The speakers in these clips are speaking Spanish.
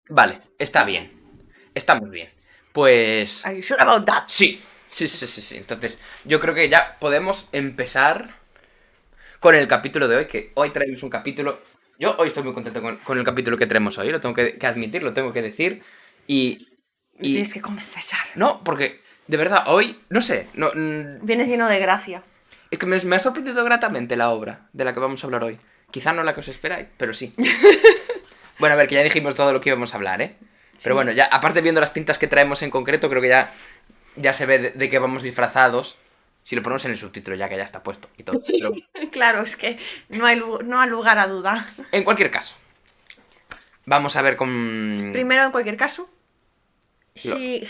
Vale, está bien. Está muy bien. Pues... Are you sure about that? Sí. Sí. Entonces, yo creo que ya podemos empezar con el capítulo de hoy, que hoy traemos un capítulo... Yo hoy estoy muy contento con el capítulo que traemos hoy, lo tengo que admitir, lo tengo que decir. Y... Me tienes Y... que confesar. No, porque de verdad, hoy, no sé, no, Vienes lleno de gracia. es que me ha sorprendido gratamente la obra de la que vamos a hablar hoy. Quizá no la que os esperáis, pero sí. Bueno, a ver, que ya dijimos todo lo que íbamos a hablar, ¿eh? Pero Sí. bueno, ya aparte viendo las pintas que traemos en concreto, creo que ya se ve de qué vamos disfrazados. Si lo ponemos en el subtítulo, ya que ya está puesto y todo. Pero Claro, es que no hay lugar a duda. en cualquier caso, vamos a ver con... Primero, en cualquier caso, lo- Sí,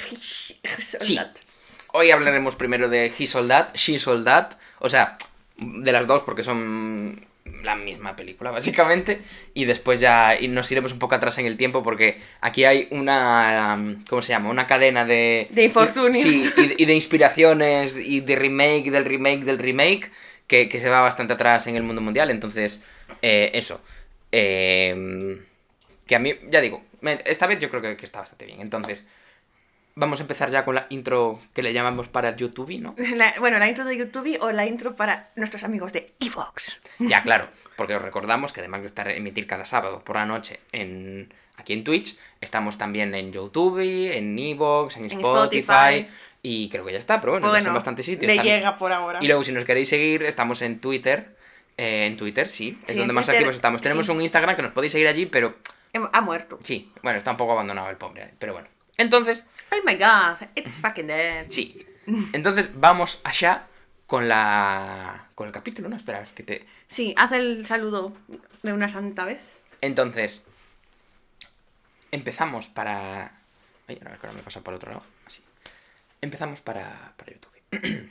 Soldat. hoy hablaremos primero de He Soldat, She Soldat, o sea, de las dos porque son la misma película básicamente, y después ya nos iremos un poco atrás en el tiempo porque aquí hay una, ¿cómo se llama? Una cadena De infortunios. Sí, y de inspiraciones y de remake, del remake, del remake, que se va bastante atrás en el mundo mundial, entonces, eso. Que a mí, ya digo, esta vez yo creo que está bastante bien, entonces... Vamos a empezar ya con la intro que le llamamos para YouTube, ¿no? Bueno, la intro de YouTube o la intro para nuestros amigos de Evox. Ya, claro, porque os recordamos que además de estar emitir cada sábado por la noche aquí en Twitch, estamos también en YouTube, en Evox, en Spotify, y creo que ya está, pero bueno, son bastantes sitios. Le También. llega por ahora. Y luego si nos queréis seguir, estamos en Twitter. En Twitter, sí, es Sí, donde en más Twitter, activos estamos. Tenemos sí. un Instagram que nos podéis seguir allí, pero Ha muerto. sí, bueno, está un poco abandonado el pobre, pero bueno. Entonces, Oh my god, it's fucking dead. sí. Entonces vamos allá con el capítulo, ¿no? Espera, que te... Sí, haz el saludo de una santa vez. Entonces, empezamos para... Ay, no, es que ahora me pasa por el otro lado. Así. Empezamos para YouTube.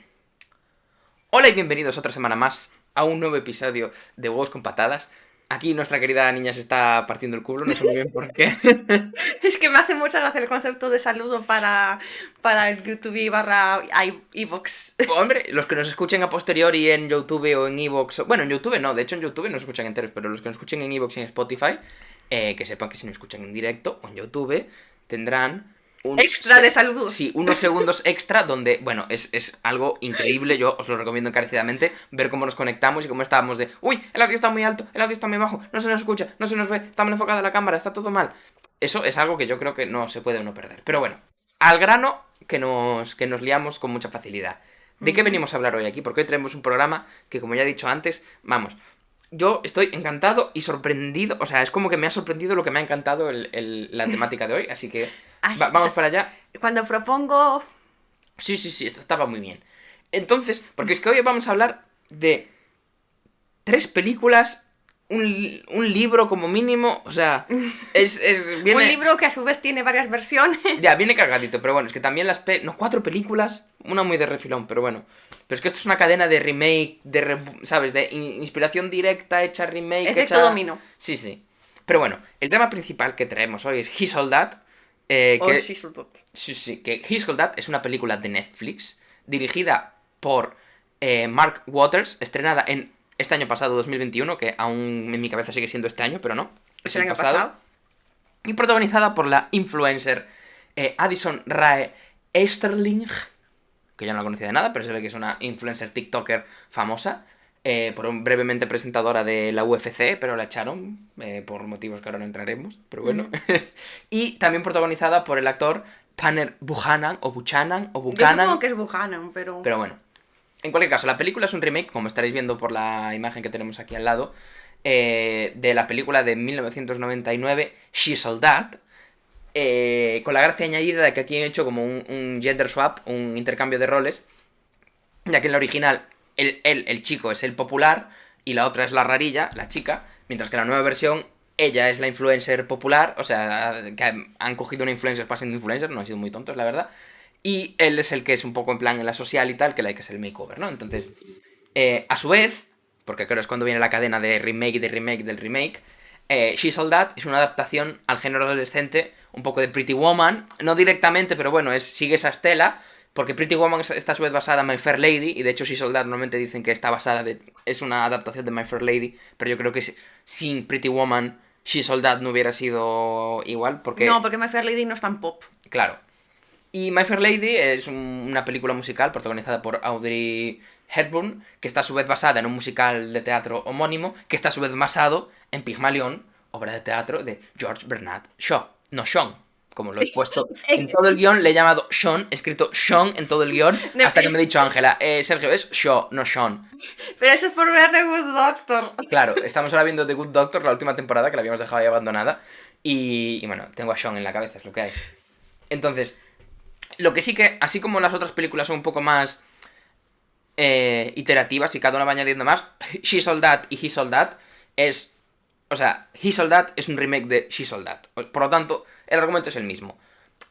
Hola y bienvenidos otra semana más a un nuevo episodio de Huevos con Patadas. Aquí nuestra querida niña se está partiendo el culo, no sé muy bien por qué. Es que me hace mucha gracia el concepto de saludo para el YouTube barra iVox. Hombre, los que nos escuchen a posteriori en YouTube o en Evox... Bueno, en YouTube no, de hecho en YouTube nos escuchan enteros, pero los que nos escuchen en Evox y en Spotify, que sepan que si nos escuchan en directo o en YouTube, tendrán... Extra de saludos. Sí, unos segundos extra donde, bueno, es algo increíble, yo os lo recomiendo encarecidamente, ver cómo nos conectamos y cómo estábamos de, uy, el audio está muy alto, el audio está muy bajo, no se nos escucha, no se nos ve, está mal enfocada la cámara, está todo mal. Eso es algo que yo creo que no se puede uno perder. Pero bueno, al grano que nos liamos con mucha facilidad. ¿De qué venimos a hablar hoy aquí? Porque hoy tenemos un programa que, como ya he dicho antes, vamos, yo estoy encantado y sorprendido, o sea, es como que me ha sorprendido lo que me ha encantado la temática de hoy, así que Ay, vamos para allá. Cuando propongo... Sí, esto estaba muy bien. Entonces, porque es que hoy vamos a hablar de 3 películas, un libro como mínimo, o sea, viene... Un libro que a su vez tiene varias versiones. Ya, viene cargadito, pero bueno, es que también no, 4 películas, una muy de refilón, pero bueno. Pero es que esto es una cadena de remake, ¿sabes? De inspiración directa, hecha remake, Efecto hecha... dominó. Sí. Pero bueno, el tema principal que traemos hoy es He Soldat, O que... sí, Soldat. Sí, que He Soldat es una película de Netflix, dirigida por Mark Waters, estrenada en este año pasado, 2021, que aún en mi cabeza sigue siendo este año, pero no, ¿Es el año pasado? y protagonizada por la influencer Addison Rae Easterling, que yo no la conocía de nada, pero se ve que es una influencer TikToker famosa, brevemente presentadora de la UFC, pero la echaron por motivos que ahora no entraremos, pero bueno. Y también protagonizada por el actor Tanner Buchanan, o Buchanan, o Yo Buchanan. supongo que es Buchanan, pero... Pero bueno, en cualquier caso, la película es un remake, como estaréis viendo por la imagen que tenemos aquí al lado, de la película de 1999, She Soldat, con la gracia añadida de que aquí han hecho como un gender swap, un intercambio de roles, ya que en la original el chico es el popular y la otra es la rarilla, la chica, mientras que en la nueva versión ella es la influencer popular, o sea, que han cogido una influencer para ser influencer, no han sido muy tontos, la verdad, y él es el que es un poco en plan en la social y tal, que la que es el makeover, ¿no? Entonces, a su vez, porque creo que es cuando viene la cadena de remake, de remake, del remake, She Soldat es una adaptación al género adolescente, un poco de Pretty Woman, no directamente, pero bueno, sigue esa estela, porque Pretty Woman está a su vez basada en My Fair Lady, y de hecho She Soldat normalmente dicen que está basada es una adaptación de My Fair Lady, pero yo creo que sin Pretty Woman She Soldat no hubiera sido igual, porque... No, porque My Fair Lady no es tan pop. Claro. Y My Fair Lady es una película musical protagonizada por Audrey Hepburn, que está a su vez basada en un musical de teatro homónimo, que está a su vez basado en Pigmalión, obra de teatro de George Bernard Shaw. No, Sean, como lo he puesto en todo el guión, le he llamado Sean, he escrito Sean en todo el guión, hasta que me ha dicho Ángela, Sergio, es Shaw, no Sean. Pero eso es por ver The Good Doctor. Claro, estamos ahora viendo The Good Doctor, la última temporada, que la habíamos dejado ahí abandonada, y bueno, tengo a Sean en la cabeza, es lo que hay. Entonces, lo que sí que, así como las otras películas son un poco más iterativas y cada una va añadiendo más, She Soldat y He Soldat es... O sea, He Soldat es un remake de She Soldat. Por lo tanto, el argumento es el mismo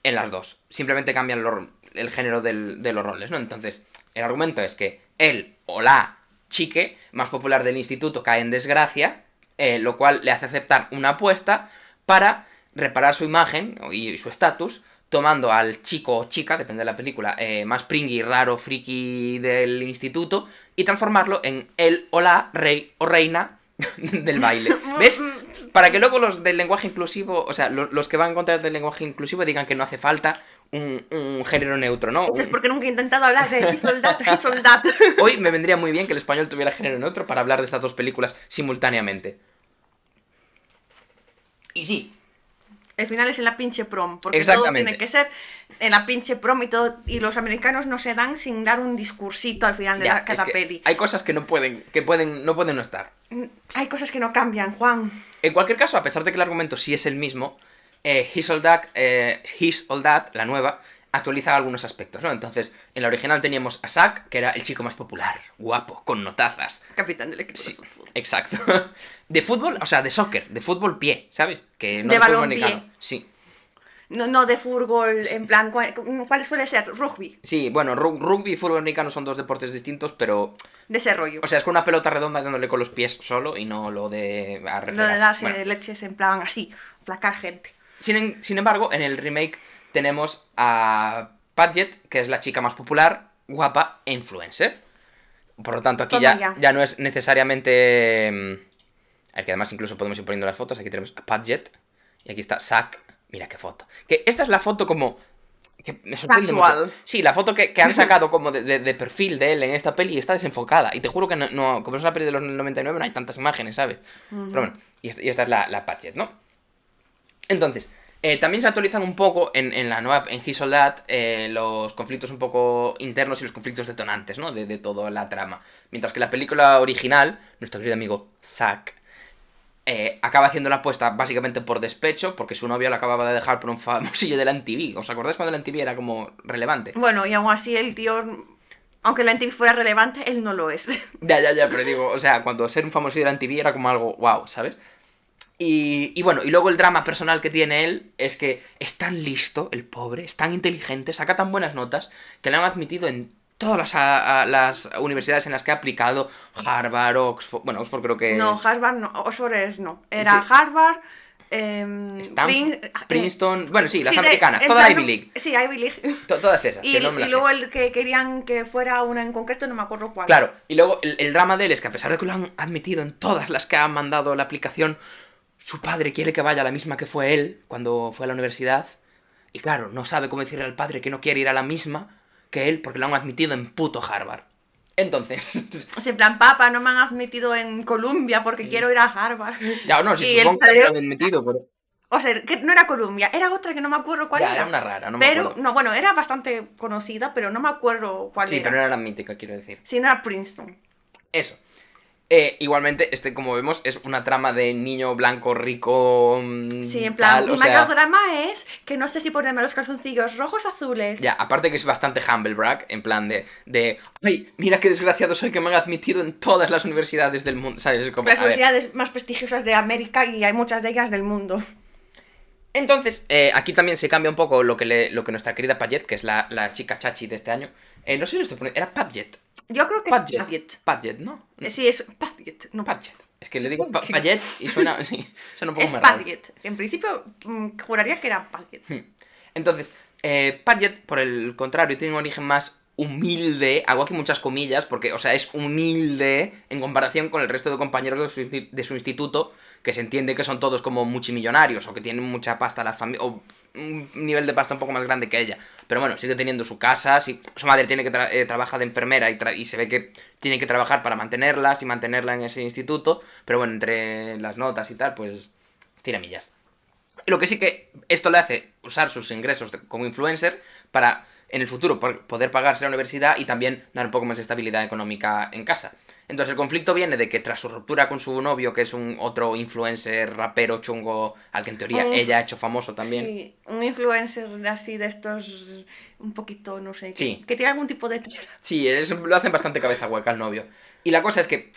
en las dos. Simplemente cambian el género de los roles, ¿no? Entonces, el argumento es que él o la chique más popular del instituto cae en desgracia, lo cual le hace aceptar una apuesta para reparar su imagen y su estatus, tomando al chico o chica, depende de la película, más pringui, raro, friki del instituto, y transformarlo en él o la rey o reina del baile. ¿Ves? Para que luego los del lenguaje inclusivo, o sea, los que van contra el del lenguaje inclusivo digan que no hace falta un género neutro, ¿no? Eso es porque nunca he intentado hablar de He Soldat, He Soldat. Hoy me vendría muy bien que el español tuviera género neutro para hablar de estas dos películas simultáneamente. Y sí. El final es en la pinche prom, porque todo tiene que ser en la pinche prom y todo, y los americanos no se dan sin dar un discursito al final de cada peli. Hay cosas que no pueden no estar. Hay cosas que no cambian, Juan. En cualquier caso, a pesar de que el argumento sí es el mismo, His All That, la nueva, actualiza algunos aspectos, ¿no? Entonces, en la original teníamos a Zack, que era el chico más popular, guapo, con notazas. Capitán del equipo de fútbol. Exacto. De fútbol, o sea, de soccer, de fútbol pie, ¿sabes? Que no de fútbol balonpié. Sí. No de fútbol, en plan, ¿cuál suele ser? Rugby. Sí, bueno, rugby y fútbol americano son dos deportes distintos, pero... De ese rollo. O sea, es con una pelota redonda dándole con los pies solo y no lo de... Lo de darse leches en plan así, placar gente. Sin embargo, en el remake tenemos a Padgett, que es la chica más popular, guapa e influencer. Por lo tanto, aquí ya no es necesariamente... A ver, que además incluso podemos ir poniendo las fotos. Aquí tenemos a Padgett y aquí está Zack. Mira qué foto. Que esta es la foto como... Que me sorprende mucho. Sí, la foto que han sacado como de perfil de él en esta peli está desenfocada. Y te juro que no como es una peli de los 99 no hay tantas imágenes, ¿sabes? Pero bueno, y esta es la Padgett, ¿no? Entonces, también se actualizan un poco en la nueva, en He Soldat, los conflictos un poco internos y los conflictos detonantes, ¿no? De toda la trama. Mientras que la película original, nuestro querido amigo Zack, acaba haciendo la apuesta básicamente por despecho, porque su novio la acababa de dejar por un famosillo de la MTV. ¿Os acordáis cuando la MTV era como relevante? Bueno, y aún así el tío, aunque la MTV fuera relevante, él no lo es. Ya, pero digo, o sea, cuando ser un famosillo de la MTV era como algo wow, ¿sabes? Y bueno, y luego el drama personal que tiene él es que es tan listo, el pobre, es tan inteligente, saca tan buenas notas, que le han admitido en todas las universidades en las que ha aplicado, Harvard, Oxford, bueno, Oxford creo que no, es... Harvard no, Oxford no, era sí. Harvard, Princeton, bueno, sí, las americanas, toda la Ivy League. Sí, Ivy League. Todas esas, y, que no me las y luego sé. el que querían que fuera una en concreto, no me acuerdo cuál. Claro, y luego el drama de él es que a pesar de que lo han admitido en todas las que han mandado la aplicación, su padre quiere que vaya a la misma que fue él cuando fue a la universidad. Y claro, no sabe cómo decirle al padre que no quiere ir a la misma que él porque lo han admitido en puto Harvard. Entonces... O sea, en plan, papá, no me han admitido en Columbia porque quiero ir a Harvard. Ya, no, si supongo que me han admitido, pero... O sea, que no era Columbia, era otra que no me acuerdo cuál era. Era una rara, no me acuerdo. No, bueno, era bastante conocida, pero no me acuerdo cuál era. Sí, pero no era la mítica, quiero decir. Sí, no era Princeton. Eso. Igualmente, como vemos, es una trama de niño blanco rico. Sí, en plan, mi mayor drama es que no sé si ponerme los calzoncillos rojos o azules. Ya, aparte que es bastante humble brag, en plan de ay, mira qué desgraciado soy que me han admitido en todas las universidades del mundo, ¿sabes? Como, las universidades más prestigiosas de América y hay muchas de ellas del mundo. Entonces, aquí también se cambia un poco lo que nuestra querida Padgett, que es la chica chachi de este año. No sé si lo estoy poniendo, era Padgett. Yo creo que Padgett. es Padgett. Padgett, ¿no? Sí, es Padgett, no Padgett. Es que le digo Padgett y suena, sí, suena un poco es más raro. Padgett. En principio, juraría que era Padgett. Entonces, Padgett, por el contrario, tiene un origen más humilde, hago aquí muchas comillas, porque, o sea, es humilde en comparación con el resto de compañeros de su instituto, que se entiende que son todos como multimillonarios o que tienen mucha pasta la familia, o un nivel de pasta un poco más grande que ella. Pero bueno, sigue teniendo su casa, su madre tiene que trabaja de enfermera y se ve que tiene que trabajar para mantenerlas y mantenerla en ese instituto. Pero bueno, entre las notas y tal, pues tira millas. Lo que sí que esto le hace usar sus ingresos como influencer para en el futuro poder pagarse la universidad y también dar un poco más de estabilidad económica en casa. Entonces el conflicto viene de que tras su ruptura con su novio, que es un otro influencer rapero chungo, al que en teoría ella ha hecho famoso también. Sí, un influencer así de estos, un poquito, no sé, sí. que tiene algún tipo de tela. Sí, lo hacen bastante cabeza hueca al novio. Y la cosa es que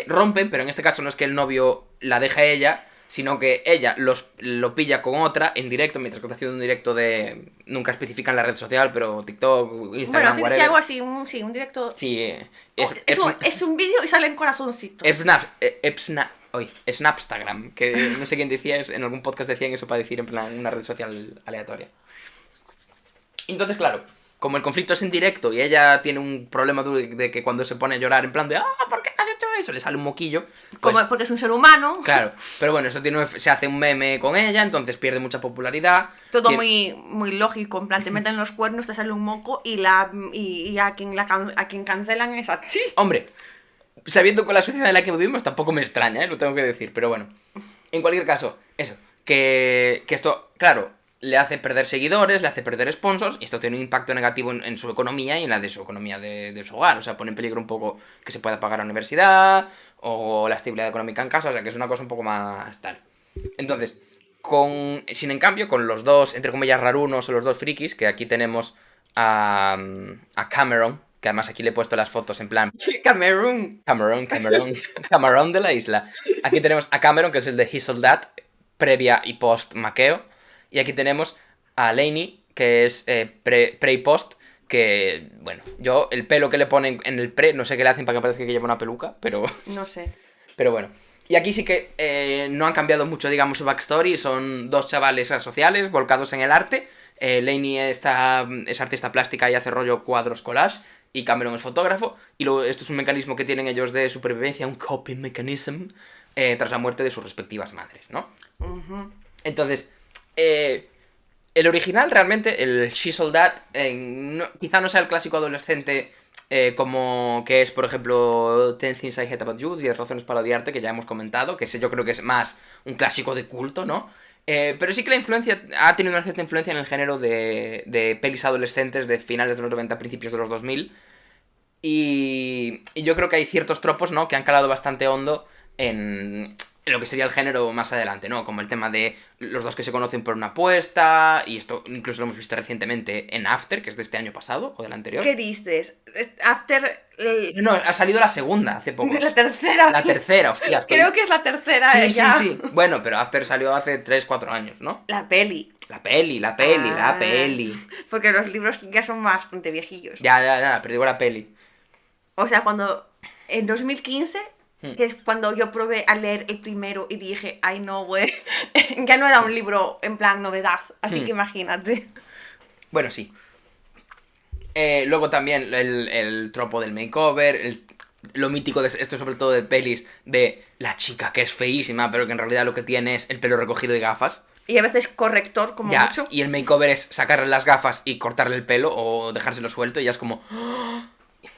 rompen, pero en este caso no es que el novio la deje a ella, sino que ella lo pilla con otra en directo, mientras que está haciendo un directo de... Nunca especifican la red social, pero TikTok, Instagram, bueno, algo así, un directo... Sí, es un vídeo y salen corazoncitos. Snapstagram, que no sé quién decía, en algún podcast decían eso para decir en plan una red social aleatoria. Entonces, claro, como el conflicto es en directo y ella tiene un problema de que cuando se pone a llorar en plan de ¿por qué has hecho eso? Le sale un moquillo. Pues, porque es un ser humano. Claro, pero bueno, se hace un meme con ella, entonces pierde mucha popularidad. Todo muy, muy lógico, en plan, te meten los cuernos, te sale un moco y a quien cancelan es a ti. Hombre, sabiendo con la sociedad en la que vivimos tampoco me extraña, lo tengo que decir, pero bueno. En cualquier caso, eso, que esto, claro, le hace perder seguidores, le hace perder sponsors, y esto tiene un impacto negativo en su economía y en la de su economía de su hogar. O sea, pone en peligro un poco que se pueda pagar la universidad o la estabilidad económica en casa, o sea, que es una cosa un poco más tal. Entonces, sin en cambio, con los dos, entre comillas, rarunos o los dos frikis, que aquí tenemos a Cameron, que además aquí le he puesto las fotos en plan... Cameron de la isla. Aquí tenemos a Cameron, que es el de His Soldat, previa y post maqueo. Y aquí tenemos a Lainey, que es pre y post, que, bueno, yo el pelo que le ponen en el pre, no sé qué le hacen para que parezca que lleva una peluca, pero... No sé. Pero bueno. Y aquí sí que no han cambiado mucho, digamos, su backstory. Son dos chavales asociales volcados en el arte. Lainey es artista plástica y hace rollo cuadros collage. Y Cameron es fotógrafo. Y esto es un mecanismo que tienen ellos de supervivencia, un coping mechanism, tras la muerte de sus respectivas madres, ¿no? Uh-huh. Entonces, el original realmente, el She Sold That, quizá no sea el clásico adolescente como que es, por ejemplo, 10 Things I Hate About You, 10 razones para odiarte, que ya hemos comentado, que ese yo creo que es más un clásico de culto, ¿no? Pero sí que la influencia ha tenido una cierta influencia en el género de pelis adolescentes de finales de los 90, principios de los 2000. Y yo creo que hay ciertos tropos, ¿no?, que han calado bastante hondo en lo que sería el género más adelante, ¿no? Como el tema de los dos que se conocen por una apuesta, y esto incluso lo hemos visto recientemente en After, que es de este año pasado, o del anterior. ¿Qué dices? After... No, ha salido la segunda hace poco. La tercera. La tercera, hostia. Creo que es la tercera. Sí. Bueno, pero After salió hace 3-4 años, ¿no? La peli. La peli. Porque los libros ya son bastante viejillos. Ya, pero digo la peli. O sea, cuando... En 2015... que es cuando yo probé a leer el primero y dije, ay no, güey, ya no era un libro en plan novedad, así que imagínate. Bueno, sí. Luego también el tropo del makeover, lo mítico de esto, sobre todo de pelis, de la chica que es feísima, pero que en realidad lo que tiene es el pelo recogido y gafas. Y a veces corrector, como ya, mucho. Y el makeover es sacarle las gafas y cortarle el pelo o dejárselo suelto y ya es como...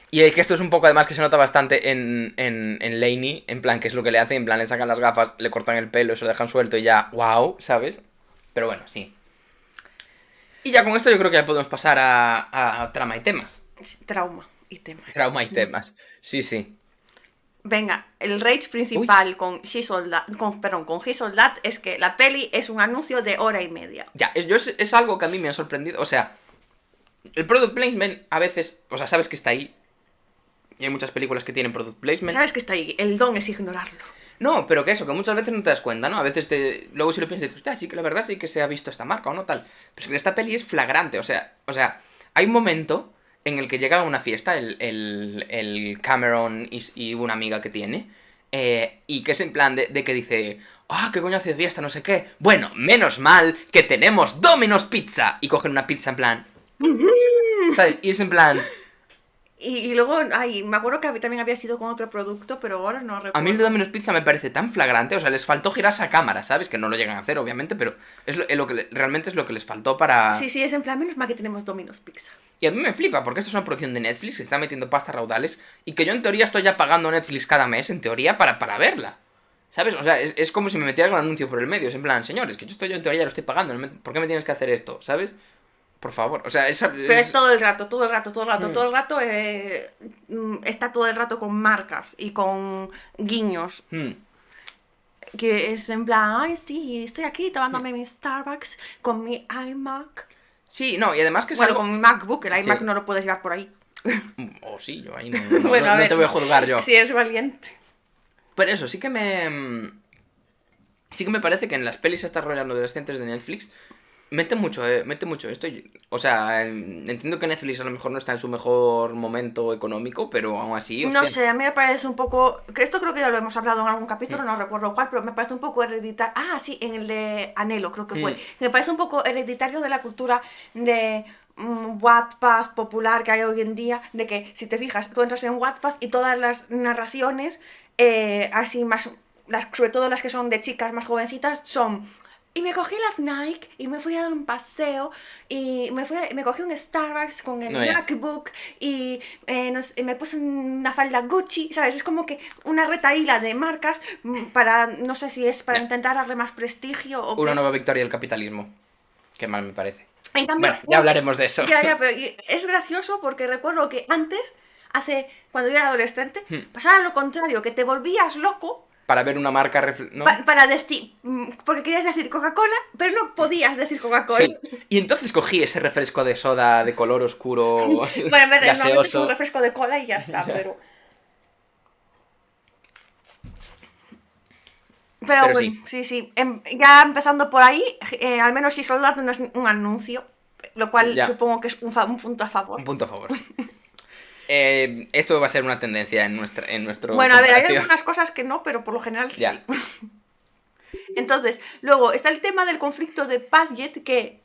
Y es que esto es un poco además que se nota bastante en Lainey, en plan, que es lo que le hacen, en plan, le sacan las gafas, le cortan el pelo, se lo dejan suelto y ya, wow, ¿sabes? Pero bueno, sí. Y ya con esto yo creo que ya podemos pasar a trama y temas. Trauma y temas. Trauma y temas, sí. Venga, el rage principal con His Soldat es que la peli es un anuncio de 1:30. Ya, es algo que a mí me ha sorprendido, o sea, el product placement a veces, o sea, sabes que está ahí. Y hay muchas películas que tienen product placement. Sabes que está ahí, el don es ignorarlo. No, pero que muchas veces no te das cuenta, ¿no? A veces luego si lo piensas dices, hostia, sí que la verdad sí que se ha visto esta marca o no tal. Pero es que esta peli es flagrante, o sea, hay un momento en el que llega a una fiesta el Cameron y una amiga que tiene, y que es en plan de que dice, qué coño hace fiesta, no sé qué. Bueno, menos mal que tenemos Domino's Pizza. Y cogen una pizza en plan, ¿sabes? Y es en plan... Y luego, ay, me acuerdo que también había sido con otro producto, pero ahora no recuerdo. A mí el de Domino's Pizza me parece tan flagrante, o sea, les faltó girarse a cámara, ¿sabes? Que no lo llegan a hacer, obviamente, pero es lo que realmente es lo que les faltó para... Sí, sí, es en plan, menos mal que tenemos Domino's Pizza. Y a mí me flipa, porque esto es una producción de Netflix que está metiendo pasta raudales y que yo en teoría estoy ya pagando Netflix cada mes, en teoría, para verla. ¿Sabes? O sea, es como si me metiera con un anuncio por el medio. Es en plan, señores, que yo en teoría lo estoy pagando. ¿Por qué me tienes que hacer esto? ¿Sabes? Por favor. O sea, Pero es todo el rato, todo el rato, todo el rato, Mm. todo el rato. Está todo el rato con marcas y con guiños. Mm. Que es en plan, ay, sí, estoy aquí tomándome mi Starbucks con mi iMac. Sí, no, y además que es Bueno, algo... con mi MacBook, el iMac Sí. no lo puedes llevar por ahí. Oh, sí, yo ahí no, Bueno, a no ver, te voy a juzgar yo. Si eres valiente. Pero eso, sí que me... Sí que me parece que en las pelis estas rolando de las adolescentes de Netflix mete mucho esto. O sea, entiendo que Netflix a lo mejor no está en su mejor momento económico, pero aún así... No hostia. sé, a mí me parece un poco... que esto creo que ya lo hemos hablado en algún capítulo, no recuerdo cuál, pero me parece un poco hereditario... Ah, sí, en el de Anhelo creo que fue. Mm. Me parece un poco hereditario de la cultura de Wattpad popular que hay hoy en día, de que si te fijas, tú entras en Wattpad y todas las narraciones, así más... sobre todo las que son de chicas más jovencitas, son... Y me cogí las Nike y me fui a dar un paseo y me cogí un Starbucks con el No, ya. MacBook y me puse una falda Gucci, ¿sabes? Es como que una retahíla de marcas para, no sé si es para Ya. intentar darle más prestigio o Una qué. nueva victoria del capitalismo. Qué mal me parece. En cambio, Bueno, ya hablaremos de eso. Ya, pero es gracioso porque recuerdo que antes, cuando yo era adolescente, pasaba lo contrario, que te volvías loco Para ver una marca... ¿no? para decir, porque querías decir Coca-Cola, pero no podías decir Coca-Cola. Sí. Y entonces cogí ese refresco de soda de color oscuro, Bueno, en vez de normalmente es un gaseoso. refresco de cola y ya está, pero... Pero Pero bueno, sí. sí. Ya empezando por ahí, al menos si Soldado no es un anuncio, lo cual Ya. supongo que es un punto a favor. Un punto a favor, sí. Esto va a ser una tendencia en nuestro... Bueno, a ver, hay comparación. algunas cosas que no, pero por lo general Ya. sí. Entonces, luego está el tema del conflicto de Padgett, que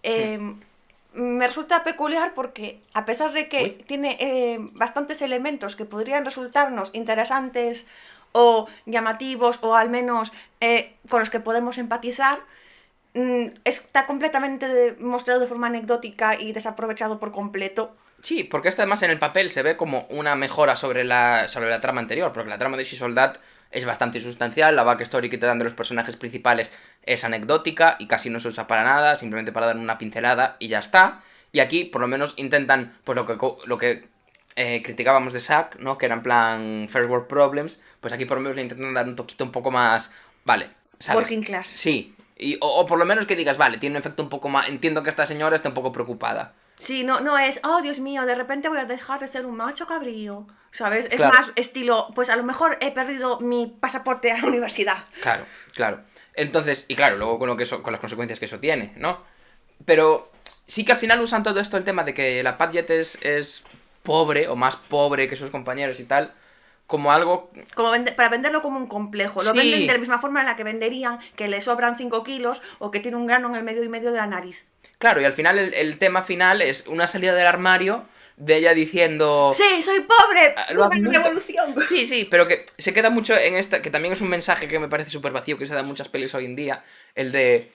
me resulta peculiar porque, a pesar de que Uy. tiene bastantes elementos que podrían resultarnos interesantes o llamativos, o al menos con los que podemos empatizar, está completamente mostrado de forma anecdótica y desaprovechado por completo. Sí, porque esto además en el papel se ve como una mejora sobre la trama anterior, porque la trama de She's All That es bastante insustancial, la backstory que te dan de los personajes principales es anecdótica y casi no se usa para nada, simplemente para dar una pincelada y ya está. Y aquí por lo menos intentan, pues lo que criticábamos de Zack, ¿no? Que era en plan First World Problems, pues aquí por lo menos le intentan dar un toquito un poco más, vale, ¿sabes? Working class. Sí, o por lo menos que digas, vale, tiene un efecto un poco más, entiendo que esta señora está un poco preocupada. Sí, no es, oh Dios mío, de repente voy a dejar de ser un macho cabrío, ¿sabes? Es Claro. más estilo, pues a lo mejor he perdido mi pasaporte a la universidad. Claro. Entonces, y claro, luego con las consecuencias que eso tiene, ¿no? Pero sí que al final usan todo esto el tema de que la Padgett es pobre o más pobre que sus compañeros y tal, como algo... Como para venderlo como un complejo. Lo Sí. venden de la misma forma en la que venderían que le sobran 5 kilos o que tiene un grano en el medio y medio de la nariz. Claro, y al final el tema final es una salida del armario de ella diciendo... ¡Sí, soy pobre! Lo ¡Super admito. revolución! Sí, pero que se queda mucho en esta, que también es un mensaje que me parece súper vacío, que se da en muchas pelis hoy en día, el de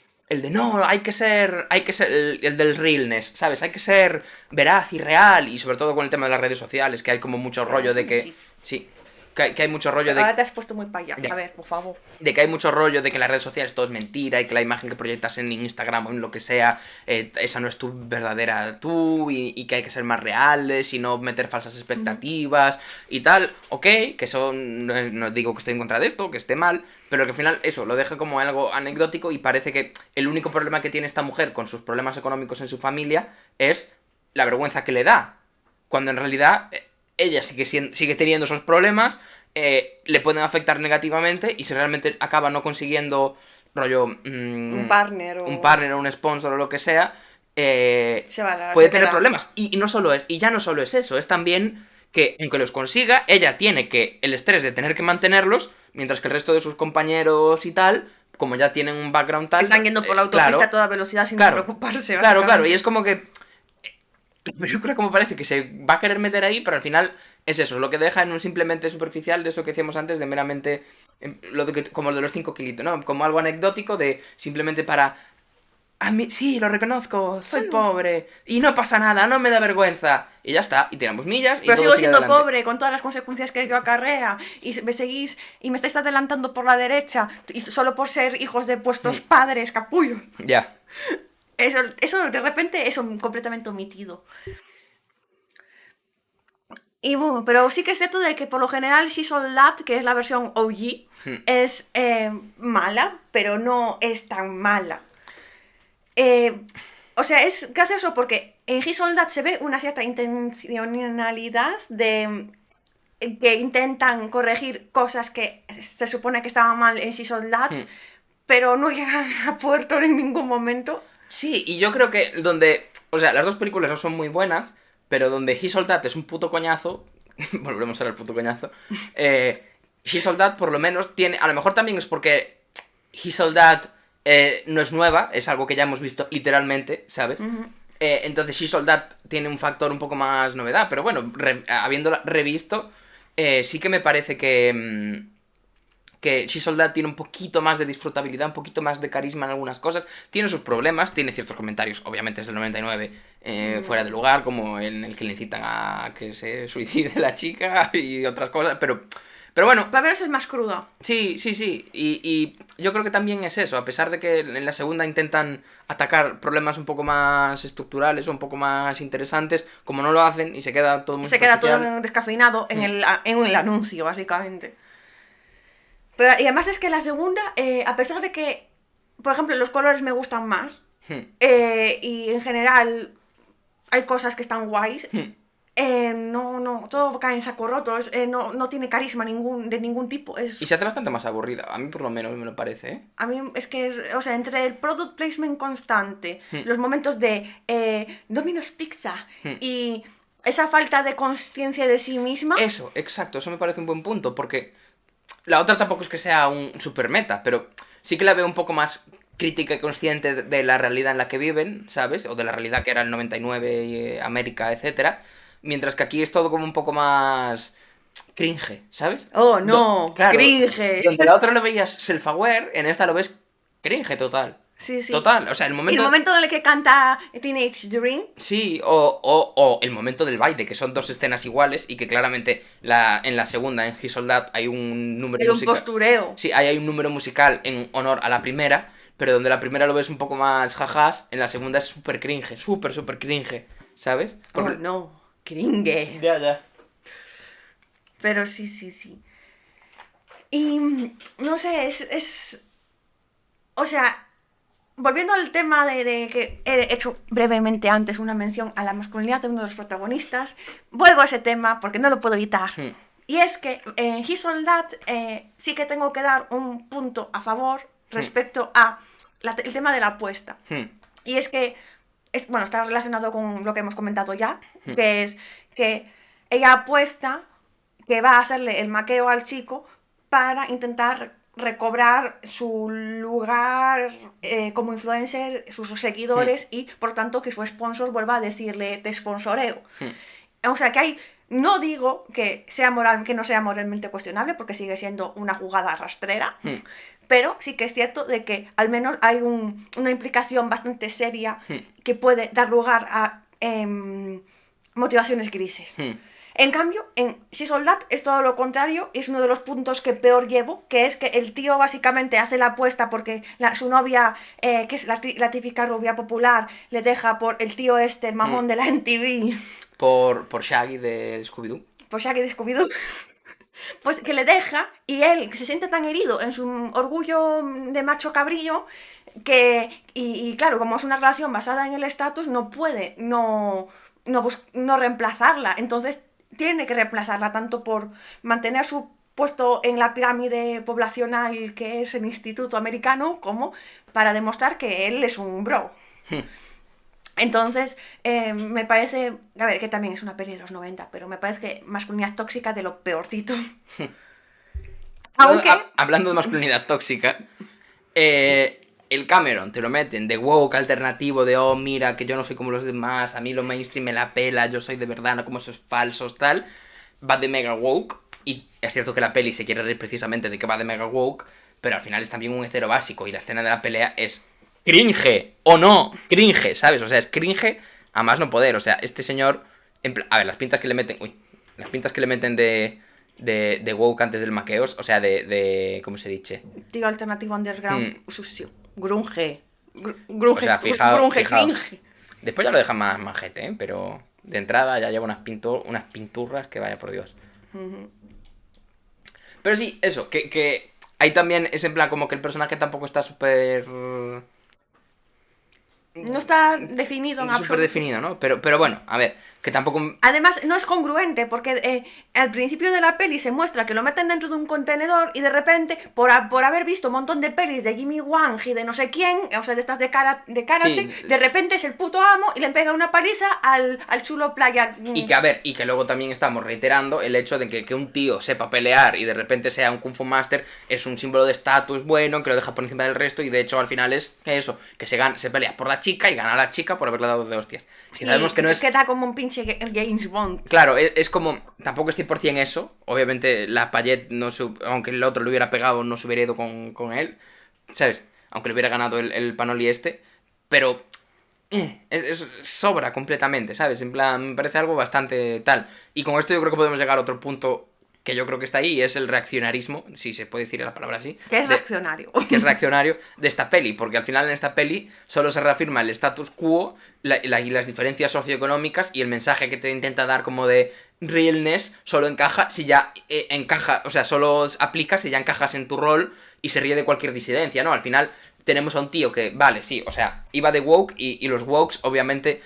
no, hay que ser el del realness, ¿sabes? Hay que ser veraz y real, y sobre todo con el tema de las redes sociales, que hay como mucho rollo de que... Sí, que hay mucho rollo Ahora de... te has puesto muy para allá. Ya. A ver, por favor. De que hay mucho rollo de que las redes sociales todo es mentira y que la imagen que proyectas en Instagram o en lo que sea, esa no es tu verdadera tú y que hay que ser más reales y no meter falsas expectativas y tal. Ok, que eso no digo que estoy en contra de esto, que esté mal, pero que al final eso lo deja como algo anecdótico y parece que el único problema que tiene esta mujer con sus problemas económicos en su familia es la vergüenza que le da. Cuando en realidad ella sigue teniendo esos problemas, le pueden afectar negativamente y si realmente acaba no consiguiendo rollo Un partner o... un partner o un sponsor o lo que sea, Se va puede se tener queda. problemas. Y ya no solo es eso, es también que aunque los consiga, ella tiene que el estrés de tener que mantenerlos, mientras que el resto de sus compañeros y tal, como ya tienen un background tal... Están yendo por la autopista claro, a toda velocidad sin claro, preocuparse. Claro, básicamente. y es como que la película como parece que se va a querer meter ahí, pero al final es eso, lo que deja en un simplemente superficial de eso que decíamos antes, de meramente, como lo de los 5 kilitos, ¿no? Como algo anecdótico de simplemente para... A mí, sí, lo reconozco, soy Sí. pobre, y no pasa nada, no me da vergüenza. Y ya está, y tiramos millas y Pero todo sigo sigue siendo adelante. pobre con todas las consecuencias que ello acarrea y me seguís y me estáis adelantando por la derecha y solo por ser hijos de vuestros padres, capullos. Ya. Eso de repente es completamente omitido. Y bueno, pero sí que es cierto de que por lo general She's All That, que es la versión OG, es mala, pero no es tan mala. O sea, es gracioso porque en His All That se ve una cierta intencionalidad de que intentan corregir cosas que se supone que estaban mal en She's All That, pero no llegan a puerto en ningún momento. Sí, y yo creo que donde... O sea, las dos películas no son muy buenas, pero donde He Sold That es un puto coñazo... Volvemos a ver el puto coñazo. He Sold That por lo menos tiene... A lo mejor también es porque He Sold That no es nueva, es algo que ya hemos visto literalmente, ¿sabes? Entonces She Sold That tiene un factor un poco más novedad, pero bueno, habiéndola revisto, sí que me parece que She Sold That tiene un poquito más de disfrutabilidad, un poquito más de carisma en algunas cosas. Tiene sus problemas, tiene ciertos comentarios, obviamente es del 99, fuera de lugar, como en el que le incitan a que se suicide la chica y otras cosas, pero bueno. Para verse es más cruda. Sí. Y yo creo que también es eso, a pesar de que en la segunda intentan atacar problemas un poco más estructurales o un poco más interesantes, como no lo hacen y se queda todo muy Se queda todo superficial. descafeinado en el anuncio, básicamente. Pero, y además es que la segunda, a pesar de que, por ejemplo, los colores me gustan más, y en general hay cosas que están guays, no, todo cae en saco roto, no tiene carisma de ningún tipo. Y se hace bastante más aburrida, a mí por lo menos me lo parece, ¿eh? A mí es que, o sea, entre el product placement constante, los momentos de Domino's Pizza y esa falta de conciencia de sí misma... Eso, exacto, eso me parece un buen punto, porque la otra tampoco es que sea un super meta, pero sí que la veo un poco más crítica y consciente de la realidad en la que viven, ¿sabes? O de la realidad que era el 99 y América, etcétera. Mientras que aquí es todo como un poco más cringe, ¿sabes? Oh, no, Claro, cringe. donde la otra lo veías self-aware, en esta lo ves cringe total. Sí. Total, o sea, el Y momento... el momento en el que canta Teenage Dream. Sí, o el momento del baile, que son dos escenas iguales y que claramente en la segunda, en His Sold That, hay un número Hay un musical. postureo. Sí, ahí hay un número musical en honor a la primera, pero donde la primera lo ves un poco más jajas, en la segunda es súper cringe, súper cringe, ¿sabes? Oh, no, cringe. Ya. Pero sí. Y no sé, o sea, volviendo al tema de que he hecho brevemente antes una mención a la masculinidad de uno de los protagonistas, vuelvo a ese tema porque no lo puedo evitar. Y es que en His All That sí que tengo que dar un punto a favor respecto a el tema de la apuesta. Y es que, bueno, está relacionado con lo que hemos comentado ya, que es que ella apuesta que va a hacerle el maqueo al chico para intentar recobrar su lugar como influencer, sus seguidores y por tanto que su sponsor vuelva a decirle te sponsoreo. O sea que hay, no digo que no sea moralmente cuestionable porque sigue siendo una jugada rastrera, pero sí que es cierto de que al menos hay una implicación bastante seria que puede dar lugar a motivaciones grises. En cambio, en She's All That es todo lo contrario y es uno de los puntos que peor llevo, que es que el tío básicamente hace la apuesta porque su novia, que es la típica rubia popular, le deja por el tío el mamón de la MTV. Por Shaggy de Scooby-Doo. Por Shaggy de Scooby-Doo. Pues que le deja y él que se siente tan herido en su orgullo de macho cabrillo y claro, como es una relación basada en el estatus, no puede no reemplazarla. Entonces tiene que reemplazarla tanto por mantener su puesto en la pirámide poblacional que es el instituto americano, como para demostrar que él es un bro. Entonces, me parece, a ver, que también es una peli de los 90, pero me parece que masculinidad tóxica de lo peorcito. Aunque... Hablando de masculinidad tóxica, el Cameron te lo meten de woke alternativo, de oh, mira, que yo no soy como los demás, a mí lo mainstream me la pela, yo soy de verdad, no como esos falsos, tal. va de mega woke, y es cierto que la peli se quiere reír precisamente de que va de mega woke, pero al final es también un hetero básico, y la escena de la pelea es cringe, o no, cringe, ¿sabes? O sea, es cringe a más no poder, o sea, este señor, a ver, las pintas que le meten, las pintas que le meten de woke antes del maqueos, o sea, ¿cómo se dice? Tío alternativo underground, sucio, grunge, grunge, O sea, fijaos, grunge, fijaos. cringe. Después ya lo dejan más majete, ¿eh? Pero de entrada ya lleva unas pinturras que vaya por Dios. Pero sí, eso, que ahí también es en plan como que el personaje tampoco está súper... No está definido en súper absoluto. definido, ¿no? Pero bueno, a ver, que tampoco... Además, no es congruente, porque al principio de la peli se muestra que lo meten dentro de un contenedor y de repente, por haber visto un montón de pelis de Jimmy Wang y de no sé quién, o sea, de estas de karate, Sí. de repente es el puto amo y le pega una paliza al chulo playa. Y que, a ver, y que luego también estamos reiterando el hecho de que un tío sepa pelear y de repente sea un Kung Fu Master es un símbolo de estatus bueno, que lo deja por encima del resto, y de hecho al final es que eso, que se pelea por la chica y gana a la chica por haberle dado de hostias. Si sabemos que no es... Queda como un pinche James Bond. Claro, es como, tampoco es 100% eso, obviamente la Payet, no aunque el otro le hubiera pegado, no se hubiera ido con él, ¿sabes? Aunque le hubiera ganado el Panoli este, pero sobra completamente, ¿sabes? En plan, me parece algo bastante tal. Y con esto yo creo que podemos llegar a otro punto que yo creo que está ahí, y es el reaccionarismo, si se puede decir la palabra así. Que es reaccionario. Que es reaccionario de esta peli, porque al final en esta peli solo se reafirma el status quo y las diferencias socioeconómicas, y el mensaje que te intenta dar como de realness solo encaja si ya encaja, o sea, solo aplica si ya encajas en tu rol y se ríe de cualquier disidencia, ¿no? Al final tenemos a un tío que, vale, sí, o sea, iba de woke, y los wokes obviamente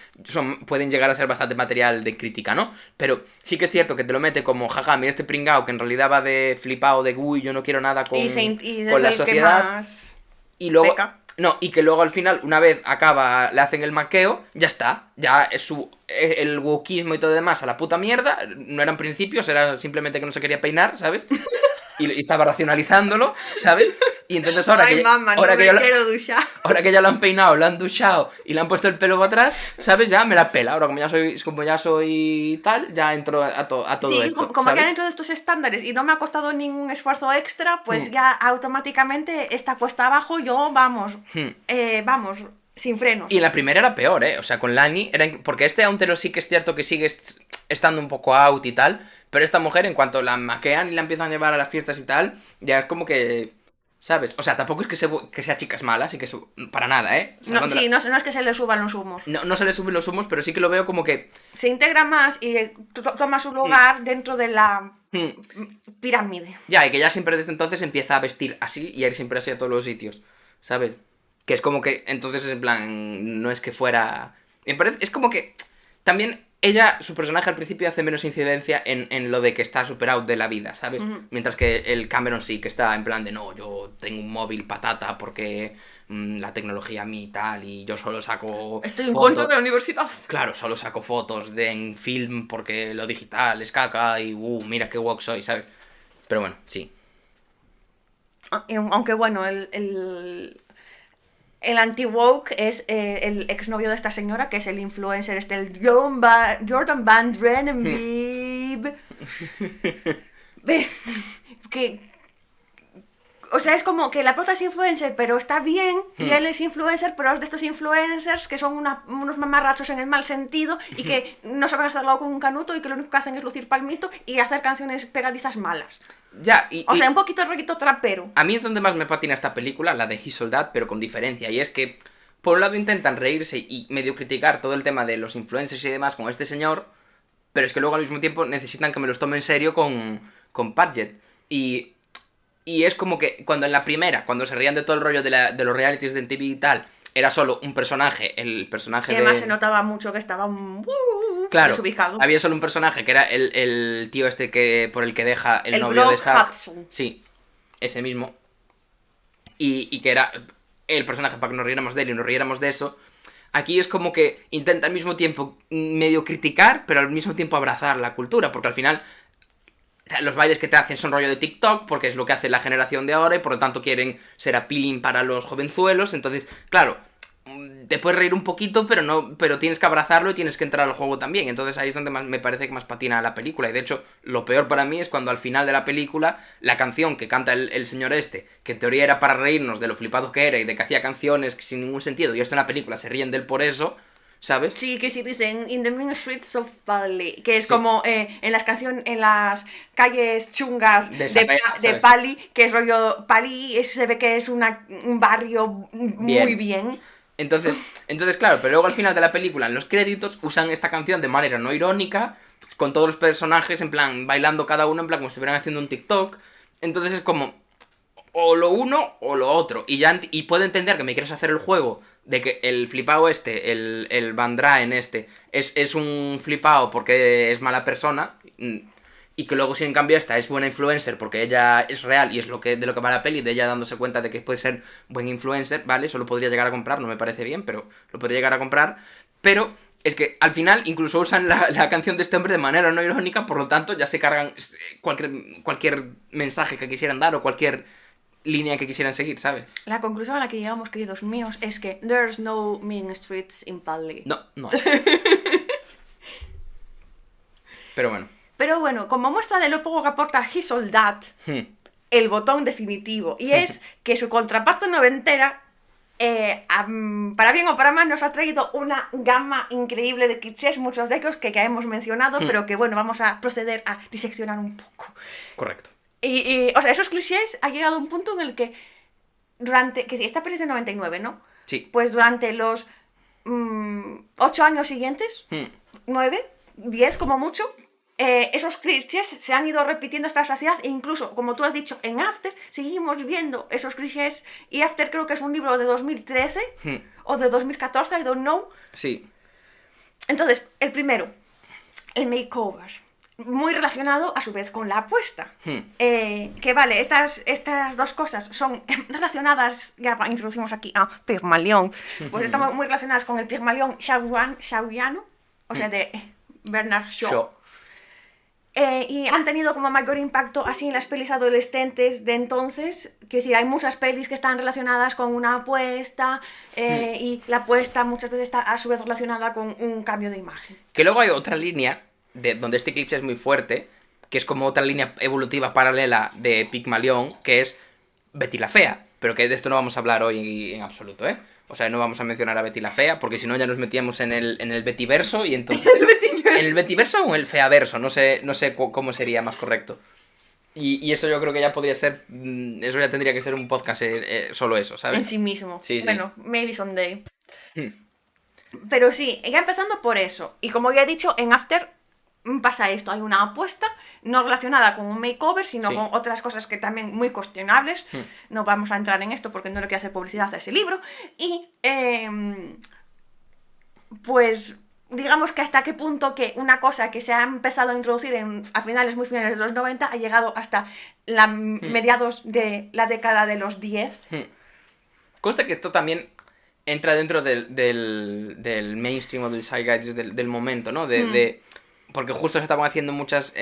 pueden llegar a ser bastante material de crítica, ¿no? Pero sí que es cierto que te lo mete como, jaja, mira este pringao que en realidad va de flipado, de uy, yo no quiero nada con, con la sociedad. Más Y luego, peca. no, y que luego al final, una vez acaba, le hacen el maqueo, ya está, ya es el wokismo y todo demás a la puta mierda, no eran principios, era simplemente que no se quería peinar, ¿sabes? Y estaba racionalizándolo, ¿sabes? Y entonces ahora Ay, que, mamá, ahora, no que me ya lo, quiero duchar. ahora que ya lo han peinado, lo han duchado y le han puesto el pelo para atrás, ¿sabes? Ya me la pela. Ahora como ya soy tal, ya entro a todo Sí, esto, como que ¿sabes? han hecho estos estándares y no me ha costado ningún esfuerzo extra, pues ya automáticamente esta cuesta abajo yo, vamos, vamos, sin frenos. Y en la primera era peor, ¿eh? O sea, con Lani, porque este Auntero sí que es cierto que sigue estando un poco out y tal, pero esta mujer, en cuanto la maquean y la empiezan a llevar a las fiestas y tal, ya es como que... ¿Sabes? O sea, tampoco es que sea chicas malas y que para nada, ¿eh? O sea, No, sí, no es que se le suban los humos. no se le suben los humos, pero sí que lo veo como que... Se integra más y toma su lugar dentro de la pirámide. Ya, y que ya siempre desde entonces empieza a vestir así y a ir siempre así a todos los sitios, ¿sabes? Que es como que entonces en plan, no es que fuera... Es como que también ella, su personaje al principio hace menos incidencia en lo de que está super out de la vida, ¿sabes? Mientras que el Cameron sí, que está en plan de no, yo tengo un móvil patata porque la tecnología a mí y tal, y yo solo saco Estoy en fotos. contra de la universidad. Claro, solo saco fotos en film porque lo digital es caca y mira qué woke soy, ¿sabes? Pero bueno, sí. Aunque bueno, el anti-woke es el exnovio de esta señora, que es el influencer, el Jordan Van Drenenbeeb. O sea, es como que la prota es influencer, pero está bien, y él es influencer, pero es de estos influencers que son unos mamarrachos en el mal sentido, y que no saben hacerlo con un canuto, y que lo único que hacen es lucir palmito y hacer canciones pegadizas malas. Ya, O sea, un poquito rollito trapero. a mí es donde más me patina esta película, la de He Sold That, pero con diferencia. Y es que, por un lado intentan reírse y medio criticar todo el tema de los influencers y demás con este señor, pero es que luego al mismo tiempo necesitan que me los tome en serio con Padgett. Y es como que cuando en la primera, cuando se reían de todo el rollo de los realities de MTV y tal, era solo un personaje, el personaje Y además de... se notaba mucho que estaba Claro, desubicado. había solo un personaje que era el tío este por el que deja el El novio de Brock Zack. Hudson. Sí, ese mismo. Y que era el personaje para que nos riéramos de él y nos riéramos de eso. Aquí es como que intenta al mismo tiempo medio criticar, pero al mismo tiempo abrazar la cultura, porque al final los bailes que te hacen son rollo de TikTok, porque es lo que hace la generación de ahora y por lo tanto quieren ser appealing para los jovenzuelos. Entonces, claro, te puedes reír un poquito, pero tienes que abrazarlo y tienes que entrar al juego también. Entonces ahí es donde más, me parece que más patina la película. Y de hecho, lo peor para mí es cuando al final de la película, la canción que canta el señor este, que en teoría era para reírnos de lo flipado que era y de que hacía canciones sin ningún sentido, y esto en la película se ríen de él por eso, ¿sabes? Sí, que sí dicen In the Mean Streets of Pali, que es Sí. como en las canciones, en las calles chungas De de, ¿sabes? de Pali, que es rollo Pali, se ve que es un barrio muy bien. Entonces, claro, pero luego al final de la película, en los créditos, usan esta canción de manera no irónica, con todos los personajes en plan bailando cada uno en plan como si estuvieran haciendo un TikTok. Entonces es como o lo uno o lo otro. Y puedo entender que me quieres hacer el juego de que el flipao este, el Van Draen este, es un flipao porque es mala persona. Y que luego, si en cambio esta es buena influencer porque ella es real y es de lo que va la peli, de ella dándose cuenta de que puede ser buen influencer, ¿vale? Eso lo podría llegar a comprar, no me parece bien, pero lo podría llegar a comprar. Pero es que al final incluso usan la canción de este hombre de manera no irónica, por lo tanto ya se cargan cualquier mensaje que quisieran dar o cualquier línea que quisieran seguir, ¿sabes? La conclusión a la que llegamos, queridos míos, es que there's no mean streets in Pali. No. Pero bueno. Pero bueno, como muestra de lo poco que aporta He Sold That, el botón definitivo, y es que su contraparte noventera, para bien o para mal, nos ha traído una gama increíble de clichés, muchos de ellos que ya hemos mencionado, pero que bueno, vamos a proceder a diseccionar un poco. Correcto. O sea, esos clichés ha llegado a un punto en el que que esta peli es de 99, ¿no? Sí. Pues durante los 8 años siguientes, 9, 10 como mucho, esos clichés se han ido repitiendo hasta la saciedad e incluso, como tú has dicho, en After seguimos viendo esos clichés, y After creo que es un libro de 2013 o de 2014, I don't know. Sí. Entonces, el primero, el makeover, muy relacionado a su vez con la apuesta. Que vale, estas dos cosas son relacionadas, ya introducimos aquí a Pigmalión, pues estamos muy relacionadas con el Pigmalión shawiano, o sea, de Bernard Shaw. Y han tenido como mayor impacto así en las pelis adolescentes de entonces, que sí, hay muchas pelis que están relacionadas con una apuesta, y la apuesta muchas veces está a su vez relacionada con un cambio de imagen. Que luego hay otra línea, donde este cliché es muy fuerte, que es como otra línea evolutiva paralela de Pigmalión, que es Betty la Fea, pero que de esto no vamos a hablar hoy en absoluto, ¿eh? O sea, no vamos a mencionar a Betty la Fea, porque si no ya nos metíamos en el Bettyverso, y entonces... ¿En el Bettyverso o en el Feaverso? No sé cómo sería más correcto. Y eso yo creo que ya podría ser... Eso ya tendría que ser un podcast solo eso, ¿sabes? En sí mismo. Sí. Bueno, maybe someday. Pero sí, ya empezando por eso. Y como ya he dicho, en After pasa esto. Hay una apuesta no relacionada con un makeover, sino con otras cosas que también muy cuestionables. No vamos a entrar en esto porque no le quiero hacer publicidad a ese libro. Y pues digamos que hasta qué punto que una cosa que se ha empezado a introducir a muy finales de los 90 ha llegado hasta mediados de la década de los 10. Consta que esto también entra dentro del mainstream o del zeitgeist del momento, ¿no? Porque justo se estaban haciendo muchas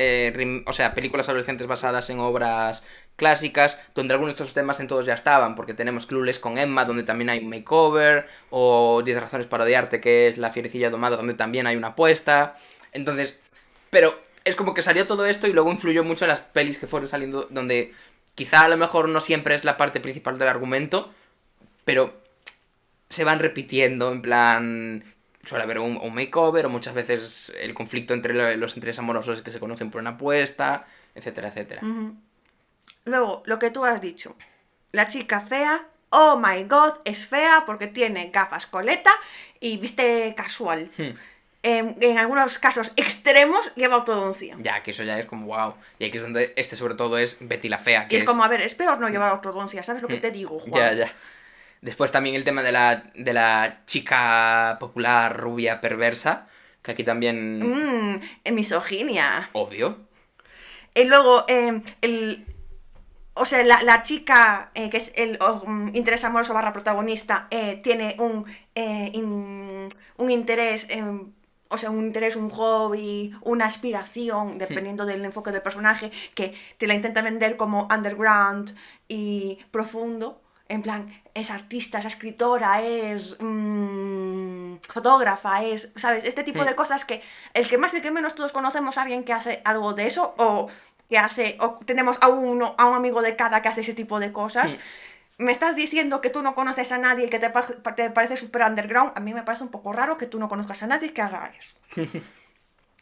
películas adolescentes basadas en obras clásicas, donde algunos de estos temas en todos ya estaban, porque tenemos Clueless con Emma, donde también hay un makeover, o 10 razones para odiarte, que es La fierecilla domada, donde también hay una apuesta. Entonces, pero es como que salió todo esto y luego influyó mucho en las pelis que fueron saliendo, donde quizá a lo mejor no siempre es la parte principal del argumento, pero se van repitiendo, en plan... Suele haber un makeover, o muchas veces el conflicto entre los intereses amorosos que se conocen por una apuesta, etcétera, etcétera. Luego, lo que tú has dicho. La chica fea, oh my god, es fea porque tiene gafas coleta y viste casual. En algunos casos extremos lleva ortodoncia. Ya, que eso ya es como wow. Y aquí es donde sobre todo es Betty la Fea. Que y es como, a ver, es peor no llevar ortodoncia, ¿sabes lo que te digo, Juan? Ya. Después también el tema de la chica popular, rubia, perversa, que aquí también... misoginia. Obvio. Y luego, la chica, que es el interés amoroso / protagonista, tiene un interés, un interés, un hobby, una aspiración, dependiendo del enfoque del personaje, que te la intenta vender como underground y profundo. En plan, es artista, es escritora, es fotógrafa, es, ¿sabes? Este tipo de cosas que el que más y el que menos todos conocemos a alguien que hace algo de eso o que hace, o tenemos a un amigo de cada que hace ese tipo de cosas. Me estás diciendo que tú no conoces a nadie y que te parece súper underground. A mí me parece un poco raro que tú no conozcas a nadie que haga eso.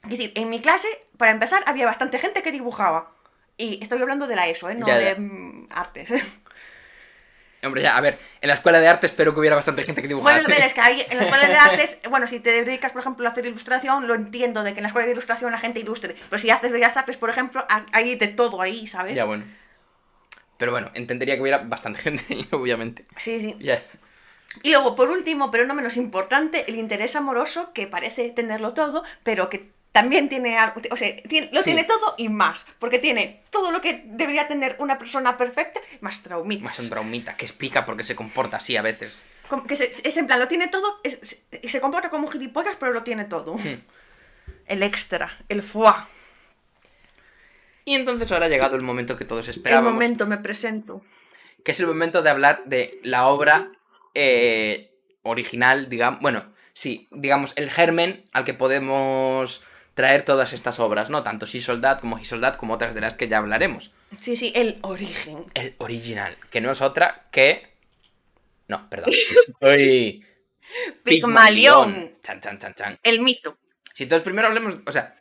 Es decir, en mi clase, para empezar, había bastante gente que dibujaba. Y estoy hablando de la ESO, no Ya. de artes. Hombre, ya, a ver, en la escuela de arte espero que hubiera bastante gente que dibujase. Bueno, pero es que en la escuela de artes, bueno, si te dedicas, por ejemplo, a hacer ilustración, lo entiendo, de que en la escuela de ilustración la gente ilustre. Pero si haces bellas artes, por ejemplo, hay de todo ahí, ¿sabes? Ya, bueno. Pero bueno, entendería que hubiera bastante gente ahí, obviamente. Sí, sí. Ya. Y luego, por último, pero no menos importante, el interés amoroso, que parece tenerlo todo, pero que también tiene algo, o sea, tiene todo y más, porque tiene todo lo que debería tener una persona perfecta, más traumitas. Más un traumita, que explica por qué se comporta así a veces. Que es en plan, lo tiene todo, se comporta como un gilipollas, pero lo tiene todo. El extra, el foie. Y entonces ahora ha llegado el momento que todos El esperábamos. momento, me presento. Que es el momento de hablar de la obra original, digamos. Bueno, sí, digamos, el germen al que podemos traer todas estas obras, ¿no? Tanto She Soldat como He Soldat, como otras de las que ya hablaremos. Sí, sí, el origen. El original, que no es otra que... No, perdón. Uy. Pigmalión. Chan, chan, chan, chan. El mito. Si entonces primero hablemos, o sea...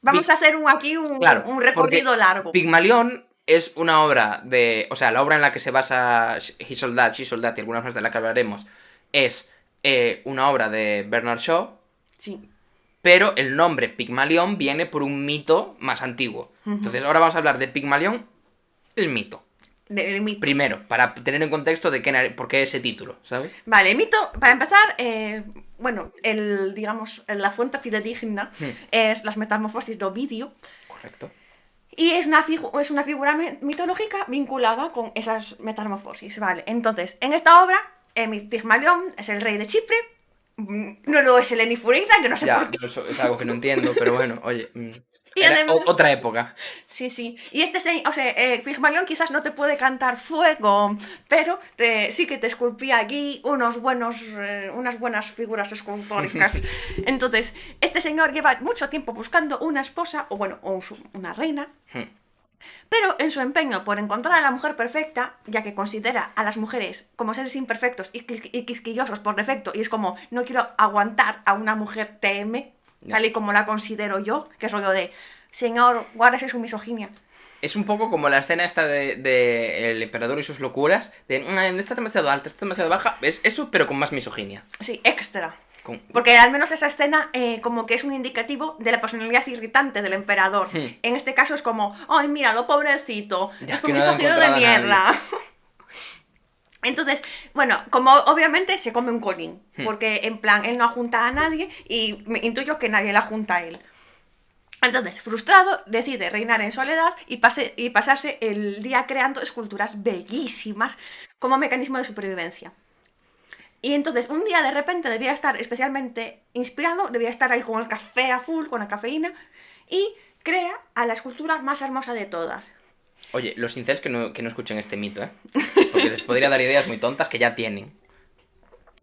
Vamos a hacer un recorrido largo. Pigmalión es una obra de... O sea, la obra en la que se basa He Soldat, She Soldat y algunas más de las que hablaremos es una obra de Bernard Shaw. Sí. Pero el nombre Pigmalión viene por un mito más antiguo. Entonces ahora vamos a hablar de Pigmalión, el mito. El mito. Primero, para tener en contexto de por qué ese título, ¿sabes? Vale, el mito, para empezar, bueno, la fuente fidedigna es las metamorfosis de Ovidio. Correcto. Y es una figura mitológica vinculada con esas metamorfosis, ¿vale? Entonces, en esta obra, Pigmalión es el rey de Chipre. No lo es Eleni Fureira, yo no sé por qué. Eso es algo que no entiendo, pero bueno, oye... Y Era además- otra época. Sí, sí. Y Pigmalión quizás no te puede cantar fuego, pero sí que te esculpía allí unas buenas figuras escultóricas. Entonces, este señor lleva mucho tiempo buscando una esposa, una reina, pero en su empeño por encontrar a la mujer perfecta, ya que considera a las mujeres como seres imperfectos y quisquillosos por defecto, y es como, no quiero aguantar a una mujer TM, tal y como la considero yo, que es rollo de, señor, guárdese su misoginia. Es un poco como la escena esta de El emperador y sus locuras, de está demasiado alta, está demasiado baja, es eso, pero con más misoginia. Sí, extra. Porque al menos esa escena como que es un indicativo de la personalidad irritante del emperador. En este caso es como, ay, míralo, pobrecito, Ya, es un que no le ha misógino de encontrado a mierda. Entonces, bueno, como obviamente se come un colín, porque en plan, él no junta a nadie y me intuyo que nadie la junta a él. Entonces, frustrado, decide reinar en soledad y pasarse el día creando esculturas bellísimas como mecanismo de supervivencia. Y entonces, un día de repente debía estar especialmente inspirado, debía estar ahí con el café a full, con la cafeína, y crea a la escultura más hermosa de todas. Oye, los incels que no escuchen este mito, ¿eh? Porque les podría dar ideas muy tontas que ya tienen.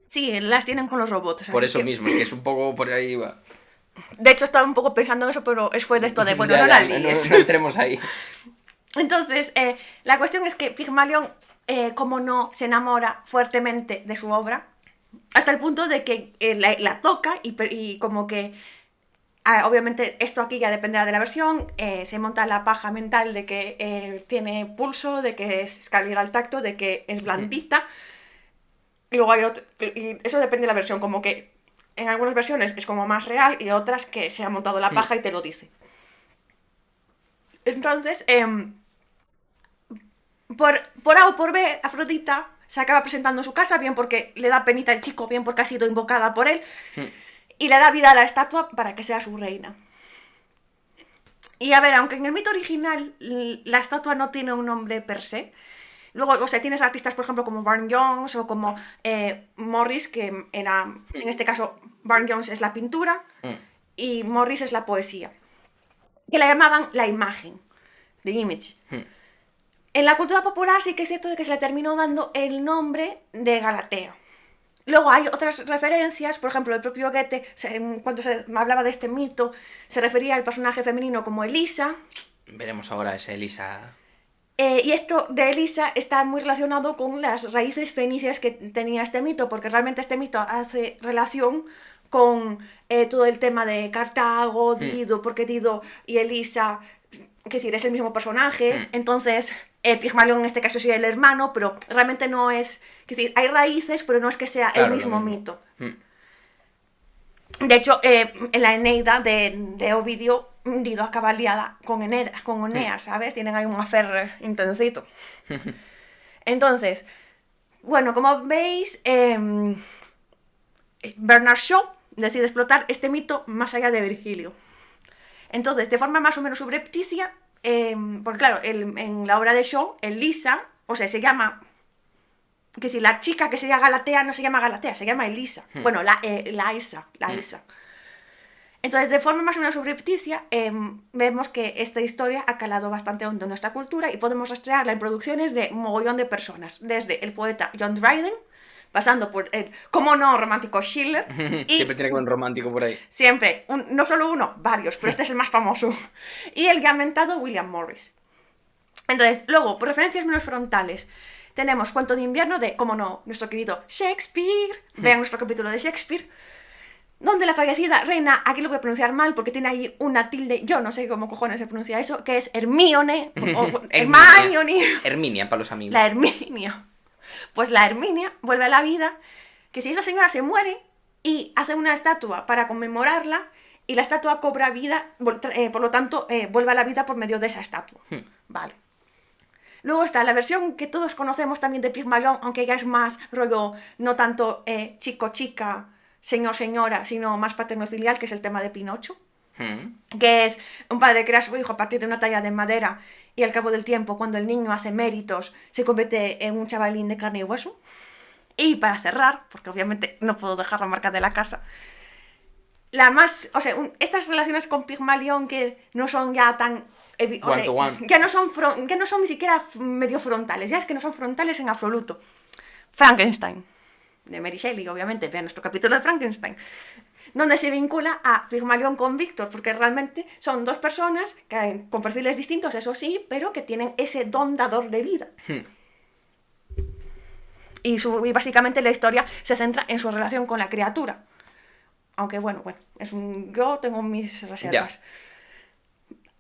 Sí, las tienen con los robots. Por eso mismo, que es un poco por ahí va. De hecho, estaba un poco pensando en eso, pero fue de esto de, bueno, no la líes. No entremos ahí. Entonces, la cuestión es que Pigmalión, como no se enamora fuertemente de su obra, hasta el punto de que la toca y como que, obviamente esto aquí ya dependerá de la versión, se monta la paja mental de que tiene pulso, de que es cálida al tacto, de que es blandita. Y luego hay y eso depende de la versión, como que en algunas versiones es como más real y otras que se ha montado la paja y te lo dice. Entonces, por A o por B, Afrodita se acaba presentando en su casa, bien porque le da penita al chico, bien porque ha sido invocada por él, y le da vida a la estatua para que sea su reina. Y a ver, aunque en el mito original la estatua no tiene un nombre per se, luego, o sea, tienes artistas, por ejemplo, como Barn Jones o como Morris, que era, en este caso, Barn Jones es la pintura y Morris es la poesía, que la llamaban la imagen, the image. En la cultura popular sí que es cierto de que se le terminó dando el nombre de Galatea. Luego hay otras referencias, por ejemplo, el propio Goethe, cuando se hablaba de este mito, se refería al personaje femenino como Elisa. Veremos ahora esa Elisa. Y esto de Elisa está muy relacionado con las raíces fenicias que tenía este mito, porque realmente este mito hace relación con todo el tema de Cartago, Dido, porque Dido y Elisa, es decir, es el mismo personaje, entonces Pigmalión en este caso sería el hermano, pero realmente no es, es decir, hay raíces, pero no es que sea Claro, el lo mismo mismo. mito. De hecho, en la Eneida de Ovidio, Dido acaba liada con Eneas, ¿sabes? Tienen ahí un affair intensito. Entonces, bueno, como veis, Bernard Shaw decide explotar este mito más allá de Virgilio. Entonces, de forma más o menos subrepticia, porque claro, en la obra de Shaw, Elisa, o sea, se llama, que si la chica que se llama Galatea no se llama Galatea, se llama Elisa. Bueno, la Isa. Entonces, de forma más o menos subrepticia, vemos que esta historia ha calado bastante hondo en nuestra cultura y podemos rastrearla en producciones de un mogollón de personas, desde el poeta John Dryden, pasando por el, cómo no, romántico Schiller, y Siempre tiene que haber un romántico por ahí. siempre, no solo uno, varios, pero este es el más famoso, y el ya mentado William Morris. Entonces, luego, por referencias menos frontales, tenemos Cuento de invierno de, cómo no, nuestro querido Shakespeare, vean nuestro capítulo de Shakespeare, donde la fallecida reina, aquí lo voy a pronunciar mal porque tiene ahí una tilde, yo no sé cómo cojones se pronuncia eso, que es Hermione, o Hermione. Herminia para los amigos. La Herminia. Pues la Herminia vuelve a la vida, que si esa señora se muere y hace una estatua para conmemorarla, y la estatua cobra vida, por lo tanto, vuelve a la vida por medio de esa estatua. Vale. Luego está la versión que todos conocemos también de Pigmalión, aunque ya es más rollo, no tanto chico-chica, señor-señora, sino más paterno-filial, que es el tema de Pinocho. Que es un padre que crea a su hijo a partir de una talla de madera y al cabo del tiempo, cuando el niño hace méritos, se convierte en un chavalín de carne y hueso. Y para cerrar, porque obviamente no puedo dejar la marca de la casa, estas relaciones con Pigmalión que no son ya tan... One to one. Que no son ni siquiera medio frontales, ya es que no son frontales en absoluto. Frankenstein, de Mary Shelley, obviamente, vean nuestro capítulo de Frankenstein, donde se vincula a Pigmalión con Víctor, porque realmente son dos personas con perfiles distintos, eso sí, pero que tienen ese don dador de vida. Y básicamente la historia se centra en su relación con la criatura. Aunque bueno, yo tengo mis reservas. Ya.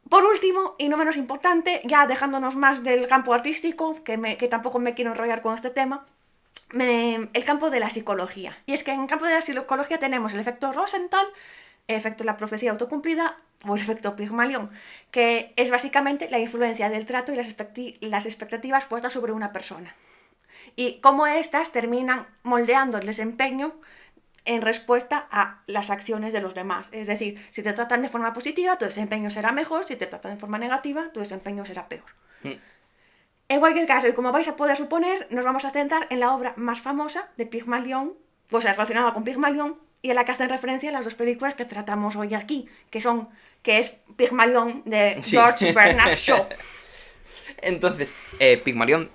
Por último, y no menos importante, ya dejándonos más del campo artístico, que tampoco me quiero enrollar con este tema, el campo de la psicología. Y es que en el campo de la psicología tenemos el efecto Rosenthal, el efecto de la profecía autocumplida o el efecto Pigmalión, que es básicamente la influencia del trato y las expectativas puestas sobre una persona. Y cómo éstas terminan moldeando el desempeño en respuesta a las acciones de los demás. Es decir, si te tratan de forma positiva, tu desempeño será mejor; si te tratan de forma negativa, tu desempeño será peor. En cualquier caso, y como vais a poder suponer, nos vamos a centrar en la obra más famosa de Pigmalión, pues relacionada con Pigmalión, y en la que hacen referencia las dos películas que tratamos hoy aquí, que es Pigmalión de George Bernard Shaw. Entonces, Pigmalión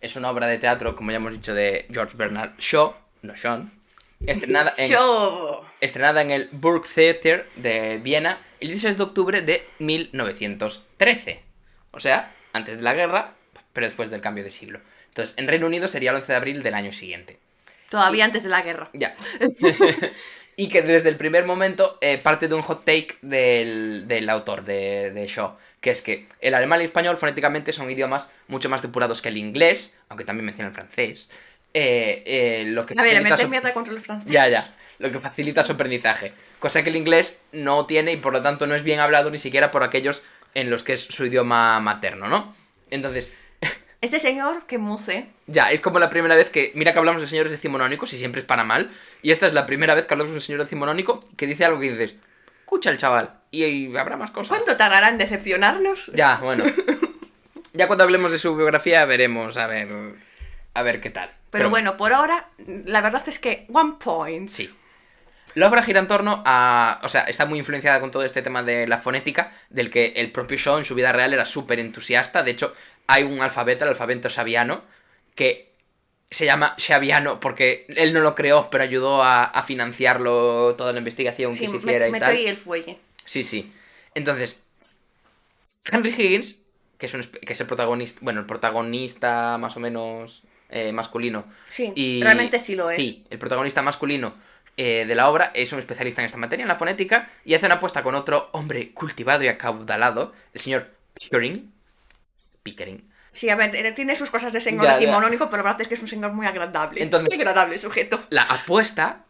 es una obra de teatro, como ya hemos dicho, de George Bernard Shaw, no Sean, estrenada en el Burgtheater de Viena el 16 de octubre de 1913. O sea, antes de la guerra, pero después del cambio de siglo. Entonces, en Reino Unido sería el 11 de abril del año siguiente. Todavía antes de la guerra. Ya. Y que desde el primer momento parte de un hot take del autor de Shaw, que es que el alemán y el español fonéticamente son idiomas mucho más depurados que el inglés, aunque también menciona el francés. Lo que a ver, me mierda contra el francés. Ya. Lo que facilita su aprendizaje. Cosa que el inglés no tiene y por lo tanto no es bien hablado ni siquiera por aquellos en los que es su idioma materno, ¿no? Entonces... Este señor, que muse. Ya, es como la primera vez que... Mira que hablamos de señores decimonónicos y siempre es para mal. Y esta es la primera vez que hablamos de un señor decimonónico que dice algo que dices... Escucha el chaval. Y habrá más cosas. ¿Cuánto tardará en decepcionarnos? Ya, bueno. Ya cuando hablemos de su biografía veremos a ver qué tal. Pero bueno, por ahora, la verdad es que one point. Sí. La obra gira en torno a... O sea, está muy influenciada con todo este tema de la fonética, del que el propio Shaw en su vida real era súper entusiasta. De hecho, hay un alfabeto, el alfabeto Xaviano, que se llama Xaviano porque él no lo creó, pero ayudó a financiarlo, toda la investigación Sí, que se hiciera y meto tal. ahí el fuelle. Sí, sí. Entonces, Henry Higgins, que es el protagonista, bueno, el protagonista más o menos masculino. Sí, Y realmente sí lo es. sí, el protagonista masculino de la obra es un especialista en esta materia, en la fonética, y hace una apuesta con otro hombre cultivado y acaudalado, el señor Pickering. Sí, a ver, tiene sus cosas de señor Ya, ya. decimonónico, pero la verdad es que es un señor muy agradable. Entonces- Muy agradable sujeto. La apuesta,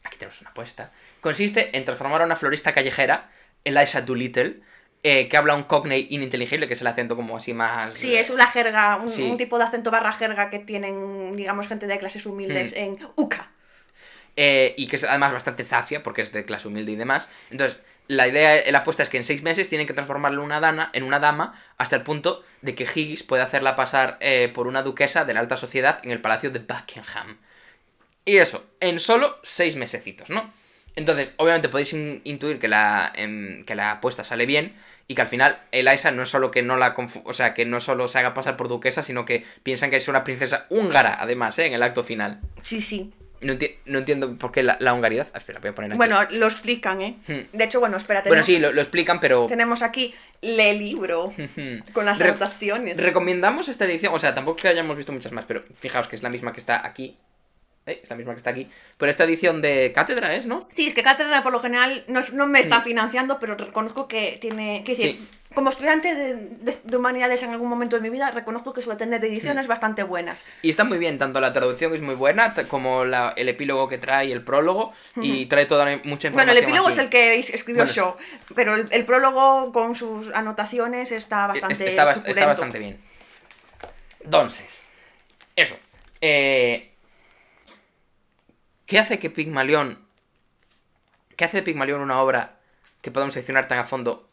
aquí tenemos una apuesta, consiste en transformar a una florista callejera, Eliza Doolittle, que habla un cockney ininteligible, que es el acento como así más... Sí, es una jerga, Sí. un tipo de acento barra jerga que tienen, digamos, gente de clases humildes en UCA. Y que es además bastante zafia, porque es de clase humilde y demás. Entonces, la apuesta es que en 6 meses tienen que transformarla en una dama hasta el punto de que Higgins puede hacerla pasar por una duquesa de la alta sociedad en el palacio de Buckingham. Y eso, en solo 6 mesecitos, ¿no? Entonces, obviamente podéis intuir que que la apuesta sale bien y que al final Eliza no es solo que no o sea, que no solo se haga pasar por duquesa, sino que piensan que es una princesa húngara, además, en el acto final. Sí, sí. No entiendo por qué la hungaridad. Espera, voy a poner aquí. Bueno, lo explican, ¿eh? De hecho, bueno, espera, Bueno, tenemos, sí, lo explican, pero... tenemos aquí el libro con las Re- anotaciones. Recomendamos esta edición, o sea, tampoco es que hayamos visto muchas más, pero fijaos que es la misma que está aquí. Es la misma que está aquí. Pero esta edición de Cátedra es, ¿no? Sí, es que Cátedra por lo general no me están financiando, pero reconozco que tiene... Que decir, Sí. como estudiante de humanidades en algún momento de mi vida, reconozco que suele tener ediciones bastante buenas. Y está muy bien, tanto la traducción es muy buena, como el epílogo que trae, el prólogo, y trae toda mucha información. Bueno, el epílogo aquí. es el que escribió Bueno, Shaw, pero el prólogo con sus anotaciones está bastante Está suculento. bastante bien. Entonces, eso. ¿Qué hace de Pigmalión una obra que podemos seccionar tan a fondo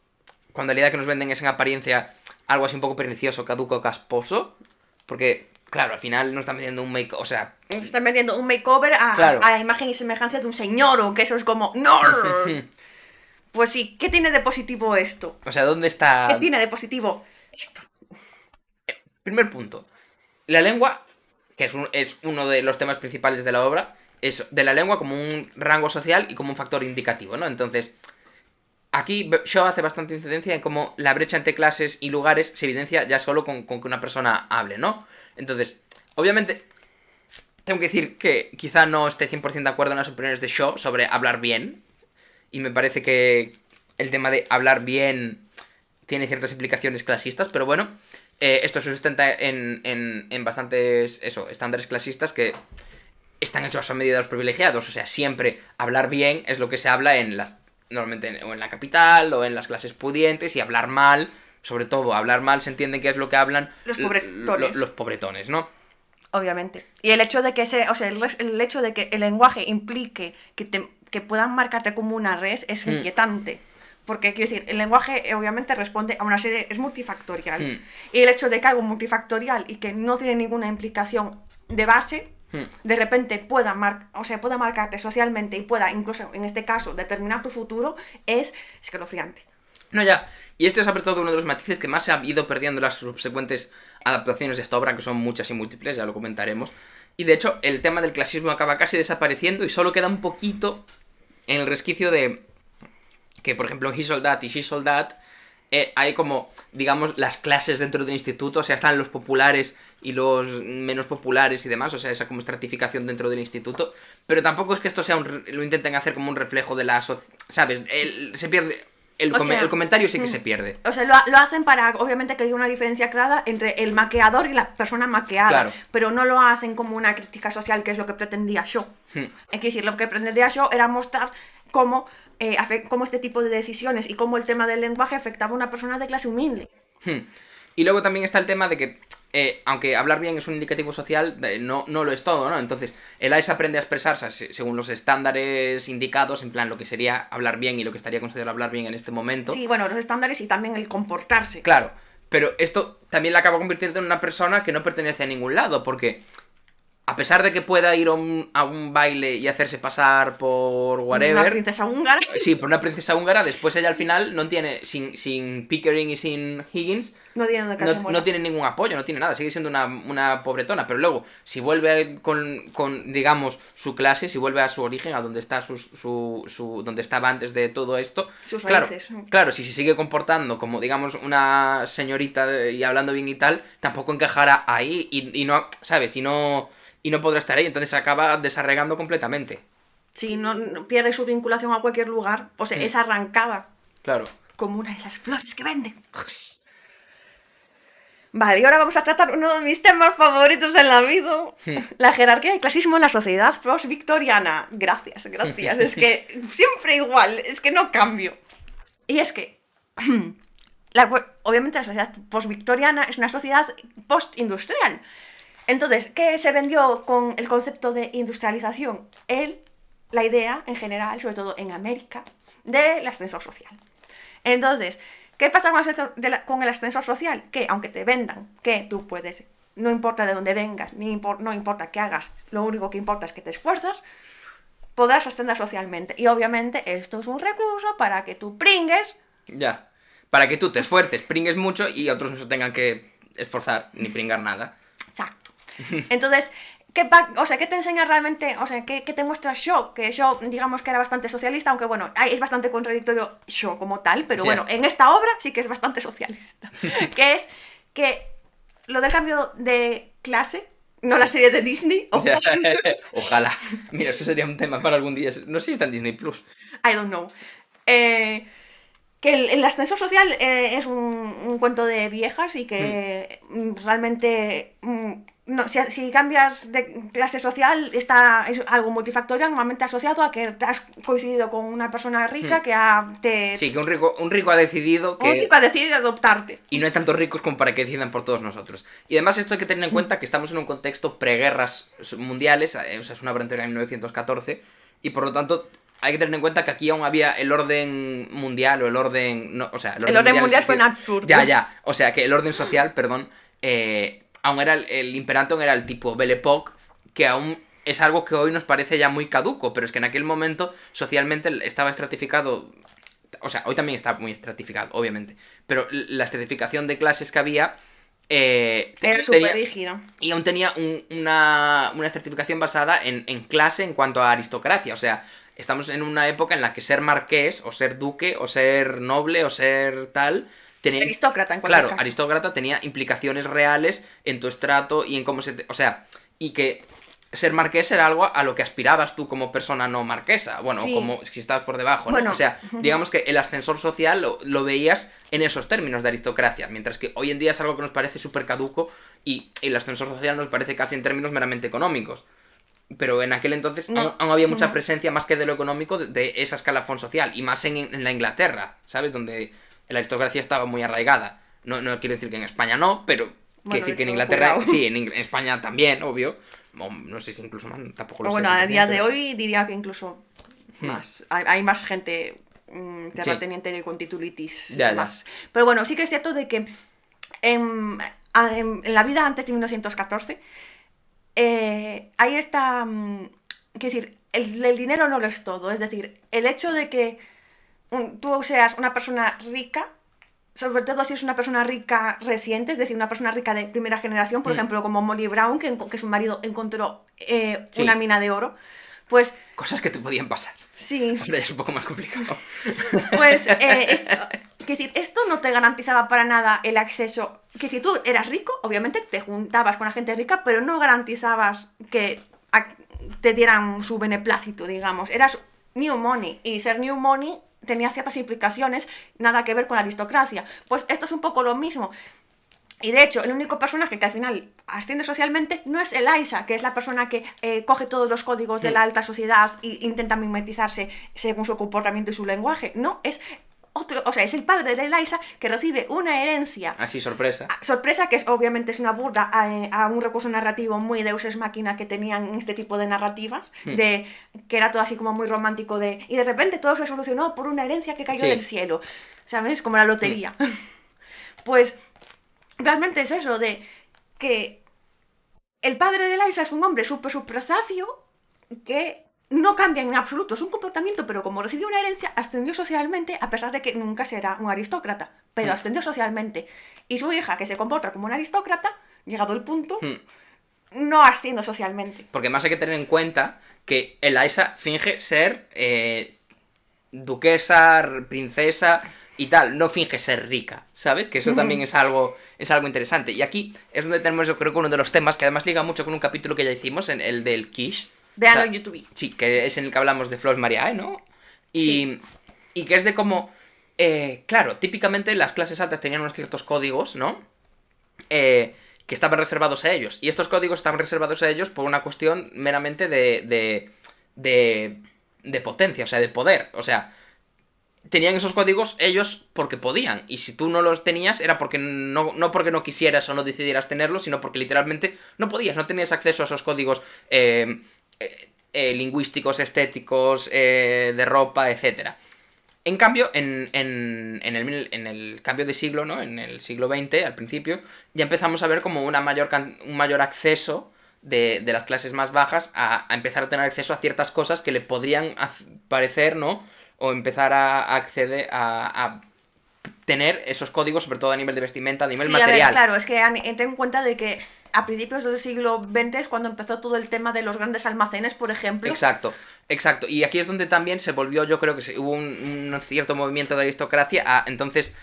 cuando la idea que nos venden es en apariencia algo así un poco pernicioso, caduco, casposo? Porque, claro, al final nos están vendiendo un make... O sea... Nos están vendiendo un makeover Claro. a imagen y semejanza de un señor, o que eso es como... ¡No! Pues sí, ¿qué tiene de positivo esto? O sea, ¿dónde está...? ¿Qué tiene de positivo esto? Primer punto. La lengua, que es uno de los temas principales de la obra, es de la lengua como un rango social y como un factor indicativo, ¿no? Entonces, aquí Shaw hace bastante incidencia en cómo la brecha entre clases y lugares se evidencia ya solo con que una persona hable, ¿no? Entonces, obviamente, tengo que decir que quizá no esté 100% de acuerdo en las opiniones de Shaw sobre hablar bien, y me parece que el tema de hablar bien tiene ciertas implicaciones clasistas, pero bueno, esto se sustenta en bastantes estándares clasistas que están hechos a medida de los privilegiados. O sea, siempre hablar bien es lo que se habla normalmente o en la capital o en las clases pudientes, y hablar mal, sobre todo hablar mal, se entiende que es lo que hablan Los pobretones. los pobretones, ¿no? Obviamente. Y el hecho de que el hecho de que el lenguaje implique que puedan marcarte como una res es inquietante. Porque, quiero decir, el lenguaje obviamente responde a una serie... Es multifactorial. Y el hecho de que algo multifactorial y que no tiene ninguna implicación de base, de repente pueda marcarte socialmente y pueda, incluso en este caso, determinar tu futuro, es escalofriante. No, ya. Y este es sobre todo uno de los matices que más se ha ido perdiendo en las subsecuentes adaptaciones de esta obra, que son muchas y múltiples, ya lo comentaremos. Y de hecho, el tema del clasismo acaba casi desapareciendo y solo queda un poquito en el resquicio de que, por ejemplo, en He Sold That y She Sold That hay como, digamos, las clases dentro del instituto. O sea, están los populares y los menos populares y demás. O sea, esa como estratificación dentro del instituto. Pero tampoco es que esto sea lo intenten hacer como un reflejo de la ¿sabes? Se pierde... El comentario sí que se pierde. O sea, lo hacen para, obviamente, que haya una diferencia clara entre el maqueador y la persona maqueada. Claro. Pero no lo hacen como una crítica social, que es lo que pretendía Shaw. Es decir, lo que pretendía Shaw era mostrar cómo este tipo de decisiones y cómo el tema del lenguaje afectaba a una persona de clase humilde. Y luego también está el tema de que, aunque hablar bien es un indicativo social, no lo es todo, ¿no? Entonces, el AIS aprende a expresarse según los estándares indicados, en plan lo que sería hablar bien y lo que estaría considerado hablar bien en este momento. Sí, bueno, los estándares y también el comportarse. Claro, pero esto también la acaba convirtiendo en una persona que no pertenece a ningún lado, porque a pesar de que pueda ir a un baile y hacerse pasar por whatever... Una princesa húngara. Sí, por una princesa húngara, después ella al final no tiene, sin Pickering y sin Higgins, No tiene donde caerse no tiene ningún apoyo, no tiene nada, sigue siendo una pobretona, pero luego, si vuelve con, digamos, su clase, si vuelve a su origen, a donde está donde estaba antes de todo esto, Sus claro, raíces. claro, si se sigue comportando como, digamos, una señorita y hablando bien y tal, tampoco encajará ahí y no, ¿sabes? Y no podrá estar ahí, entonces se acaba desarraigando completamente. Si no pierde su vinculación a cualquier lugar, pues es arrancada. Claro. Como una de esas flores que venden. Vale, y ahora vamos a tratar uno de mis temas favoritos en la vida. La jerarquía y clasismo en la sociedad post-victoriana. Gracias, gracias. Es que siempre igual, es que no cambio. Y es que, obviamente la sociedad post-victoriana es una sociedad post-industrial. Entonces, ¿qué se vendió con el concepto de industrialización? La idea, en general, sobre todo en América, del ascensor social. Entonces, ¿qué pasa con el ascensor social? Que aunque te vendan que tú puedes, no importa de dónde vengas, no importa qué hagas, lo único que importa es que te esfuerzas, podrás ascender socialmente. Y obviamente esto es un recurso para que tú pringues. Ya, para que tú te esfuerces, pringues mucho y otros no se tengan que esforzar ni pringar nada. Exacto. Entonces, ¿qué te enseña realmente? O sea, ¿qué te muestra Shaw? Que Shaw, digamos que era bastante socialista, aunque bueno, es bastante contradictorio Shaw como tal, pero bueno, en esta obra sí que es bastante socialista. Que es que lo del cambio de clase, no la serie de Disney, Ojalá. Mira, esto sería un tema para algún día. No sé si está en Disney Plus. I don't know. Que el ascensor social es un cuento de viejas y que realmente... No, si cambias de clase social, es algo multifactorial, normalmente asociado a que has coincidido con una persona rica Sí, que un rico ha decidido que... Un rico ha decidido adoptarte. Y no hay tantos ricos como para que decidan por todos nosotros. Y además esto hay que tener en cuenta que estamos en un contexto preguerras mundiales, o sea, es una obra entera de 1914, y por lo tanto... Hay que tener en cuenta que aquí aún había el orden mundial o el orden... No, o sea, el orden mundial fue absurdo. Ya. O sea, que el orden social, perdón, aún era el imperantum era el tipo Belle Époque, que aún es algo que hoy nos parece ya muy caduco, pero es que en aquel momento socialmente estaba estratificado... O sea, hoy también está muy estratificado, obviamente. Pero la estratificación de clases que había... era súper rígida. Y aún tenía una estratificación basada en clase en cuanto a aristocracia, o sea... Estamos en una época en la que ser marqués, o ser duque, o ser noble, o ser tal... Tenía, aristócrata, en cualquier caso. Aristócrata tenía implicaciones reales en tu estrato y en cómo o sea, y que ser marqués era algo a lo que aspirabas tú como persona no marquesa. Bueno, sí. Como si estabas por debajo, ¿no? Bueno. O sea, digamos que el ascensor social lo veías en esos términos de aristocracia, mientras que hoy en día es algo que nos parece súper caduco y el ascensor social nos parece casi en términos meramente económicos. Pero en aquel entonces aún había mucha presencia, más que de lo económico, de esa escalafón social. Y más en la Inglaterra, ¿sabes? Donde la aristocracia estaba muy arraigada. No quiero decir que en España no, pero quiero decir que en Inglaterra... Cuidado. Sí, en España también, obvio. No sé si incluso más, tampoco lo sé. Bueno, a día de hoy diría que incluso más. Hay más gente terrateniente con titulitis. Ya. Pero bueno, sí que es cierto de que en la vida antes de 1914... ahí está, quiero decir, el dinero no lo es todo, es decir, el hecho de que tú seas una persona rica, sobre todo si es una persona rica reciente, es decir, una persona rica de primera generación, por ejemplo, como Molly Brown, que su marido encontró una mina de oro, pues... Cosas que te podían pasar. Sí. Es un poco más complicado. Pues, decir, esto no te garantizaba para nada el acceso. Que si tú eras rico, obviamente te juntabas con la gente rica, pero no garantizabas que te dieran su beneplácito, digamos. Eras new money, y ser new money tenía ciertas implicaciones, nada que ver con la aristocracia. Pues esto es un poco lo mismo. Y de hecho, el único personaje que al final asciende socialmente no es Eliza, que es la persona que coge todos los códigos de la alta sociedad e intenta mimetizarse según su comportamiento y su lenguaje. No, es otro, o sea, es el padre de Eliza que recibe una herencia. Así, sorpresa. Sorpresa, que obviamente es una burla a un recurso narrativo muy Deus Ex Machina que tenían este tipo de narrativas, que era todo así como muy romántico y de repente todo se solucionó por una herencia que cayó del cielo, ¿sabes? Como la lotería. Pues... Realmente es eso, de que El padre de Liza es un hombre súper zafio que no cambia en absoluto su comportamiento, pero como recibió una herencia, ascendió socialmente, a pesar de que nunca será un aristócrata, pero ascendió socialmente. Y su hija, que se comporta como un aristócrata, llegado el punto, no asciende socialmente. Porque más hay que tener en cuenta que Eliza finge ser duquesa, princesa y tal, no finge ser rica, ¿sabes? Que eso también es algo interesante. Y aquí es donde tenemos, yo creo que uno de los temas que además liga mucho con un capítulo que ya hicimos, en el del quiche. Véanlo en YouTube. Sí, que es en el que hablamos de Flos Mariae, ¿no? Sí. Y que es de cómo, claro, típicamente las clases altas tenían unos ciertos códigos, ¿no? Que estaban reservados a ellos. Y estos códigos estaban reservados a ellos por una cuestión meramente de potencia, o sea, de poder. O sea, tenían esos códigos ellos porque podían. Y si tú no los tenías era porque no porque no quisieras o no decidieras tenerlos, sino porque literalmente no podías, no tenías acceso a esos códigos lingüísticos, estéticos, de ropa, etcétera. En cambio, en el cambio de siglo, ¿no? En el siglo XX, al principio, ya empezamos a ver como un mayor acceso de las clases más bajas a empezar a tener acceso a ciertas cosas que le podrían parecer, ¿no? O empezar a acceder a tener esos códigos, sobre todo a nivel de vestimenta, a nivel material. A ver, claro, es que ten en cuenta de que a principios del siglo XX es cuando empezó todo el tema de los grandes almacenes, por ejemplo. Exacto. Y aquí es donde también se volvió, yo creo que hubo un cierto movimiento de aristocracia entonces...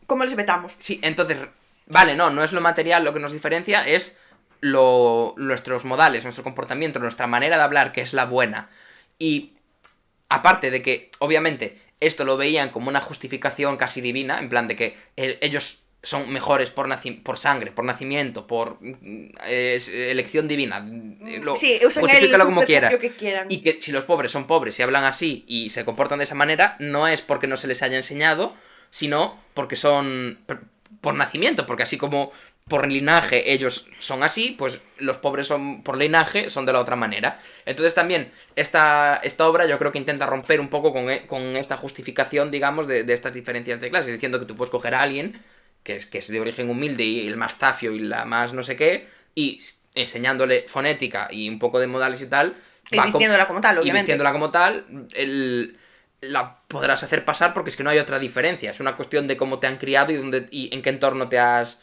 ¿Cómo les vetamos? Sí, entonces, vale, no es lo material lo que nos diferencia, es nuestros modales, nuestro comportamiento, nuestra manera de hablar, que es la buena. Y aparte de que, obviamente, esto lo veían como una justificación casi divina, en plan de que ellos son mejores por sangre, por nacimiento, por elección divina. Sí, usen justifícalo como quieras. Que quieran. Y que si los pobres son pobres y hablan así y se comportan de esa manera, no es porque no se les haya enseñado, sino porque son por nacimiento, porque así como por linaje ellos son así, pues los pobres son por linaje son de la otra manera. Entonces también esta obra yo creo que intenta romper un poco con esta justificación, digamos, de estas diferencias de clases, diciendo que tú puedes coger a alguien que es de origen humilde y el más zafio y la más no sé qué, y enseñándole fonética y un poco de modales y tal... Y vistiéndola como tal, obviamente. Y vistiéndola como tal, la podrás hacer pasar porque es que no hay otra diferencia. Es una cuestión de cómo te han criado y en qué entorno te has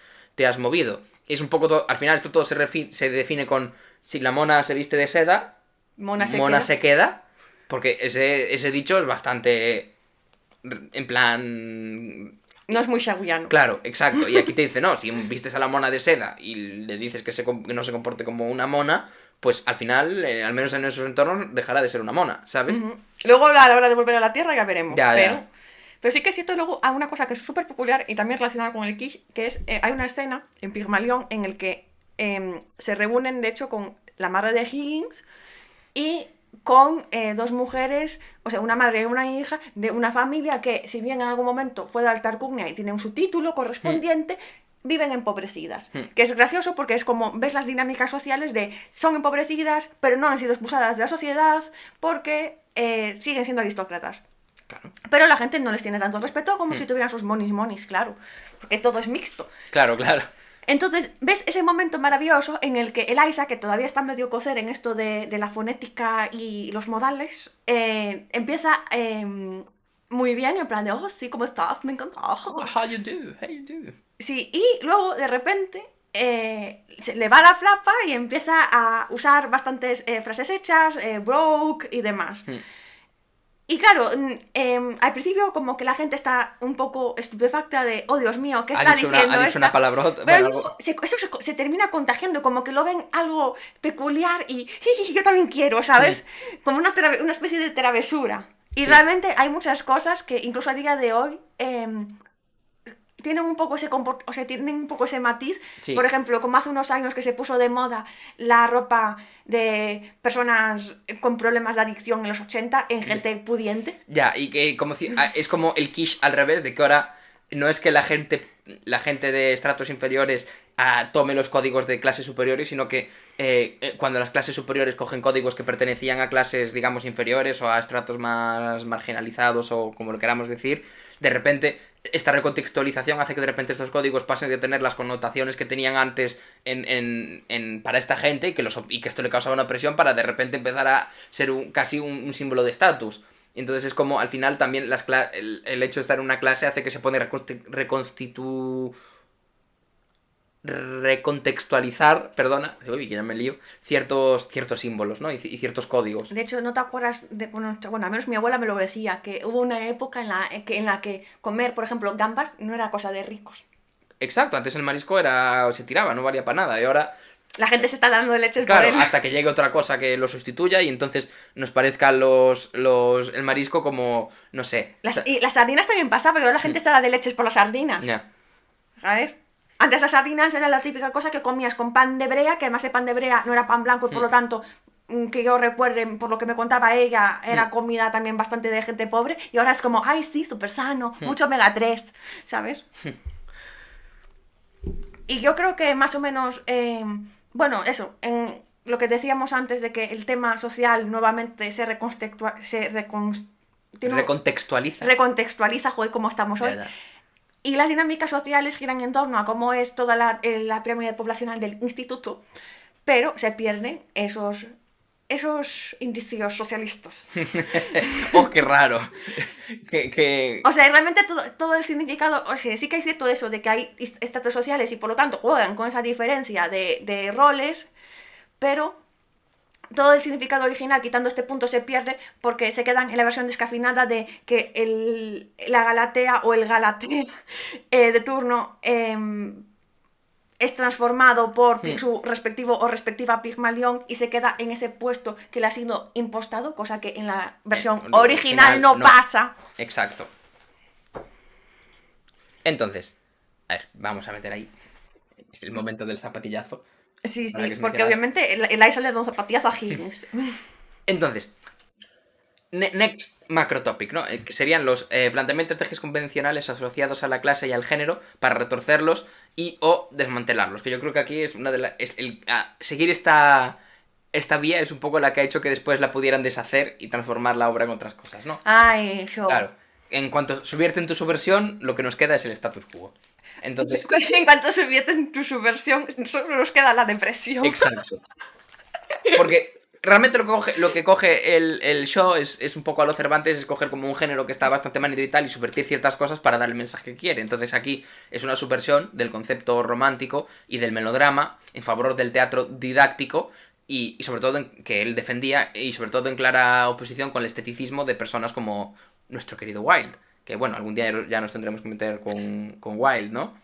movido. Es un poco... al final esto todo se define con si la mona se viste de seda, mona se queda. Porque ese dicho es bastante... en plan... No es muy shaguiano. Claro, exacto. Y aquí te dice, no, si vistes a la mona de seda y le dices que no se comporte como una mona, pues al final, al menos en esos entornos, dejará de ser una mona, ¿sabes? Luego a la hora de volver a la Tierra ya veremos. Ya. Pero sí que es cierto luego a una cosa que es súper peculiar y también relacionada con el quiche, que es, hay una escena en Pigmalión en el que se reúnen, de hecho, con la madre de Higgins y con dos mujeres, o sea, una madre y una hija de una familia que, si bien en algún momento fue de alta alcurnia y tienen su título correspondiente, viven empobrecidas. Que es gracioso porque es como, ves las dinámicas sociales de son empobrecidas, pero no han sido expulsadas de la sociedad porque siguen siendo aristócratas. Claro. Pero la gente no les tiene tanto respeto como si tuvieran sus monis, claro. Porque todo es mixto. Claro. Entonces, ves ese momento maravilloso en el que Eliza, que todavía está medio cocer en esto de la fonética y los modales, empieza muy bien, en plan de, oh, sí, ¿cómo estás? Me encanta. How you do? Sí, y luego, de repente, se le va la flapa y empieza a usar bastantes frases hechas, broke y demás. Y claro, al principio como que la gente está un poco estupefacta de, oh Dios mío, ¿qué está diciendo? Ha dicho una palabrota. Pero luego eso se termina contagiando, como que lo ven algo peculiar y yo también quiero, ¿sabes? Como una especie de travesura. Y realmente hay muchas cosas que incluso a día de hoy tienen un poco ese matiz. Sí. Por ejemplo, como hace unos años que se puso de moda la ropa de personas con problemas de adicción en los 80 en gente pudiente. Ya, y que es como el quiche al revés, de que ahora no es que la gente de estratos inferiores tome los códigos de clases superiores, sino que cuando las clases superiores cogen códigos que pertenecían a clases, digamos, inferiores o a estratos más marginalizados o como lo queramos decir, de repente esta recontextualización hace que de repente estos códigos pasen de tener las connotaciones que tenían antes para esta gente y que esto le causaba una presión para de repente empezar a ser casi un símbolo de estatus. Entonces es como al final también el hecho de estar en una clase hace que se pone recontextualizar, perdona, uy, que ya me lío, ciertos símbolos, ¿no? Y ciertos códigos. De hecho, ¿no te acuerdas de, bueno, al menos mi abuela me lo decía, que hubo una época en la que comer, por ejemplo, gambas no era cosa de ricos? Exacto, antes el marisco se tiraba, no valía para nada, y ahora... La gente se está dando de leches Claro, por él. hasta que llegue otra cosa que lo sustituya y entonces nos parezca el marisco como, no sé... Y las sardinas también pasaba, pero ahora la gente se da de leches por las sardinas. Ya. ¿Sabes? Antes las sardinas era la típica cosa que comías con pan de brea, que además el pan de brea no era pan blanco y por lo tanto, que yo recuerde, por lo que me contaba ella, era comida también bastante de gente pobre, y ahora es como, ay sí, súper sano, mucho omega 3, ¿sabes? Y yo creo que más o menos, bueno, eso, en lo que decíamos antes de que el tema social nuevamente recontextualiza, joder, cómo estamos hoy. Ya. Y las dinámicas sociales giran en torno a cómo es toda la pirámide poblacional del instituto, pero se pierden esos indicios socialistas. ¡Oh, qué raro! O sea, realmente todo el significado, o sea, sí que hay cierto de eso, de que hay estratos sociales y por lo tanto juegan con esa diferencia de roles, pero todo el significado original, quitando este punto, se pierde porque se quedan en la versión descafeinada de que la Galatea o el Galateo de turno es transformado por su respectivo o respectiva Pigmalión y se queda en ese puesto que le ha sido impostado, cosa que en la versión original no pasa. Exacto. Entonces, a ver, vamos a meter ahí. Es el momento del zapatillazo. Sí, porque obviamente el Aisa le da un zapatillazo a Higgins. Entonces, next macro topic, ¿no? Que serían los planteamientos de ejes convencionales asociados a la clase y al género para retorcerlos y o desmantelarlos. Que yo creo que aquí es una de seguir esta vía es un poco la que ha hecho que después la pudieran deshacer y transformar la obra en otras cosas, ¿no? Ay, yo. Claro. En cuanto subvierten tu subversión, lo que nos queda es el status quo. Entonces... En cuanto se vierte en tu subversión, solo nos queda la depresión. Exacto. Porque realmente lo que coge el show es un poco a lo Cervantes, es coger como un género que está bastante manido y tal y subvertir ciertas cosas para dar el mensaje que quiere. Entonces aquí es una subversión del concepto romántico y del melodrama en favor del teatro didáctico y sobre todo que él defendía y sobre todo en clara oposición con el esteticismo de personas como nuestro querido Wilde. Que bueno, algún día ya nos tendremos que meter con Wilde, ¿no?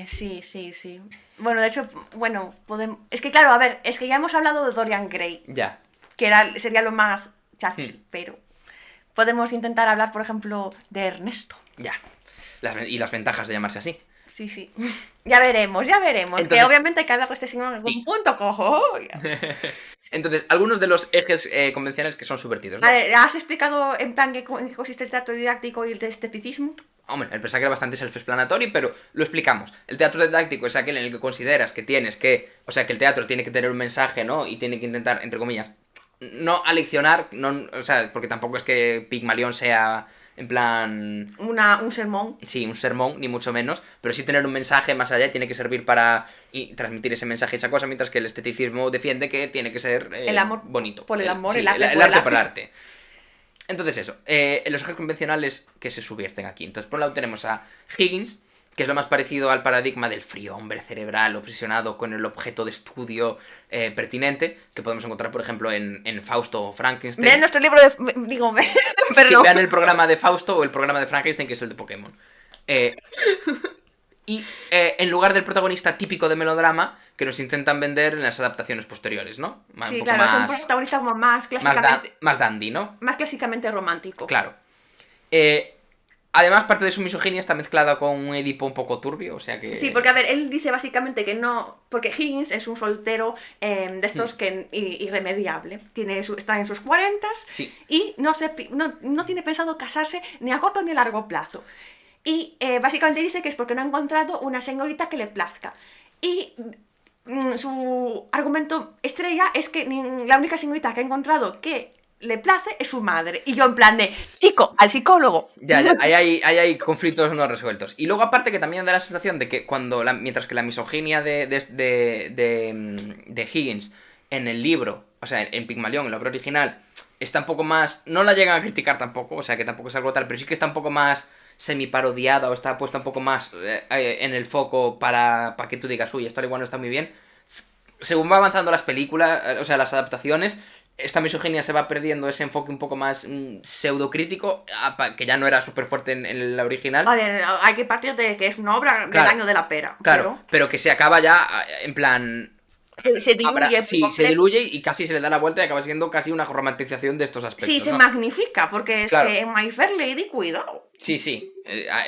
Sí. Bueno, de hecho, podemos... Es que claro, a ver, es que ya hemos hablado de Dorian Gray. Ya. Que sería lo más chachi, pero podemos intentar hablar, por ejemplo, de Ernesto. Ya. Y las ventajas de llamarse así. Sí. Ya veremos. Entonces, que obviamente hay que hablar de este signo en algún punto, cojo. Entonces, algunos de los ejes convencionales que son subvertidos, ¿no? A ver, ¿has explicado en plan en qué consiste el teatro didáctico y el esteticismo? Hombre, el pensar que era bastante self-explanatory, pero lo explicamos. El teatro didáctico es aquel en el que consideras que o sea, que el teatro tiene que tener un mensaje, ¿no? Y tiene que intentar, entre comillas, no aleccionar, o sea, porque tampoco es que Pigmalión sea, en plan... un sermón. Sí, un sermón, ni mucho menos, pero sí tener un mensaje más allá y tiene que servir para transmitir ese mensaje y esa cosa, mientras que el esteticismo defiende que tiene que ser el amor bonito. Por el amor, sí, el arte por el arte. Entonces eso, los ejes convencionales que se subvierten aquí. Entonces por un lado tenemos a Higgins, que es lo más parecido al paradigma del frío hombre cerebral obsesionado con el objeto de estudio pertinente, que podemos encontrar por ejemplo en Fausto o Frankenstein. Vean nuestro libro de... Sí, vean el programa de Fausto o el programa de Frankenstein, que es el de Pokémon. Y en lugar del protagonista típico de melodrama que nos intentan vender en las adaptaciones posteriores, ¿no? Sí, claro, es un protagonista como más clásicamente... Más dandy, ¿no? Más clásicamente romántico. Claro. Además, parte de su misoginia está mezclada con un Edipo un poco turbio, o sea que... Sí, porque a ver, él dice básicamente que no... Porque Higgins es un soltero de estos que irremediable. Está en sus 40 sí. Y no tiene pensado casarse ni a corto ni a largo plazo. Y básicamente dice que es porque no ha encontrado una señorita que le plazca. Y su argumento estrella es que la única señorita que ha encontrado que le place es su madre. Y yo en plan de, chico, al psicólogo. Ya, ahí hay conflictos no resueltos. Y luego aparte que también da la sensación de que mientras que la misoginia de Higgins en el libro, o sea, en Pigmalión, en la obra original, está un poco más... No la llegan a criticar tampoco, o sea, que tampoco es algo tal, pero sí que está un poco más semi-parodiada o está puesta un poco más en el foco para que tú digas, uy, esto igual no está muy bien. Según va avanzando las películas, o sea, las adaptaciones, esta misoginia se va perdiendo ese enfoque un poco más pseudo-crítico, que ya no era súper fuerte en la original. A ver, hay que partir de que es una obra del año de la pera. Claro, pero que se acaba ya, en plan... Se diluye. Sí, se diluye y casi se le da la vuelta y acaba siendo casi una romantización de estos aspectos. Sí, se magnifica, porque es que en My Fair Lady, cuidado. Sí.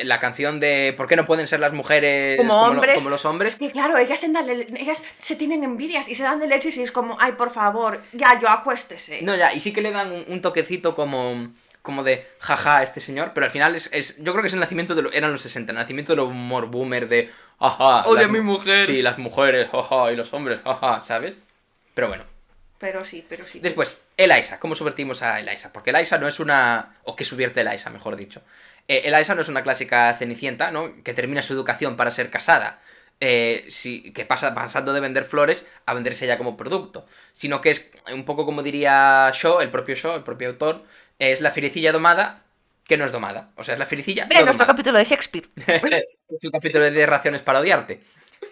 La canción de ¿por qué no pueden ser las mujeres como los hombres? Es que claro, ellas se tienen envidias y se dan de leches y es como, ay, por favor, ya, yo acuéstese. No, ya, y sí que le dan un toquecito como de jaja a este señor, pero al final yo creo que es el nacimiento eran los 60, el nacimiento del humor boomer de jaja. Odia a mi mujer. Sí, las mujeres, jaja, y los hombres, jaja, ¿sabes? Pero bueno. Pero sí. Después, Eliza, ¿cómo subvertimos a Eliza? Porque Eliza no es una... o que subvierte Eliza, mejor dicho. Eliza no es una clásica cenicienta, ¿no? Que termina su educación para ser casada. Que pasa pasando de vender flores a venderse ya como producto. Sino que es un poco como diría Shaw, el propio autor, es la fierecilla domada que no es domada. O sea, es la fierecilla no domada. Nuestro capítulo de Shakespeare. Es un capítulo de razones para odiarte.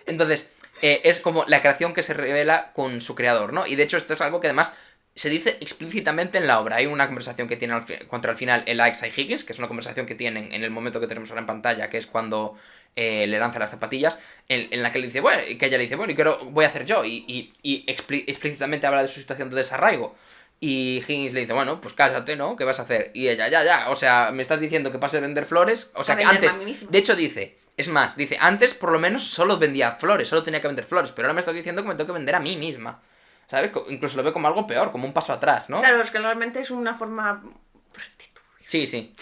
Entonces, es como la creación que se revela con su creador, ¿no? Y de hecho esto es algo que además se dice explícitamente en la obra. Hay una conversación que tienen contra el final Eliza y Higgins, que es una conversación que tienen en el momento que tenemos ahora en pantalla, que es cuando le lanza las zapatillas, en la que le dice, bueno, que ella le dice, bueno, ¿y qué voy a hacer yo? Y explícitamente habla de su situación de desarraigo. Y Higgins le dice, bueno, pues cásate, ¿no? ¿Qué vas a hacer? Y ella, ya, o sea, me estás diciendo que pases a vender flores. O sea, que antes, de hecho dice, es más, dice, antes por lo menos solo vendía flores, solo tenía que vender flores, pero ahora me estás diciendo que me tengo que vender a mí misma. ¿Sabes? Incluso lo ve como algo peor, como un paso atrás, ¿no? Claro, es que realmente es una forma... Sí.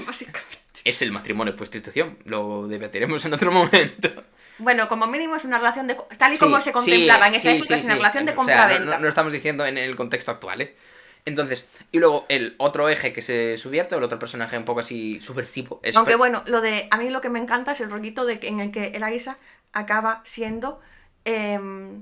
Básicamente. Es el matrimonio de prostitución, lo debatiremos en otro momento. Bueno, como mínimo es una relación de... Tal y como se contemplaba en esa época, es una relación de compra-venta. O sea, no lo estamos diciendo en el contexto actual, ¿eh? Entonces, y luego el otro eje que se subvierte, o el otro personaje un poco así subversivo, es... Aunque bueno, a mí lo que me encanta es el rollito en el que Eliza acaba siendo... de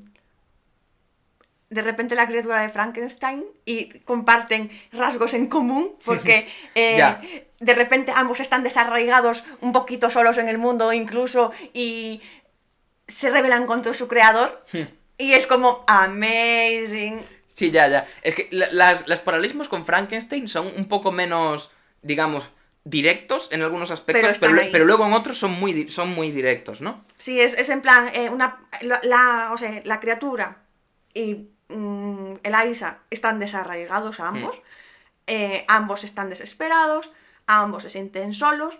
repente la criatura de Frankenstein y comparten rasgos en común porque de repente ambos están desarraigados un poquito solos en el mundo incluso y se rebelan contra su creador y es como amazing. Sí, ya. Es que los paralelismos con Frankenstein son un poco menos, digamos, directos en algunos aspectos, pero luego en otros son muy directos, ¿no? Sí, es en plan, la criatura y Eliza están desarraigados ambos, ambos están desesperados, ambos se sienten solos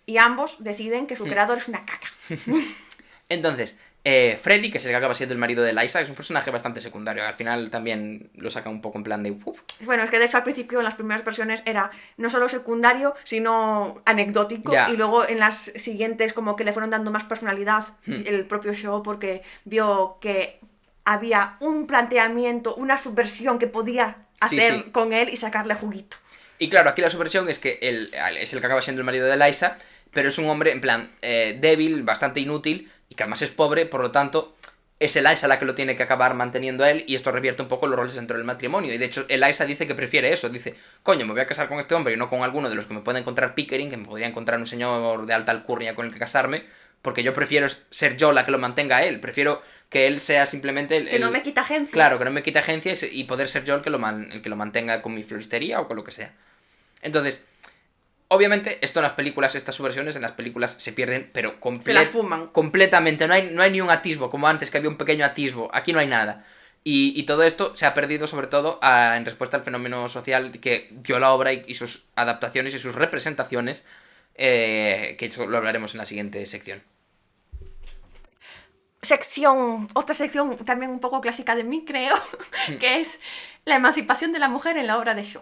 y ambos deciden que su creador es una caca. Entonces, Freddy, que es el que acaba siendo el marido de Eliza, es un personaje bastante secundario. Al final también lo saca un poco en plan de... Bueno, es que de eso al principio en las primeras versiones era no solo secundario, sino anecdótico. Y luego en las siguientes como que le fueron dando más personalidad el propio show porque vio que había un planteamiento, una subversión que podía hacer con él y sacarle juguito. Y claro, aquí la subversión es que él es el que acaba siendo el marido de Eliza, pero es un hombre en plan débil, bastante inútil, y que además es pobre, por lo tanto es Eliza la que lo tiene que acabar manteniendo a él, y esto revierte un poco los roles dentro del matrimonio. Y de hecho Eliza dice que prefiere eso, dice, coño, me voy a casar con este hombre y no con alguno de los que me puede encontrar Pickering, que me podría encontrar un señor de alta alcurnia con el que casarme, porque yo prefiero ser yo la que lo mantenga a él, prefiero que él sea simplemente que no me quita agencia. Claro, que no me quita agencia y poder ser yo el que lo mantenga con mi floristería o con lo que sea. Entonces, obviamente, esto en las películas, estas subversiones en las películas se pierden, pero se las fuman. Completamente. No hay ni un atisbo, como antes que había un pequeño atisbo. Aquí no hay nada. Y todo esto se ha perdido sobre todo en respuesta al fenómeno social que dio la obra y sus adaptaciones y sus representaciones, que eso lo hablaremos en la siguiente sección. Otra sección también un poco clásica de mí, creo, que es la emancipación de la mujer en la obra de Shaw.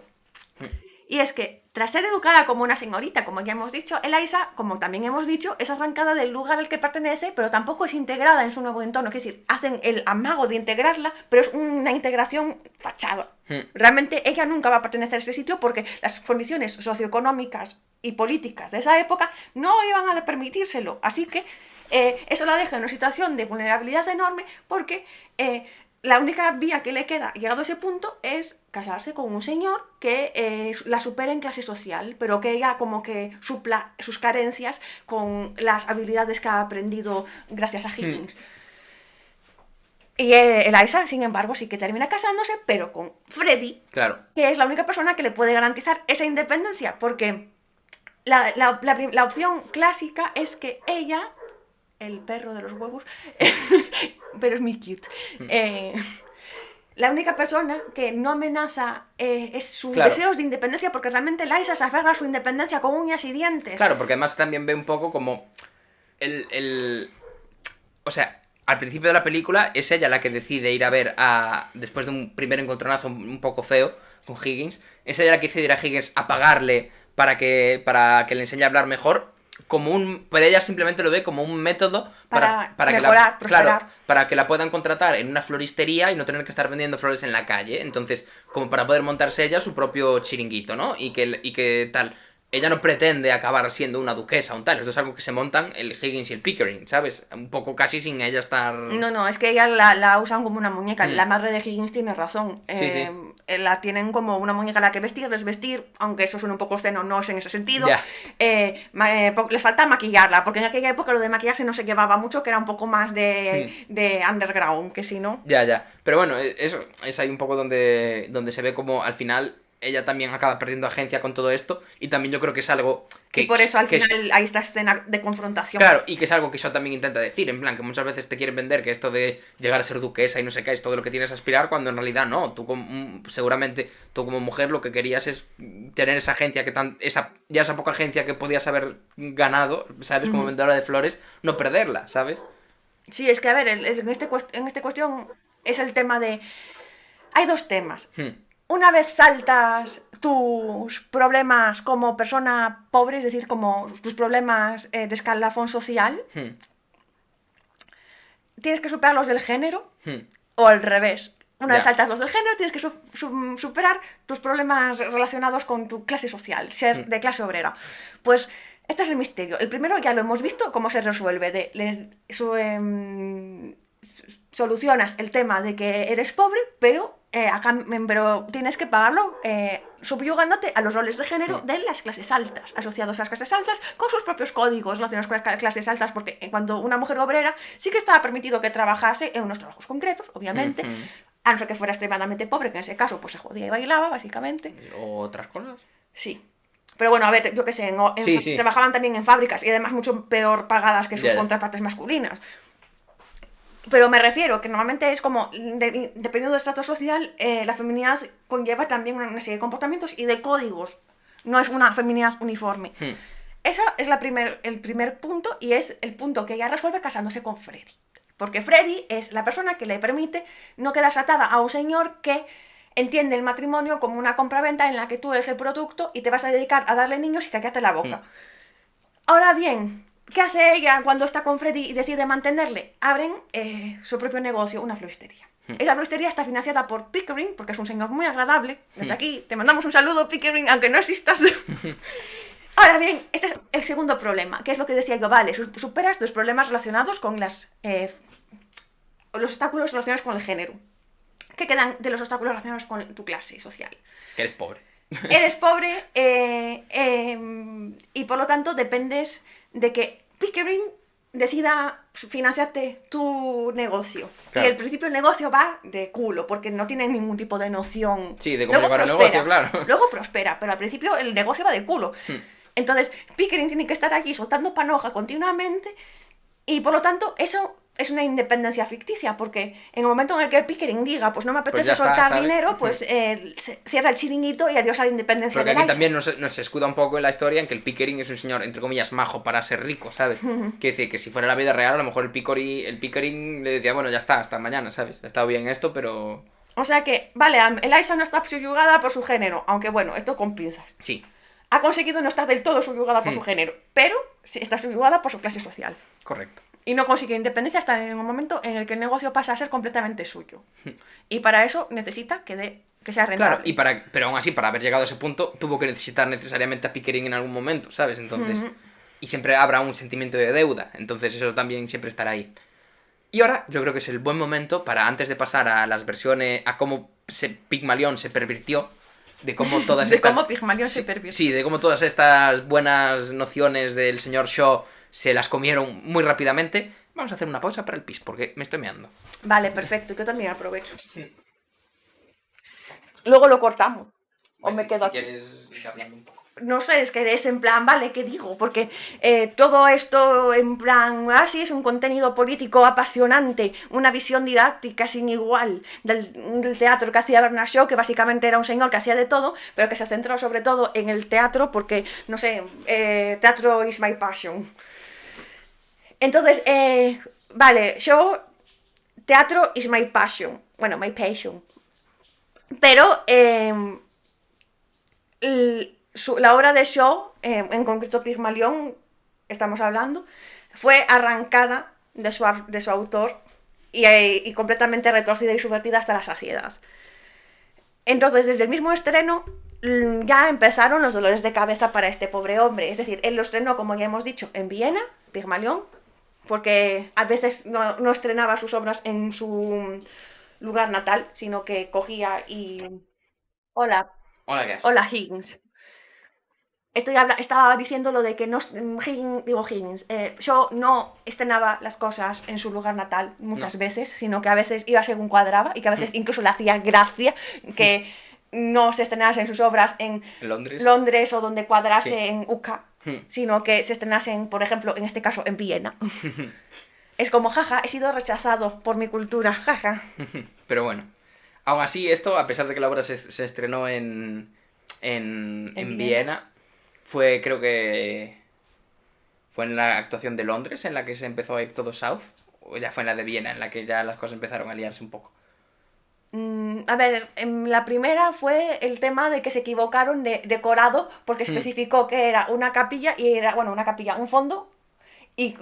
Y es que, tras ser educada como una señorita, como ya hemos dicho, Eliza, como también hemos dicho, es arrancada del lugar al que pertenece, pero tampoco es integrada en su nuevo entorno. Es decir, hacen el amago de integrarla, pero es una integración fachada. Realmente ella nunca va a pertenecer a ese sitio porque las condiciones socioeconómicas y políticas de esa época no iban a permitírselo. Así que eso la deja en una situación de vulnerabilidad enorme porque la única vía que le queda, llegado a ese punto, es casarse con un señor que la supere en clase social, pero que ella como que supla sus carencias con las habilidades que ha aprendido gracias a Higgins. Y Eliza, sin embargo, sí que termina casándose, pero con Freddy, Claro. que es la única persona que le puede garantizar esa independencia, porque la opción clásica es que ella, el perro de los huevos, pero es muy cute, la única persona que no amenaza es sus deseos de independencia, porque realmente Eliza se aferra a su independencia con uñas y dientes. Claro, porque además también ve un poco como o sea, al principio de la película es ella la que decide ir a ver después de un primer encontronazo un poco feo con Higgins, es ella la que decide ir a Higgins a pagarle para que le enseñe a hablar mejor, pero ella simplemente lo ve como un método para mejorar, prosperar. Claro, para que la puedan contratar en una floristería y no tener que estar vendiendo flores en la calle. Entonces, como para poder montarse ella su propio chiringuito, ¿no? Y que tal. Ella no pretende acabar siendo una duquesa o un tal. Esto es algo que se montan el Higgins y el Pickering, ¿sabes? Un poco casi sin ella estar... No, es que ella la usan como una muñeca. La madre de Higgins tiene razón. Sí. La tienen como una muñeca a la que vestir, desvestir, aunque eso suena un poco obsceno, no es en ese sentido. Ya. Les falta maquillarla, porque en aquella época lo de maquillarse no se llevaba mucho, que era un poco más de underground, que si no... Ya. Pero bueno, eso es ahí un poco donde se ve como al final ella también acaba perdiendo agencia con todo esto, y también yo creo que es algo que... Y por eso al final hay esta escena de confrontación. Claro, y que es algo que eso también intenta decir, en plan, que muchas veces te quieren vender que esto de llegar a ser duquesa y no sé qué es todo lo que tienes a aspirar, cuando en realidad no. Seguramente tú como mujer lo que querías es tener esa agencia, esa poca agencia que podías haber ganado, ¿sabes? Como vendedora de flores, no perderla, ¿sabes? Sí, es que a ver, en esta cuestión es el tema de... Hay dos temas. Una vez saltas tus problemas como persona pobre, es decir, como tus problemas de escalafón social, tienes que superar los del género, o al revés. Una vez saltas los del género, tienes que superar tus problemas relacionados con tu clase social, ser de clase obrera. Pues este es el misterio. El primero ya lo hemos visto, cómo se resuelve. Solucionas el tema de que eres pobre, pero tienes que pagarlo subyugándote a los roles de género de las clases altas, asociados a las clases altas, con sus propios códigos relacionados con las clases altas, porque cuando una mujer obrera sí que estaba permitido que trabajase en unos trabajos concretos, obviamente, a no ser que fuera extremadamente pobre, que en ese caso pues se jodía y bailaba, básicamente. ¿O otras cosas? Sí. Pero bueno, a ver, yo qué sé, sí. trabajaban también en fábricas y además mucho peor pagadas que sus contrapartes masculinas. Pero me refiero que normalmente es como, dependiendo del estrato social, la feminidad conlleva también una serie de comportamientos y de códigos. No es una feminidad uniforme. Ese es el primer punto, y es el punto que ella resuelve casándose con Freddy. Porque Freddy es la persona que le permite no quedarse atada a un señor que entiende el matrimonio como una compraventa en la que tú eres el producto y te vas a dedicar a darle niños y callarte la boca. Ahora bien, ¿qué hace ella cuando está con Freddy y decide mantenerle? Abren su propio negocio, una floristería. Esa floristería está financiada por Pickering, porque es un señor muy agradable. Desde aquí te mandamos un saludo, Pickering, aunque no existas. Ahora bien, este es el segundo problema, que es lo que decía yo, vale, superas tus problemas relacionados con los obstáculos relacionados con el género. ¿Qué quedan de los obstáculos relacionados con tu clase social? Que eres pobre. Eres pobre y por lo tanto dependes de que Pickering decida financiarte tu negocio. Claro. Y al principio el negocio va de culo, porque no tiene ningún tipo de noción. Sí, de cómo llevar el negocio, claro. Luego prospera, pero al principio el negocio va de culo. Entonces Pickering tiene que estar aquí soltando panoja continuamente y por lo tanto eso es una independencia ficticia, porque en el momento en el que Pickering diga, pues no me apetece soltar dinero, pues cierra el chiringuito y adiós a la independencia. Porque aquí también nos escuda un poco en la historia en que el Pickering es un señor, entre comillas, majo para ser rico, ¿sabes? Quiere decir que si fuera la vida real, a lo mejor el Pickering le decía, bueno, ya está, hasta mañana, ¿sabes? Ha estado bien esto, pero... O sea que, vale, Eliza no está subyugada por su género, aunque bueno, esto con pinzas. Sí. Ha conseguido no estar del todo subyugada por su género, pero sí está subyugada por su clase social. Correcto. Y no consigue independencia hasta en un momento en el que el negocio pasa a ser completamente suyo. Y para eso necesita que sea rentable. Claro, pero aún así, para haber llegado a ese punto, tuvo que necesitar necesariamente a Pickering en algún momento, ¿sabes? Entonces, y siempre habrá un sentimiento de deuda, entonces eso también siempre estará ahí. Y ahora yo creo que es el buen momento para, antes de pasar a las versiones, a cómo Pygmalion se pervirtió, de cómo todas de estas... cómo Pygmalion se pervirtió. Sí, de cómo todas estas buenas nociones del señor Shaw se las comieron muy rápidamente. Vamos a hacer una pausa para el pis, porque me estoy meando. Vale, perfecto, yo también aprovecho. Luego lo cortamos. O me quedo si aquí. quieres ir hablando un poco. No sé, es que es en plan, vale, ¿qué digo? Porque todo esto en plan, así es un contenido político apasionante, una visión didáctica sin igual del teatro que hacía Bernard Shaw, que básicamente era un señor que hacía de todo, pero que se centró sobre todo en el teatro porque, no sé, teatro is my passion. Entonces, vale, Shaw, teatro is my passion, bueno, my passion. Pero la obra de Shaw, en concreto Pygmalion, estamos hablando, fue arrancada de su autor y completamente retorcida y subvertida hasta la saciedad. Entonces, desde el mismo estreno, ya empezaron los dolores de cabeza para este pobre hombre. Es decir, él lo estrenó, como ya hemos dicho, en Viena, Pygmalion, porque a veces no estrenaba sus obras en su lugar natal, sino que cogía y... Hola. Hola, ¿qué haces? Hola, Higgins. Estaba diciendo lo de que yo no estrenaba las cosas en su lugar natal muchas veces, sino que a veces iba según cuadraba y que a veces incluso le hacía gracia que no se estrenasen sus obras en Londres o donde cuadrase en UK, sino que se estrenasen, por ejemplo, en este caso, en Viena. Es como, jaja, he sido rechazado por mi cultura, jaja. Pero bueno, aún así esto, a pesar de que la obra se estrenó en Viena, creo que fue en la actuación de Londres en la que se empezó a ir todo south, o ya fue en la de Viena en la que ya las cosas empezaron a liarse un poco. A ver, en la primera fue el tema de que se equivocaron de decorado porque especificó que era una capilla y era, bueno, una capilla, un fondo. Y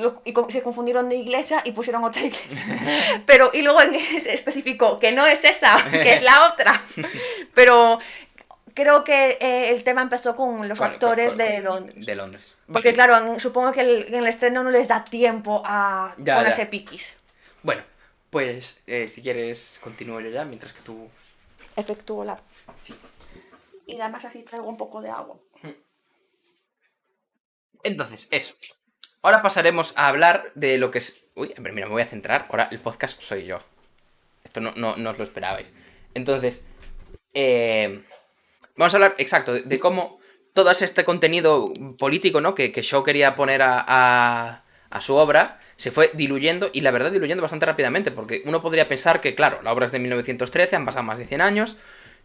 se confundieron de iglesia y pusieron otra iglesia. Pero, y luego se especificó que no es esa, que es la otra. Pero creo que el tema empezó con los actores de Londres. De Londres. Porque claro, supongo que en el estreno no les da tiempo a ponerse piquis. Bueno, pues si quieres continúo yo ya mientras que tú... Efectúo la... Sí. Y además así traigo un poco de agua. Entonces, eso. Ahora pasaremos a hablar de lo que es... Uy, mira, me voy a centrar. Ahora el podcast soy yo. Esto no os lo esperabais. Entonces, vamos a hablar, exacto, de cómo todo este contenido político, ¿no? Que Shaw quería poner a su obra, se fue diluyendo, y la verdad diluyendo bastante rápidamente, porque uno podría pensar que, claro, la obra es de 1913, han pasado más de 100 años,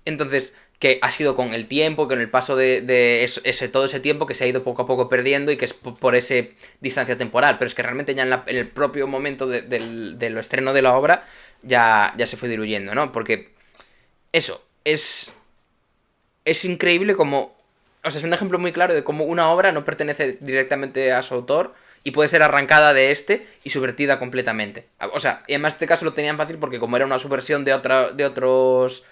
entonces... que ha sido con el tiempo, con el paso de todo ese tiempo que se ha ido poco a poco perdiendo y que es por ese distancia temporal, pero es que realmente ya en el propio momento del estreno de la obra ya se fue diluyendo, ¿no? Porque eso, es increíble como... O sea, es un ejemplo muy claro de cómo una obra no pertenece directamente a su autor y puede ser arrancada de y subvertida completamente. O sea, y además este caso lo tenían fácil porque como era una subversión de otros...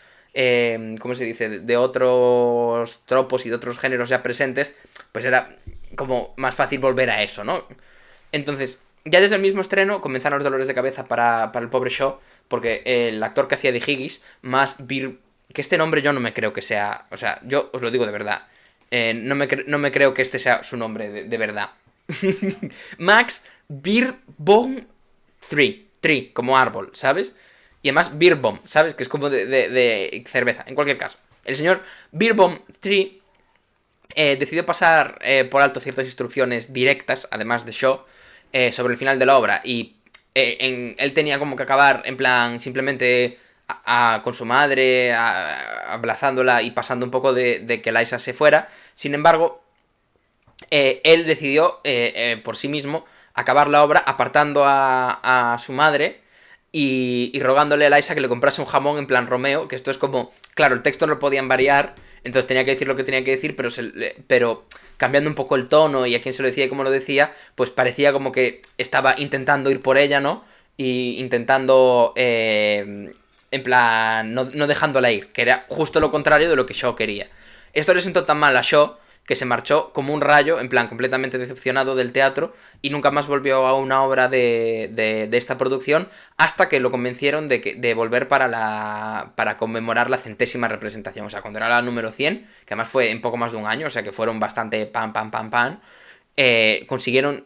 ¿cómo se dice? De otros tropos y de otros géneros ya presentes, pues era como más fácil volver a eso, ¿no? Entonces, ya desde el mismo estreno comenzaron los dolores de cabeza para el pobre Shaw, porque el actor que hacía de Higgins, que este nombre yo no me creo que sea, o sea, yo os lo digo de verdad, no me creo que este sea su nombre de verdad. Max Beerbohm Tree, como árbol, ¿sabes? Y además Beerbohm, ¿sabes? Que es como de cerveza, en cualquier caso. El señor Beerbohm Tree decidió pasar por alto ciertas instrucciones directas, además de Shaw, sobre el final de la obra. Y él tenía como que acabar, en plan, simplemente con su madre, abrazándola y pasando un poco de que Liza se fuera. Sin embargo, él decidió, por sí mismo, acabar la obra apartando a su madre y rogándole a Eliza que le comprase un jamón en plan Romeo, que esto es como, claro, el texto no lo podían variar, entonces tenía que decir lo que tenía que decir, pero cambiando un poco el tono y a quién se lo decía y cómo lo decía, pues parecía como que estaba intentando ir por ella, ¿no? Y intentando, en plan, no dejándola ir, que era justo lo contrario de lo que Shaw quería. Esto le sentó tan mal a Shaw que se marchó como un rayo, en plan completamente decepcionado del teatro, y nunca más volvió a una obra de esta producción, hasta que lo convencieron de volver para conmemorar la 100ª representación. O sea, cuando era la número 100, que además fue en poco más de un año, o sea que fueron bastante pam, consiguieron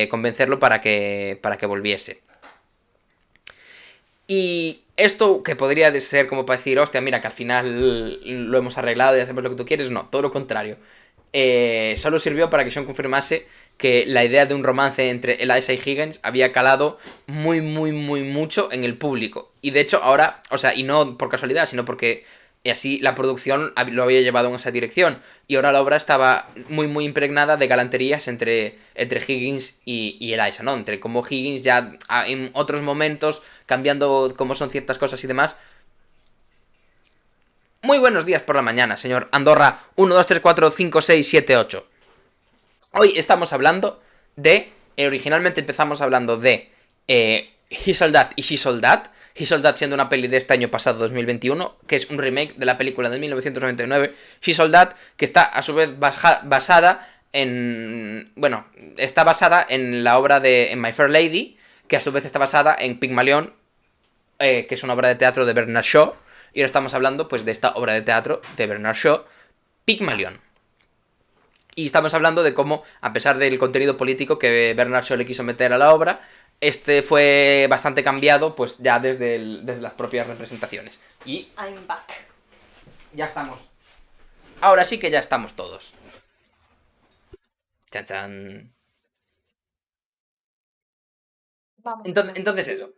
convencerlo para que volviese. Y esto que podría ser como para decir, hostia, mira, que al final lo hemos arreglado y hacemos lo que tú quieres, no, todo lo contrario. Solo sirvió para que Sean confirmase que la idea de un romance entre Eliza y Higgins había calado mucho en el público. Y de hecho ahora, o sea, y no por casualidad, sino porque así la producción lo había llevado en esa dirección. Y ahora la obra estaba muy impregnada de galanterías entre Higgins y Eliza, ¿no? Entre como Higgins ya en otros momentos, cambiando cómo son ciertas cosas y demás. Muy buenos días por la mañana, señor Andorra 1, 2, 3, 4, 5, 6, 7, 8. Hoy estamos hablando de... originalmente empezamos hablando de He Sold That y She Sold That. He Sold That siendo una peli de este año pasado, 2021, que es un remake de la película de 1999. She Sold That, que está a su vez basada en... bueno, está basada en la obra de My Fair Lady, que a su vez está basada en Pygmalion, que es una obra de teatro de Bernard Shaw. Y ahora estamos hablando pues de esta obra de teatro de Bernard Shaw, Pygmalion. Y estamos hablando de cómo, a pesar del contenido político que Bernard Shaw le quiso meter a la obra, este fue bastante cambiado, pues ya desde las propias representaciones. Y... I'm back. Ya estamos. Ahora sí que ya estamos todos. Chan chan. Vamos. Entonces eso.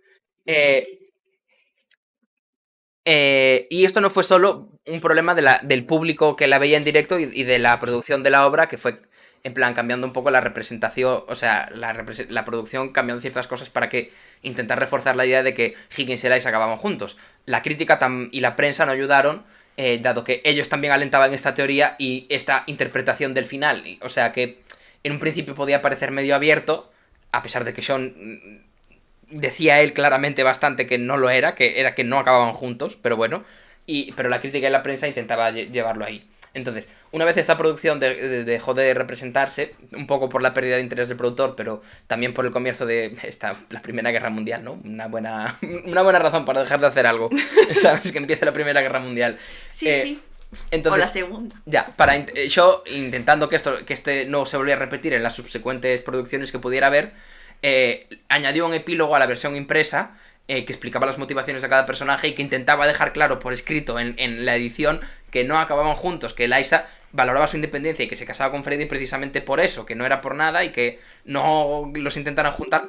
Y esto no fue solo un problema del público que la veía en directo y de la producción de la obra, que fue en plan cambiando un poco la representación, o sea, la producción cambiando ciertas cosas para que intentar reforzar la idea de que Higgins y Eliza acababan juntos. La crítica y la prensa no ayudaron, dado que ellos también alentaban esta teoría y esta interpretación del final. O sea que en un principio podía parecer medio abierto, a pesar de que Sean... decía él claramente bastante que no lo era que no acababan juntos, pero bueno, pero la crítica y la prensa intentaba llevarlo ahí. Entonces, una vez esta producción dejó de representarse, un poco por la pérdida de interés del productor, pero también por el comienzo de la Primera Guerra Mundial, ¿no? Una buena razón para dejar de hacer algo, ¿sabes? Que empiece la Primera Guerra Mundial. Sí. Entonces, o la segunda. Ya, yo intentando que este no se volviera a repetir en las subsecuentes producciones que pudiera haber, añadió un epílogo a la versión impresa que explicaba las motivaciones de cada personaje y que intentaba dejar claro por escrito en la edición que no acababan juntos, que Eliza valoraba su independencia y que se casaba con Freddy precisamente por eso, que no era por nada y que no los intentaran juntar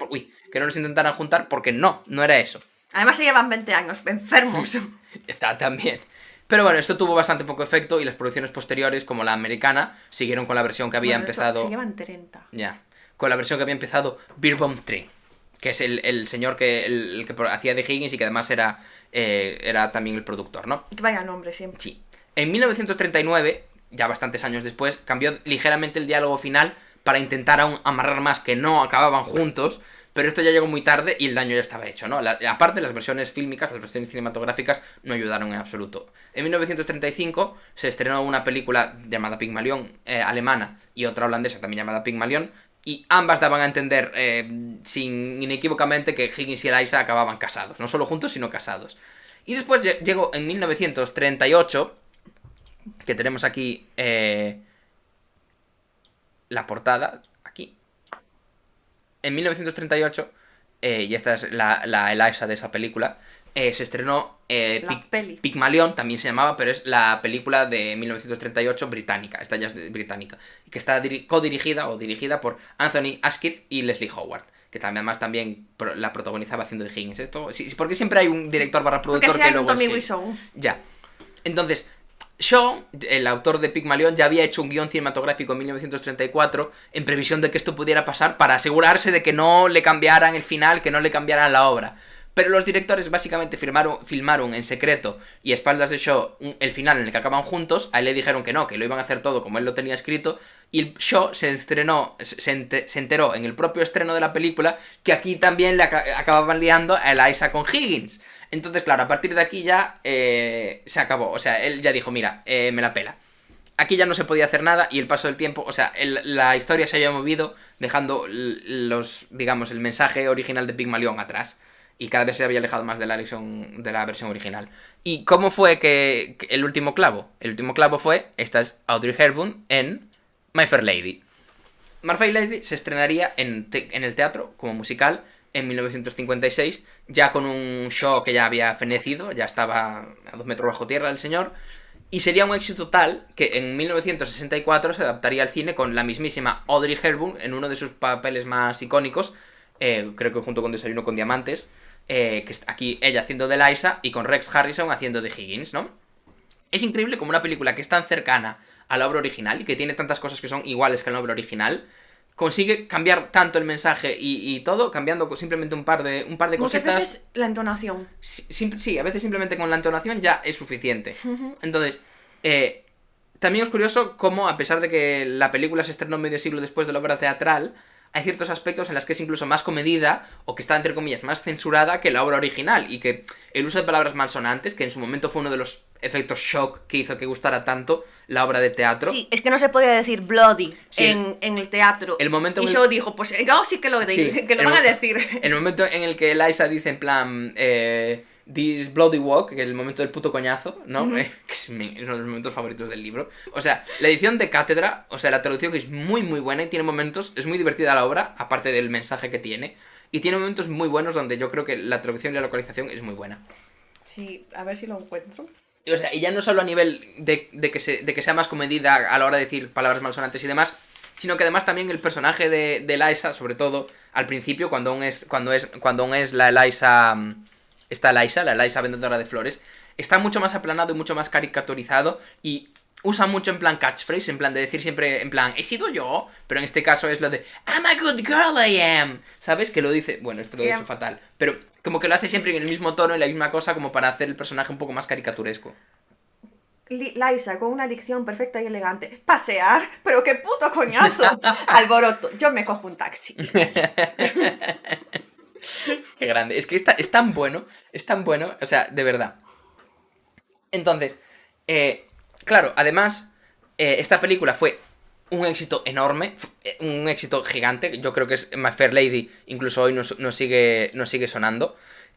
porque no era eso. Además se llevan 20 años, enfermos. Está también. Pero bueno, esto tuvo bastante poco efecto y las producciones posteriores, como la americana, siguieron con la versión que había empezado... Se llevan 30. Ya. Con la versión que había empezado Beer Bomb Tree, que es el señor el que hacía de Higgins y que además era también el productor, ¿no? Y que vaya nombre siempre. Sí. En 1939, ya bastantes años después, cambió ligeramente el diálogo final para intentar aún amarrar más que no acababan juntos, pero esto ya llegó muy tarde y el daño ya estaba hecho, ¿no? Aparte, las versiones fílmicas, las versiones cinematográficas no ayudaron en absoluto. En 1935 se estrenó una película llamada Pygmalion, alemana, y otra holandesa también llamada Pygmalion, y ambas daban a entender inequívocamente que Higgins y Eliza acababan casados. No solo juntos, sino casados. Y después llegó en 1938, que tenemos aquí la portada, aquí. En 1938, y esta es la Eliza de esa película, se estrenó Pygmalion, también se llamaba, pero es la película de 1938 británica, esta ya es británica, que está codirigida o dirigida por Anthony Asquith y Leslie Howard, que además también la protagonizaba haciendo de Higgins. Esto, sí, porque siempre hay un director / productor que luego Tommy Wiseau. Ya. Entonces, Shaw, el autor de Pygmalion, ya había hecho un guión cinematográfico en 1934 en previsión de que esto pudiera pasar para asegurarse de que no le cambiaran el final, que no le cambiaran la obra. Pero los directores básicamente filmaron en secreto y a espaldas de Shaw el final en el que acaban juntos. A él le dijeron que no, que lo iban a hacer todo como él lo tenía escrito. Y el Shaw se enteró en el propio estreno de la película que aquí también le acababan liando a Eliza con Higgins. Entonces, claro, a partir de aquí ya se acabó. O sea, él ya dijo, mira, me la pela. Aquí ya no se podía hacer nada y el paso del tiempo, o sea, la historia se había movido dejando digamos, el mensaje original de Pygmalion atrás. Y cada vez se había alejado más de la versión original. ¿Y cómo fue que el último clavo? El último clavo fue, esta es Audrey Hepburn en My Fair Lady. My Fair Lady se estrenaría en el teatro como musical en 1956, ya con un show que ya había fenecido, ya estaba a 2 metros bajo tierra el señor, y sería un éxito tal que en 1964 se adaptaría al cine con la mismísima Audrey Hepburn en uno de sus papeles más icónicos, creo que junto con Desayuno con Diamantes, que aquí ella haciendo de Liza y con Rex Harrison haciendo de Higgins, ¿no? Es increíble como una película que es tan cercana a la obra original y que tiene tantas cosas que son iguales que en la obra original, consigue cambiar tanto el mensaje y todo, cambiando simplemente un par de Muchas cositas. veces la entonación. Sí, a veces simplemente con la entonación ya es suficiente. Entonces, también es curioso cómo, a pesar de que la película se estrenó medio siglo después de la obra teatral, hay ciertos aspectos en los que es incluso más comedida o que está, entre comillas, más censurada que la obra original, y que el uso de palabras malsonantes, que en su momento fue uno de los efectos shock que hizo que gustara tanto la obra de teatro. Sí, es que no se podía decir bloody Sí, en el teatro. el momento y en el- yo dijo, pues yo sí que lo, Sí, que lo van a decir. El momento en el que Eliza dice en plan This bloody walk, que es el momento del puto coñazo, ¿no? Que es uno de los momentos favoritos del libro. O sea, la edición de Cátedra, o sea, la traducción que es muy muy buena y tiene momentos, es muy divertida la obra, aparte del mensaje que tiene, y tiene momentos muy buenos donde yo creo que la traducción y la localización es muy buena. Sí, a ver si lo encuentro. O sea, y ya no solo a nivel de que sea más comedida a la hora de decir palabras malsonantes y demás, sino que además también el personaje de Eliza, sobre todo al principio, cuando aún es la Eliza, esta Eliza, la Eliza vendedora de flores, está mucho más aplanado y mucho más caricaturizado y usa mucho en plan catchphrase, en plan de decir siempre, en plan, he sido yo, pero en este caso es lo de I'm a good girl I am, ¿sabes? Que lo dice, bueno, esto lo he dicho fatal, pero como que lo hace siempre en el mismo tono y la misma cosa como para hacer el personaje un poco más caricaturesco. Liza, con una dicción perfecta y elegante. Pasear, pero qué puto coñazo. Alboroto, yo me cojo un taxi. Qué grande, es que es tan bueno, o sea, de verdad. Entonces, claro, además, esta película fue un éxito enorme, un éxito gigante. Yo creo que es My Fair Lady, incluso hoy nos sigue sonando.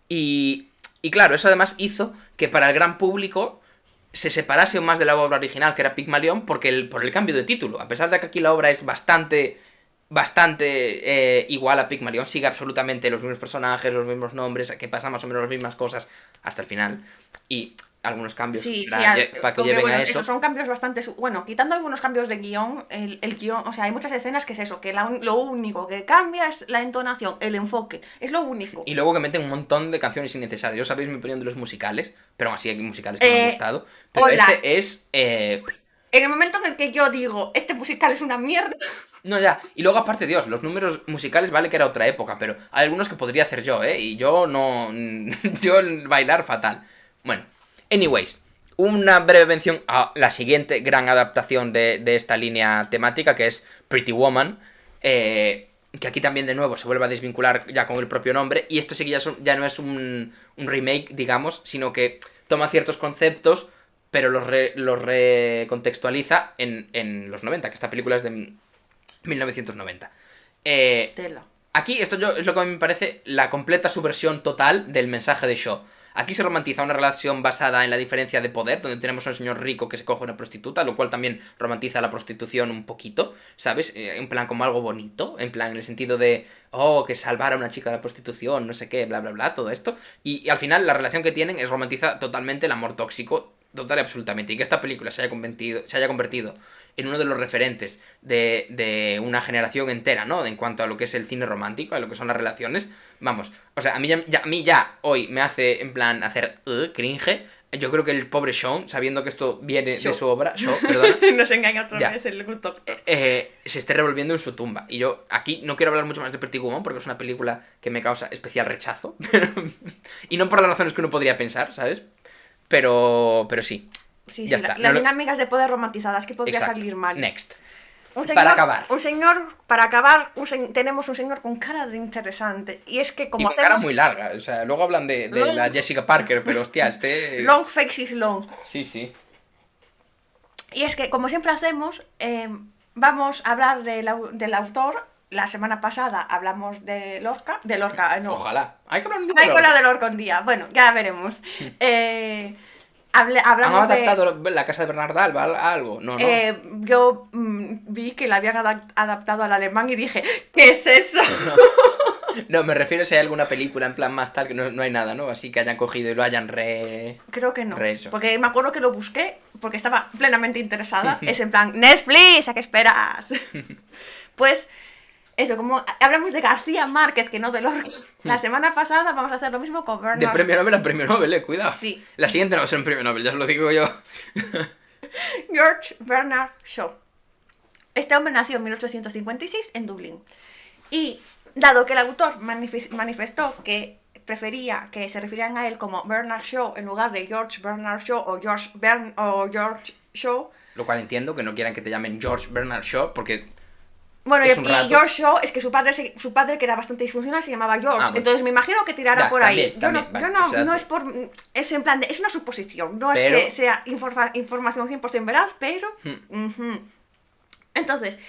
Y claro, eso además hizo que para el gran público se separase aún más de la obra original, que era Pygmalion, por el cambio de título. A pesar de que aquí la obra es bastante igual a Pygmalion, sigue absolutamente los mismos personajes, los mismos nombres, que pasan más o menos las mismas cosas hasta el final. Y algunos cambios para que lleven bueno, a eso. Esos son cambios bastante... Bueno, quitando algunos cambios de guión, el guión... O sea, hay muchas escenas que es eso, que lo único que cambia es la entonación, el enfoque. Es lo único. Y luego que meten un montón de canciones innecesarias. Yo sabéis mi opinión de los musicales, pero aún así hay musicales que me han gustado. Pero hola. este es... En el momento en el que yo digo, este musical es una mierda... No, ya. Y luego, aparte, Dios, los números musicales vale que era otra época, pero hay algunos que podría hacer yo, ¿eh? Y yo no... yo bailar fatal. Bueno, anyways, una breve mención a la siguiente gran adaptación de esta línea temática, que es Pretty Woman, que aquí también de nuevo se vuelve a desvincular ya con el propio nombre, y esto sí que ya no es un remake, digamos, sino que toma ciertos conceptos, pero los recontextualiza en los 90, que esta película es de 1990. Tela. Aquí es lo que a mí me parece la completa subversión total del mensaje de Shaw. Aquí se romantiza una relación basada en la diferencia de poder, donde tenemos a un señor rico que se coge una prostituta, lo cual también romantiza la prostitución un poquito, ¿sabes? En plan como algo bonito, en plan en el sentido de, oh, que salvar a una chica de la prostitución, no sé qué, bla, bla, bla, todo esto. Y al final la relación que tienen romantiza totalmente el amor tóxico, total y absolutamente. Y que esta película se haya convertido en uno de los referentes de una generación entera, ¿no? En cuanto a lo que es el cine romántico, a lo que son las relaciones. Vamos, o sea, a mí ya hoy me hace, en plan, hacer cringe Yo creo que el pobre Sean, sabiendo que esto viene Shaw. de su obra, Shaw, perdona, Nos engaña otra Ya. vez el gusto. se esté revolviendo en su tumba. Y yo aquí no quiero hablar mucho más de Pretty Woman porque es una película que me causa especial rechazo. Y no por las razones que uno podría pensar, ¿sabes? Pero sí. Sí, Ya sí, está. las No lo- dinámicas de poder romantizadas que podría Exacto. salir mal. Next. Un señor, Para acabar. Un señor, para acabar, tenemos un señor con cara de interesante. Y es que Y como con hacemos... cara muy larga. O sea, luego hablan de Long- la Jessica Parker, pero hostia, Long faces long. Sí, sí. Y es que, como siempre hacemos, vamos a hablar del autor. La semana pasada hablamos de Lorca. De Lorca, no. Ojalá. Hay que hablar un día Hay de con la Lorca. de Lorca un día. Bueno, ya veremos. ¿Han Hablamos de... adaptado la casa de Bernarda Alba a algo? No, no. Yo vi que la habían adaptado al alemán y dije, ¿qué es eso? No, me refiero a si hay alguna película en plan más tal que no hay nada, ¿no? Así que hayan cogido y lo hayan Creo que no. Re eso. Porque me acuerdo que lo busqué porque estaba plenamente interesada. Es en plan, Netflix, ¿a qué esperas? Pues eso, como hablamos de García Márquez, que no de Lorca. La semana pasada vamos a hacer lo mismo con De Bernard. premio Nobel a premio Nobel, cuidado. Sí. La siguiente no va a ser un premio Nobel, ya os lo digo yo. George Bernard Shaw. Este hombre nació en 1856 en Dublín. Y dado que el autor manifestó que prefería que se refirieran a él como Bernard Shaw en lugar de George Bernard Shaw o George Shaw. Lo cual entiendo que no quieran que te llamen George Bernard Shaw, porque Bueno, Es y un rato. George Shaw es que su padre, que era bastante disfuncional, se llamaba George. Ah, bueno. Entonces me imagino que tirará Ya, por ahí. también, vale, yo no, o sea, no es por. Es en plan es una suposición. No Pero- es que sea información 100% veraz, pero. Ujú. Entonces,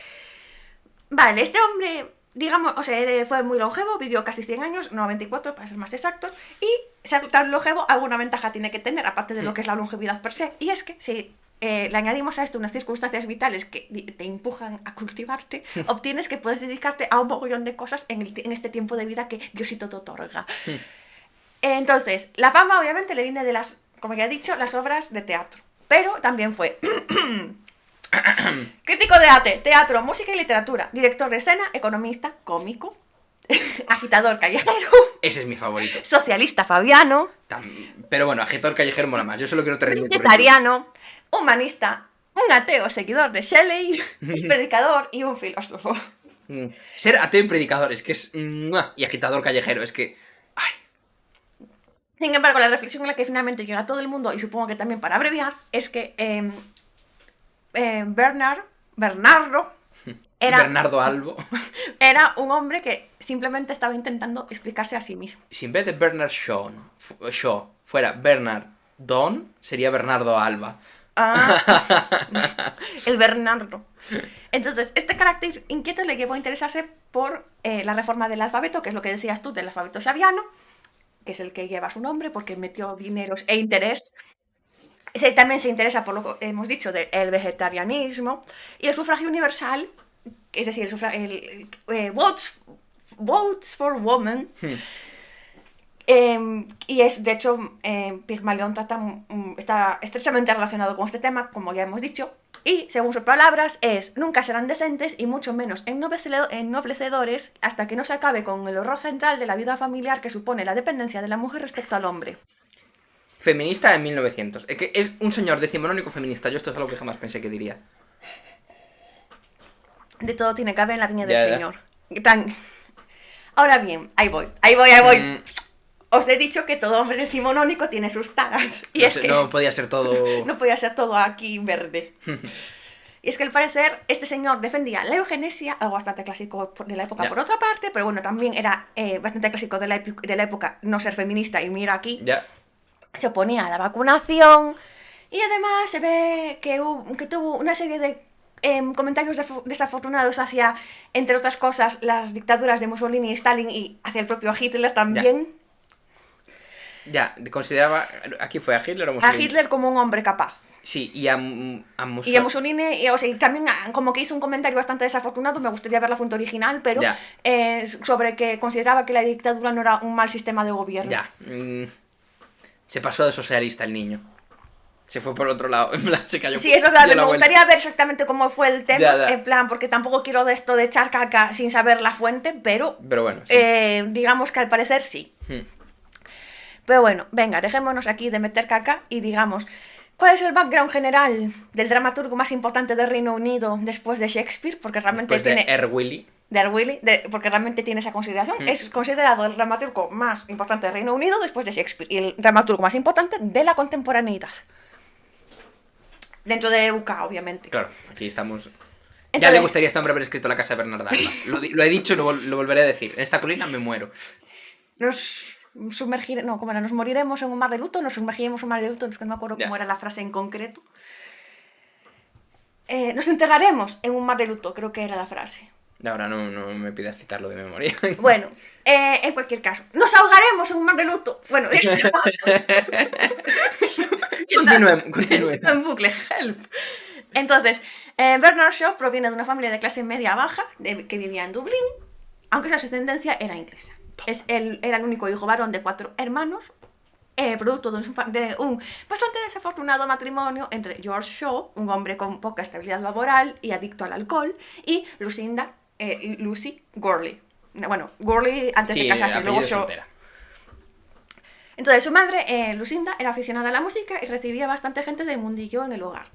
vale, este hombre, digamos, o sea, fue muy longevo, vivió casi 100 años, 94 para ser más exactos, y ser tan longevo alguna ventaja tiene que tener, aparte de lo que es la longevidad per se, y es que si le añadimos a esto unas circunstancias vitales que te empujan a cultivarte, obtienes que puedes dedicarte a un mogollón de cosas en este tiempo de vida que Diosito te otorga. Entonces, la fama obviamente le viene de las, como ya he dicho, las obras de teatro, pero también fue crítico de arte, teatro, música y literatura, director de escena, economista, cómico, agitador callejero, ese es mi favorito. socialista fabiano, Pero bueno, agitador callejero mola más. Yo solo quiero terminar vegetariano, humanista, un ateo seguidor de Shelley, predicador y un filósofo. Ser ateo y predicador, es que es... ¡mua! Y agitador callejero, es que... Ay, Sin embargo, la reflexión en la que finalmente llega todo el mundo, y supongo que también para abreviar, es que Bernardo Bernardo Albo. era un hombre que simplemente estaba intentando explicarse a sí mismo. Si en vez de Bernard Shaw fuera Bernard Don, sería Bernardo Alba. El Bernardo. Entonces, este carácter inquieto le llevó a interesarse por la reforma del alfabeto, que es lo que decías tú del alfabeto xaviano, que es el que lleva su nombre porque metió dineros e interés. También se interesa por lo que hemos dicho del vegetarianismo y el sufragio universal, es decir, votes for women. Y es, de hecho, Pigmalión está estrechamente relacionado con este tema, como ya hemos dicho, y según sus palabras nunca serán decentes y mucho menos ennoblecedores hasta que no se acabe con el horror central de la vida familiar que supone la dependencia de la mujer respecto al hombre. Feminista en 1900. Es que es un señor decimonónico feminista. Yo esto es algo que jamás pensé que diría. De todo tiene que haber en la viña del Ya. Señor. En plan, ahora bien, ahí voy. Os he dicho que todo hombre decimonónico tiene sus taras. Y es que No podía ser todo... no podía ser todo aquí verde. Y es que al parecer este señor defendía la eugenesia, algo bastante clásico de la época Ya. por otra parte, pero bueno, también era bastante clásico de la época no ser feminista, y mira aquí, Ya. se oponía a la vacunación, y además se ve que tuvo una serie de comentarios desafortunados hacia, entre otras cosas, las dictaduras de Mussolini y Stalin, y hacia el propio Hitler también. Ya, consideraba... ¿Aquí fue a Hitler o A Mussolini? Hitler como un hombre capaz. Sí, y a Mussolini. Y a Mussolini, o sea, también como que hizo un comentario bastante desafortunado, me gustaría ver la fuente original, pero Ya. sobre que consideraba que la dictadura no era un mal sistema de gobierno. Ya. Se pasó de socialista el niño. Se fue por otro lado. En plan, se cayó. Sí, es lo que dio la me vuelta. gustaría ver exactamente cómo fue el tema, Ya. en plan, porque tampoco quiero de esto de echar caca sin saber la fuente, pero Pero bueno, sí. digamos que al parecer sí. Hmm. Pero bueno, venga, dejémonos aquí de meter caca y digamos, ¿cuál es el background general del dramaturgo más importante del Reino Unido después de Shakespeare? Porque realmente Pues tiene... de Willy. De Willy, porque realmente tiene esa consideración. Es considerado el dramaturgo más importante del Reino Unido después de Shakespeare y el dramaturgo más importante de la contemporaneidad. Dentro de UK, obviamente. Claro, aquí estamos... Entonces, ya le gustaría a este hombre haber escrito La casa de Bernarda Alba. Lo he dicho y lo volveré a decir. En esta colina me muero. nos moriremos en un mar de luto, nos sumergiremos en un mar de luto, es que no me acuerdo cómo era la frase en concreto. Nos enterraremos en un mar de luto, creo que era la frase. Ahora no me pidas citarlo de memoria. Bueno, en cualquier caso, nos ahogaremos en un mar de luto. Bueno, Continúe. En bucle, help. Entonces, Bernard Shaw proviene de una familia de clase media baja que vivía en Dublín, aunque su ascendencia era inglesa. Era el único hijo varón de 4 hermanos, producto de un bastante desafortunado matrimonio entre George Shaw, un hombre con poca estabilidad laboral y adicto al alcohol, y Lucy Gourley. Bueno, Gourley antes de casarse, luego Shaw. Soltera. Entonces, su madre, Lucinda, era aficionada a la música y recibía bastante gente del mundillo en el hogar.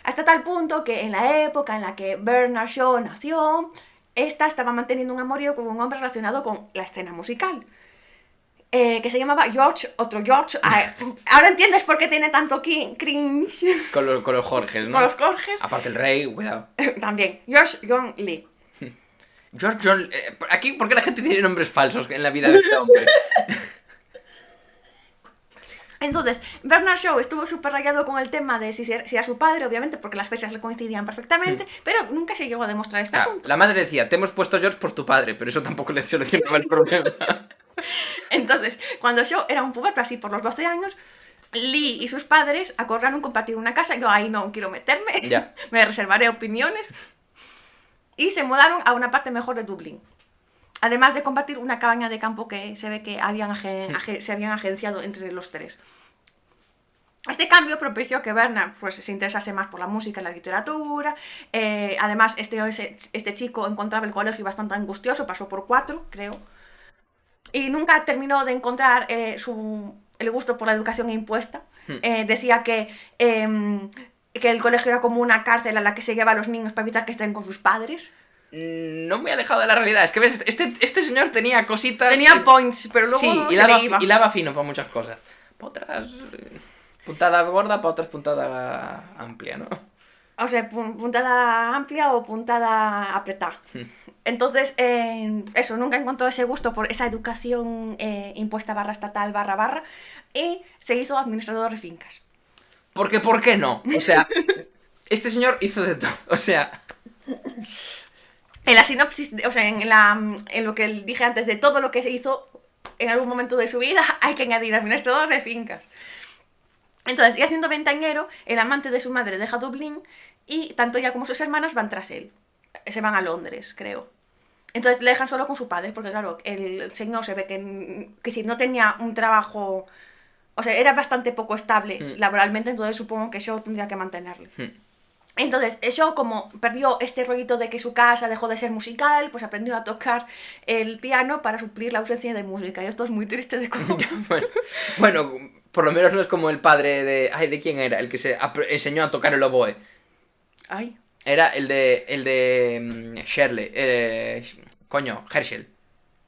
Hasta tal punto que en la época en la que Bernard Shaw nació, esta estaba manteniendo un amorío con un hombre relacionado con la escena musical, que se llamaba otro George. Ahora entiendes por qué tiene tanto cringe. Con los Jorges, ¿no? Con los Jorges. Aparte el rey, cuidado. También, George John Lee. George John... aquí, ¿por qué la gente tiene nombres falsos en la vida de este hombre? Entonces, Bernard Shaw estuvo súper rayado con el tema de si era su padre, obviamente, porque las fechas le coincidían perfectamente, pero nunca se llegó a demostrar este asunto. La madre decía, te hemos puesto George por tu padre, pero eso tampoco le solucionaba el problema. Entonces, cuando Shaw era un puberto, así por los 12 años, Lee y sus padres acordaron compartir una casa. Yo ahí no quiero meterme, ya. Me reservaré opiniones. Y se mudaron a una parte mejor de Dublín. Además de compartir una cabaña de campo que se ve que se habían agenciado entre los tres. Este cambio propició que Bernard pues, se interesase más por la música y la literatura. Además, este chico encontraba el colegio bastante angustioso, pasó por 4, creo. Y nunca terminó de encontrar el gusto por la educación impuesta. Decía que el colegio era como una cárcel a la que se lleva a los niños para evitar que estén con sus padres. No muy alejado de la realidad. Es que ves, este señor tenía cositas... Tenía points, pero luego sí, se le iba. Hilaba fino para muchas cosas. Para otras... puntada gorda, para otras puntada amplia, ¿no? O sea, puntada amplia o puntada apretada. Entonces, eso, nunca encontró ese gusto por esa educación impuesta estatal / y se hizo administrador de fincas. Porque, ¿por qué no? O sea, este señor hizo de todo, o sea... En la sinopsis, o sea, en lo que dije antes, de todo lo que se hizo en algún momento de su vida, hay que añadir administrador de fincas. Entonces, ya siendo ventañero, el amante de su madre deja Dublín y tanto ella como sus hermanas van tras él. Se van a Londres, creo. Entonces le dejan solo con su padre, porque claro, el señor se ve que si no tenía un trabajo... O sea, era bastante poco estable laboralmente, entonces supongo que Shaw tendría que mantenerle. Entonces, Shaw, como perdió este rollito de que su casa dejó de ser musical, pues aprendió a tocar el piano para suplir la ausencia de música. Y esto es muy triste de cómo... bueno, por lo menos no es como el padre de... Ay, ¿de quién era? El que se enseñó a tocar el oboe. Ay. Era el de Shirley. Herschel.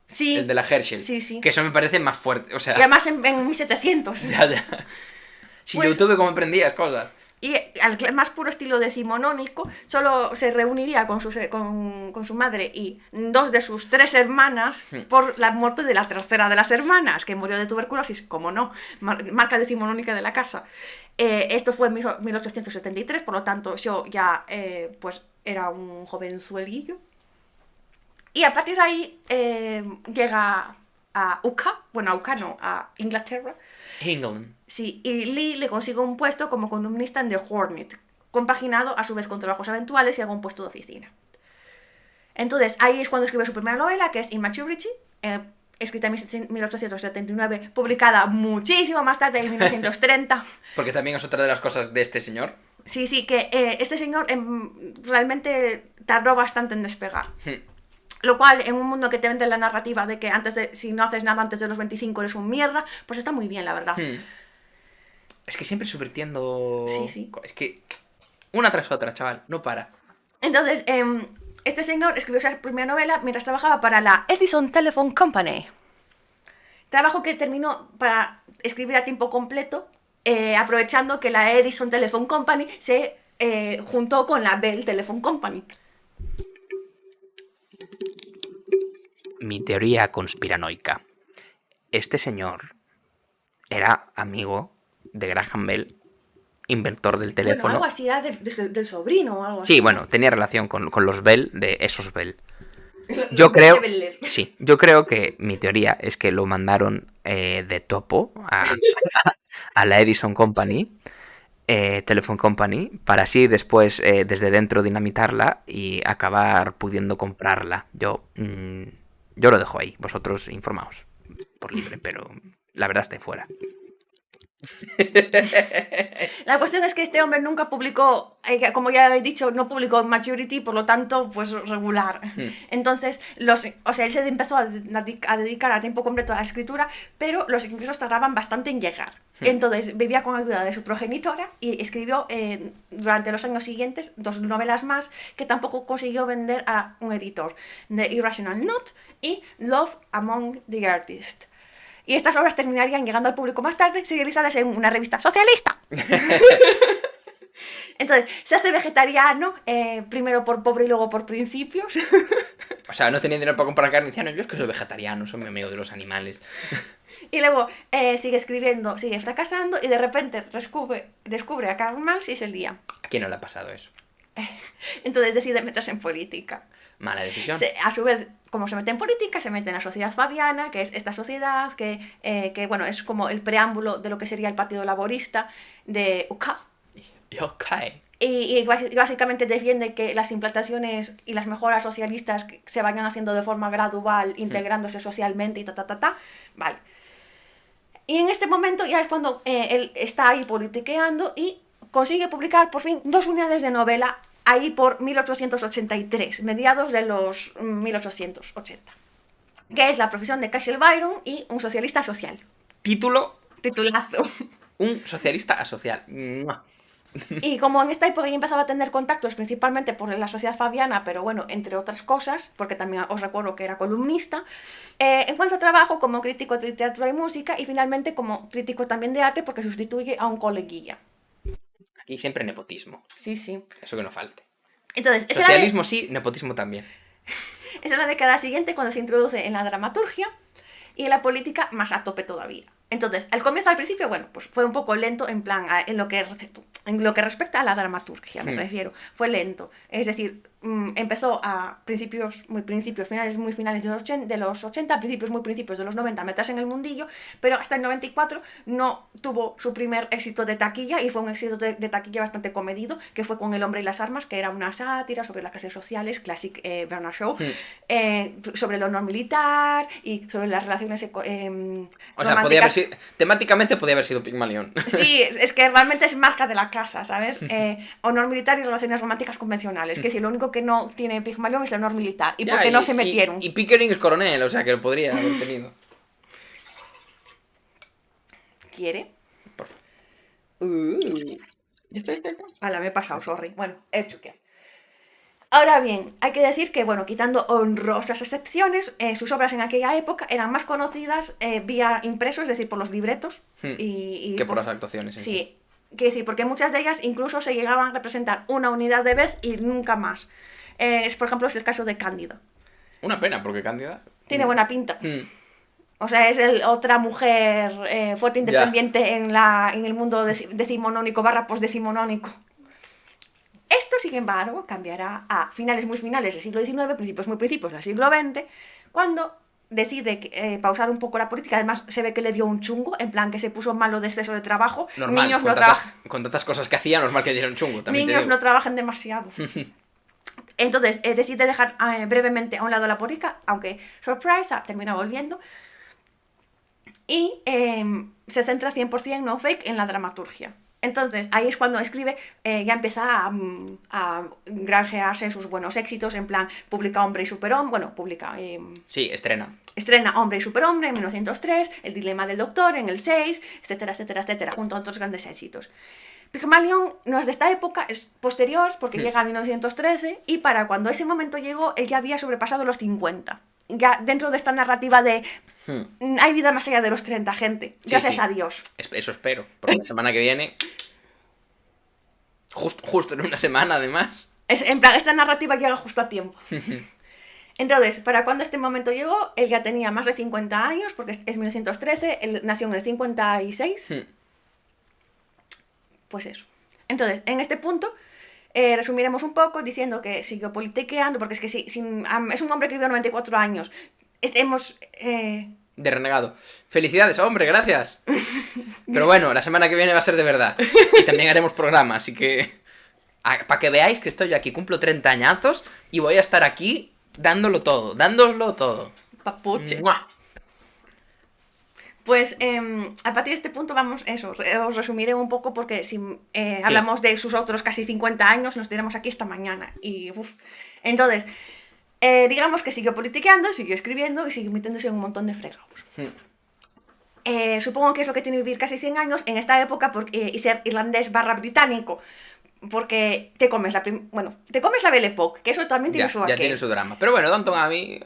Sí. El de la Herschel. Sí. Que eso me parece más fuerte, o sea... Y además en 1700. Ya. Si pues, YouTube, ¿cómo aprendías cosas? Y al más puro estilo decimonónico, solo se reuniría con su madre y 2 de sus 3 hermanas por la muerte de la tercera de las hermanas, que murió de tuberculosis, como no, marca decimonónica de la casa. Esto fue en 1873, por lo tanto yo ya pues era un jovenzuelillo. Y a partir de ahí llega a a Inglaterra. England. Sí, y Lee le consigue un puesto como columnista en The Hornet, compaginado a su vez con trabajos eventuales y algún puesto de oficina. Entonces, ahí es cuando escribe su primera novela, que es Immaturity, escrita en 1879, publicada muchísimo más tarde, en 1930. Porque también es otra de las cosas de este señor. Sí, que este señor realmente tardó bastante en despegar. Lo cual, en un mundo que te vende la narrativa de que si no haces nada antes de los 25 eres un mierda, pues está muy bien, la verdad. Es que siempre subvirtiendo... Sí. Es que una tras otra, chaval, no para. Entonces, este señor escribió esa primera novela mientras trabajaba para la Edison Telephone Company. Trabajo que terminó para escribir a tiempo completo, aprovechando que la Edison Telephone Company se juntó con la Bell Telephone Company. Mi teoría conspiranoica. Este señor era amigo de Graham Bell, inventor del teléfono. Bueno, algo así era del sobrino o algo así. Sí, bueno, tenía relación con los Bell, de esos Bell. Yo creo que mi teoría es que lo mandaron de topo a la Edison Company, Telephone Company, para así después desde dentro dinamitarla y acabar pudiendo comprarla. Yo lo dejo ahí, vosotros informaos por libre, pero la verdad está fuera. La cuestión es que este hombre nunca publicó, como ya he dicho, no publicó Maturity, por lo tanto, pues regular. Entonces, él se empezó a dedicar a tiempo completo a la escritura, pero los ingresos tardaban bastante en llegar. Entonces, vivía con ayuda de su progenitora y escribió durante los años siguientes 2 novelas más que tampoco consiguió vender a un editor: The Irrational Knot y Love Among the Artists. Y estas obras terminarían llegando al público más tarde, serializadas en una revista socialista. Entonces, se hace vegetariano, primero por pobre y luego por principios. O sea, no tenía dinero para comprar carne. Decía, no, yo es que soy vegetariano, soy mi amigo de los animales. Y luego sigue escribiendo, sigue fracasando y de repente descubre a Karl Marx y es el día. ¿A quién no le ha pasado eso? Entonces decide meterse en política. Mala decisión. A su vez, como se mete en política, se mete en la sociedad fabiana, que es esta sociedad que bueno, es como el preámbulo de lo que sería el Partido Laborista de UK. Y básicamente defiende que las implantaciones y las mejoras socialistas se vayan haciendo de forma gradual, integrándose socialmente y Vale. Y en este momento ya es cuando él está ahí politiqueando y consigue publicar por fin 2 unidades de novela ahí por 1883, mediados de los 1880, que es La profesión de Cashel Byron y Un socialista social. Titulazo. Un socialista asocial. Y como en esta época ya empezaba a tener contactos principalmente por la sociedad fabiana, pero bueno, entre otras cosas, porque también os recuerdo que era columnista, encuentra trabajo como crítico de literatura y música y finalmente como crítico también de arte porque sustituye a un coleguilla. Aquí siempre nepotismo. Sí. Eso que no falte. Entonces, socialismo sí, nepotismo también. Es la década siguiente cuando se introduce en la dramaturgia y en la política más a tope todavía. Entonces, al principio, bueno, pues fue un poco lento en plan, en lo que respecta a la dramaturgia, me refiero, fue lento. Es decir, empezó a finales muy finales de los 80, principios muy principios de los 90, a meterse en el mundillo, pero hasta el 94 no tuvo su primer éxito de taquilla y fue un éxito de taquilla bastante comedido, que fue con El hombre y las armas, que era una sátira sobre las clases sociales, classic Bernard Shaw, sobre el honor militar y sobre las relaciones o sea, temáticamente podía haber sido Pigmalión. Sí, es que realmente es marca de la casa, ¿sabes? Honor militar y relaciones románticas convencionales, que si lo único que no tiene Pigmalión es el honor militar. ¿Y por qué no se metieron? Y Pickering es coronel, o sea que lo podría haber tenido. ¿Quiere? Por favor. ¿Ya está? Vale, me he pasado, sorry. Bueno, he hecho que... Ahora bien, hay que decir que, bueno, quitando honrosas excepciones, sus obras en aquella época eran más conocidas vía impreso, es decir, por los libretos. Que por las actuaciones. Sí, quiero decir, porque muchas de ellas incluso se llegaban a representar una unidad de vez y nunca más. Por ejemplo, es el caso de Cándida. Una pena, porque Cándida... Tiene buena pinta. O sea, es otra mujer fuerte, independiente en el mundo decimonónico / postdecimonónico. Esto, sin embargo, cambiará a muy finales del siglo XIX, muy principios del siglo XX, cuando decide pausar un poco la política. Además, se ve que le dio un chungo, en plan que se puso malo de exceso de trabajo. Normal, niños con tantas cosas que hacía, normal que diera un chungo. Niños no trabajan demasiado. Entonces, decide dejar brevemente a un lado la política, aunque, sorpresa, termina volviendo. Y se centra 100% no fake en la dramaturgia. Entonces, ahí es cuando escribe, ya empieza a granjearse sus buenos éxitos, en plan, publica Hombre y Superhombre, bueno, publica... Sí, estrena. Estrena Hombre y Superhombre en 1903, El dilema del doctor en el 6, etcétera, etcétera, etcétera, junto a otros grandes éxitos. Pygmalion no es de esta época, es posterior, porque llega a 1913, y para cuando ese momento llegó, él ya había sobrepasado los 50. Ya dentro de esta narrativa de hay vida más allá de los 30, gente. Gracias a Dios. Eso espero, porque la semana que viene, justo en una semana además. En plan, esta narrativa llega justo a tiempo. Entonces, para cuando este momento llegó, él ya tenía más de 50 años, porque es 1913, él nació en el 56. Pues eso. Entonces, en este punto, resumiremos un poco diciendo que siguió politiqueando, porque es que es un hombre que vivió 94 años. De renegado. Felicidades, hombre, gracias. Pero bueno, la semana que viene va a ser de verdad. Y también haremos programa, así que... Para que veáis que estoy yo aquí, cumplo 30 añazos y voy a estar aquí dándolo todo, dándoslo todo. Papuche. ¡Mua! Pues a partir de este punto os resumiré un poco porque si hablamos de sus otros casi 50 años nos tiramos aquí esta mañana. Y entonces, digamos que siguió politiqueando, siguió escribiendo y siguió metiéndose en un montón de fregados. Supongo que es lo que tiene vivir casi 100 años en esta época y ser irlandés / británico. Porque te comes la Belle Époque, que eso también tiene su ya tiene su drama. Pero bueno, Downton Abbey...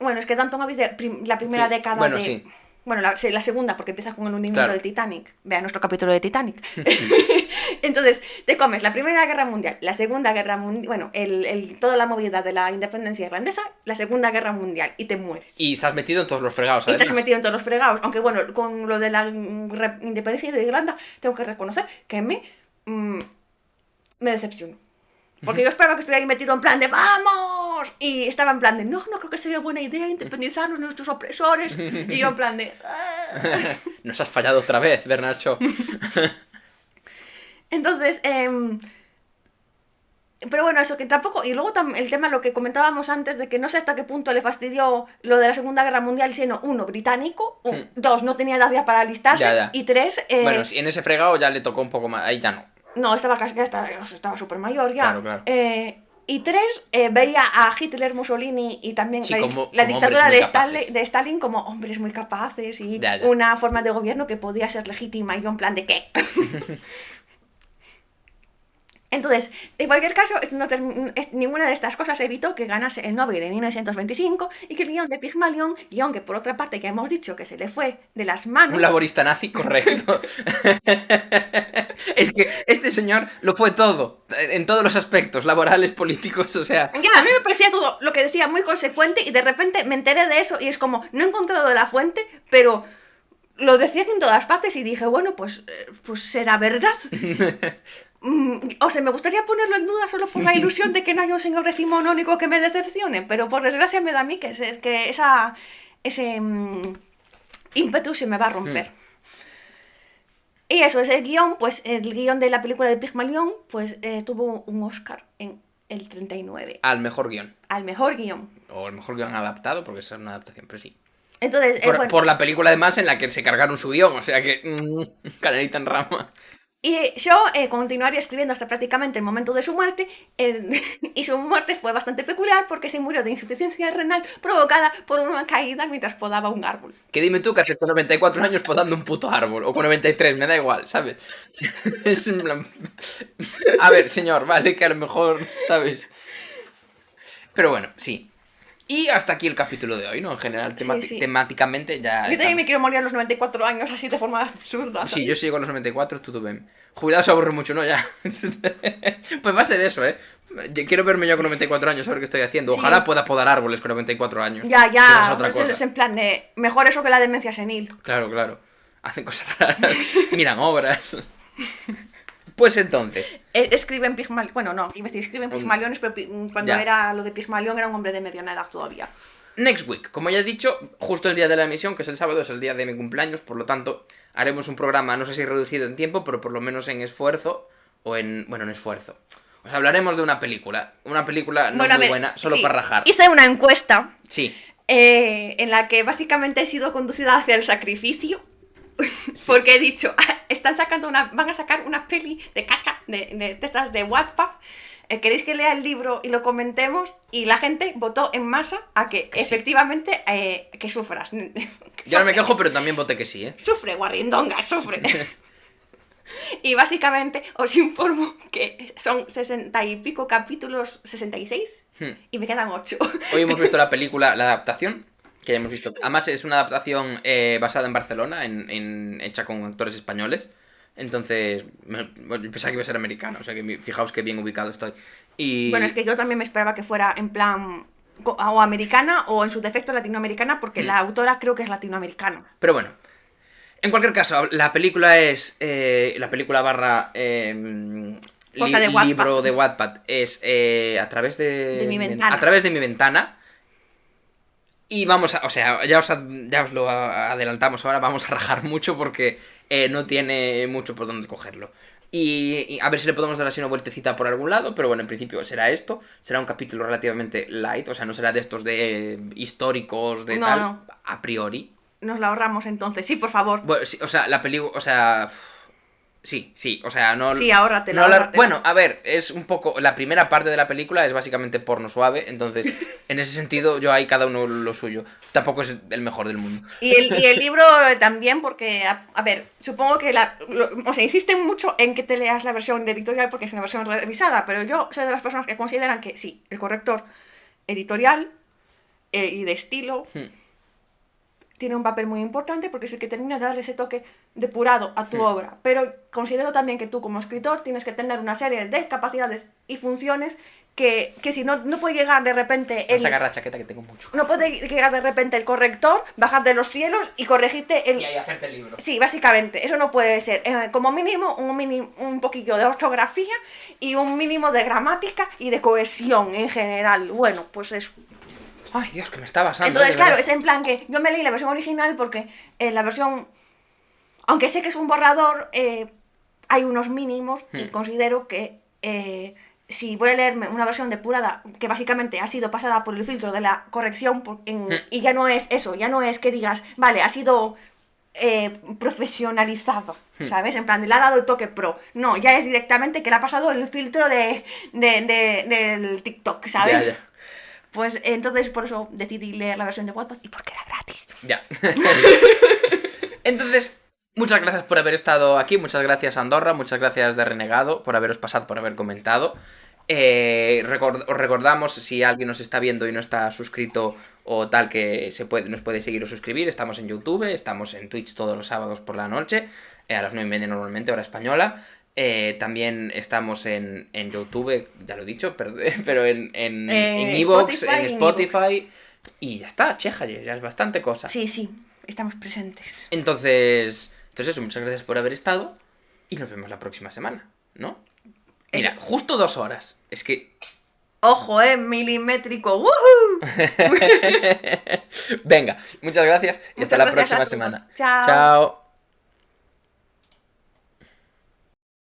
Bueno, es que Downton Abbey es de la primera década bueno, de... Sí. Bueno, la segunda, porque empieza con el hundimiento de Titanic. Vea nuestro capítulo de Titanic. Entonces, te comes la Primera Guerra Mundial, la Segunda Guerra Mundial, bueno, toda la movida de la independencia irlandesa, la Segunda Guerra Mundial, y te mueres. Y estás metido en todos los fregados, además. Y estás metido en todos los fregados. Aunque bueno, con lo de la independencia de Irlanda, tengo que reconocer que me decepcionó. Porque yo esperaba que estuviera ahí metido en plan de ¡vamos! Y estaba en plan de no creo que sería buena idea independizarnos de nuestros opresores. Y yo en plan de... Nos has fallado otra vez, Bernard Shaw. Entonces, pero bueno, eso que tampoco... Y luego el tema, lo que comentábamos antes, de que no sé hasta qué punto le fastidió lo de la Segunda Guerra Mundial, siendo 1, británico, 2, no tenía edad ya para alistarse, ya. Y 3... Bueno, si en ese fregado ya le tocó un poco más, ahí ya no. No, estaba súper mayor ya. Claro. Y 3, veía a Hitler, Mussolini y también como dictadura de Stalin como hombres muy capaces y una forma de gobierno que podía ser legítima. Y yo en plan de ¿qué? Entonces, en cualquier caso, ninguna de estas cosas evitó que ganase el Nobel en 1925 y que el guión de Pygmalion, guión que por otra parte que hemos dicho que se le fue de las manos... Un laborista nazi, correcto. Es que este señor lo fue todo, en todos los aspectos, laborales, políticos, o sea... Ya, a mí me parecía todo lo que decía muy consecuente y de repente me enteré de eso y es como, no he encontrado la fuente, pero... Lo decían en todas partes y dije, bueno, pues será verdad. O sea, me gustaría ponerlo en duda solo por la ilusión de que no haya un señor decimonónico que me decepcione, pero por desgracia me da a mí que ese ímpetu se me va a romper. Y eso, ese guión, pues el guión de la película de Pygmalion, pues tuvo un Oscar en el 39. Al mejor guión. Al mejor guión. O el mejor guión adaptado, porque esa es una adaptación, pero sí. Entonces, por la película además en la que se cargaron su guión, o sea que... canelita en rama. Y yo continuaría escribiendo hasta prácticamente el momento de su muerte, y su muerte fue bastante peculiar porque se murió de insuficiencia renal provocada por una caída mientras podaba un árbol. Que dime tú que hace con 94 años podando un puto árbol, o con 93, me da igual, ¿sabes? Es en plan... A ver, señor, vale, que a lo mejor, ¿sabes? Pero bueno, sí. Y hasta aquí el capítulo de hoy, ¿no? En general, temáticamente ya... Yo también me quiero morir a los 94 años así de forma absurda, ¿sabes? Sí, yo sigo a los 94, tú ven. Jubilado se aburre mucho, ¿no? Ya. Pues va a ser eso, ¿eh? Quiero verme yo con 94 años, a ver qué estoy haciendo. Ojalá pueda podar árboles con 94 años. Ya. Es otra cosa. Es en plan de... Mejor eso que la demencia senil. Claro. Hacen cosas raras. Miran obras. Pues entonces... Escribe en Pygmalion... Bueno, no, iba a decir, escribe en Pygmalion, pero cuando era lo de Pygmalion era un hombre de mediana edad todavía. Next week, como ya he dicho, justo el día de la emisión, que es el sábado, es el día de mi cumpleaños, por lo tanto, haremos un programa, no sé si reducido en tiempo, pero por lo menos en esfuerzo, o en... Bueno, en esfuerzo. Os hablaremos de una película no muy buena, solo para rajar. Hice una encuesta. Sí. En la que básicamente he sido conducida hacia el sacrificio. Porque he dicho, van a sacar una peli de caca de estas de Wattpad. ¿Queréis que lea el libro y lo comentemos? Y la gente votó en masa a que efectivamente que sufras. Yo no me quejo, pero también voté que sí, ¿eh? Sufre, guarrindonga, sufre. Y básicamente os informo que son 60 y pico capítulos, 66, y me quedan 8. Hoy hemos visto la película, la adaptación, que ya hemos visto. Además es una adaptación basada en Barcelona, hecha con actores españoles. Entonces, pensaba que iba a ser americano, o sea que fijaos que bien ubicado estoy. Y... Bueno, es que yo también me esperaba que fuera en plan o americana o en su defecto latinoamericana, porque la autora creo que es latinoamericana. Pero bueno, en cualquier caso, la película es... la película barra... libro de Wattpad es a través de mi ventana. A través de mi ventana. Y vamos a... O sea, ya os lo adelantamos ahora, vamos a rajar mucho porque no tiene mucho por dónde cogerlo. Y a ver si le podemos dar así una vueltecita por algún lado, pero bueno, en principio será esto. Será un capítulo relativamente light, o sea, no será de estos de históricos, de No, tal, no. a priori. Nos la ahorramos entonces, sí, por favor. Bueno, sí, o sea, la película, o sea... Sí, o sea, no... Sí, ahórratela, no ahórratela. Bueno, a ver, es un poco... La primera parte de la película es básicamente porno suave, entonces, en ese sentido, yo ahí cada uno lo suyo. Tampoco es el mejor del mundo. Y el libro también, porque, a ver, supongo que o sea, insisten mucho en que te leas la versión editorial porque es una versión revisada, pero yo soy de las personas que consideran que sí, el corrector editorial y de estilo tiene un papel muy importante porque es el que termina de darle ese toque depurado a tu obra. Pero considero también que tú como escritor tienes que tener una serie de capacidades y funciones que si no puede llegar de repente... Voy a sacar la chaqueta que tengo mucho. No puede llegar de repente el corrector, bajar de los cielos y corregirte el... Y ahí hacerte el libro. Sí, básicamente, eso no puede ser. Como mínimo, un poquillo de ortografía y un mínimo de gramática y de cohesión en general. Bueno, pues eso. Ay, Dios, que me está basando. Entonces, claro, es en plan que yo me leí la versión original porque la versión... Aunque sé que es un borrador, hay unos mínimos y considero que... si voy a leerme una versión depurada que básicamente ha sido pasada por el filtro de la corrección y ya no es eso, ya no es que digas, vale, ha sido profesionalizado, ¿sabes? En plan, le ha dado el toque pro. No, ya es directamente que le ha pasado el filtro del TikTok, ¿sabes? Ya. Pues entonces por eso decidí leer la versión de Wattpad y porque era gratis. Ya. Entonces... Muchas gracias por haber estado aquí, muchas gracias Andorra, muchas gracias de Renegado por haberos pasado, por haber comentado. Os recordamos, si alguien nos está viendo y no está suscrito o tal, que nos puede seguir o suscribir. Estamos en YouTube, estamos en Twitch todos los sábados por la noche, a las 9:30 normalmente, hora española. También estamos en YouTube, ya lo he dicho, pero en iVoox, en Spotify. Y ya está, cheja, ya es bastante cosa. Sí, estamos presentes. Entonces eso, muchas gracias por haber estado y nos vemos la próxima semana, ¿no? Mira, justo 2 horas. Es que... ¡Ojo, milimétrico! ¡Woohoo! Venga, muchas gracias y hasta la próxima semana. Chao. Chao.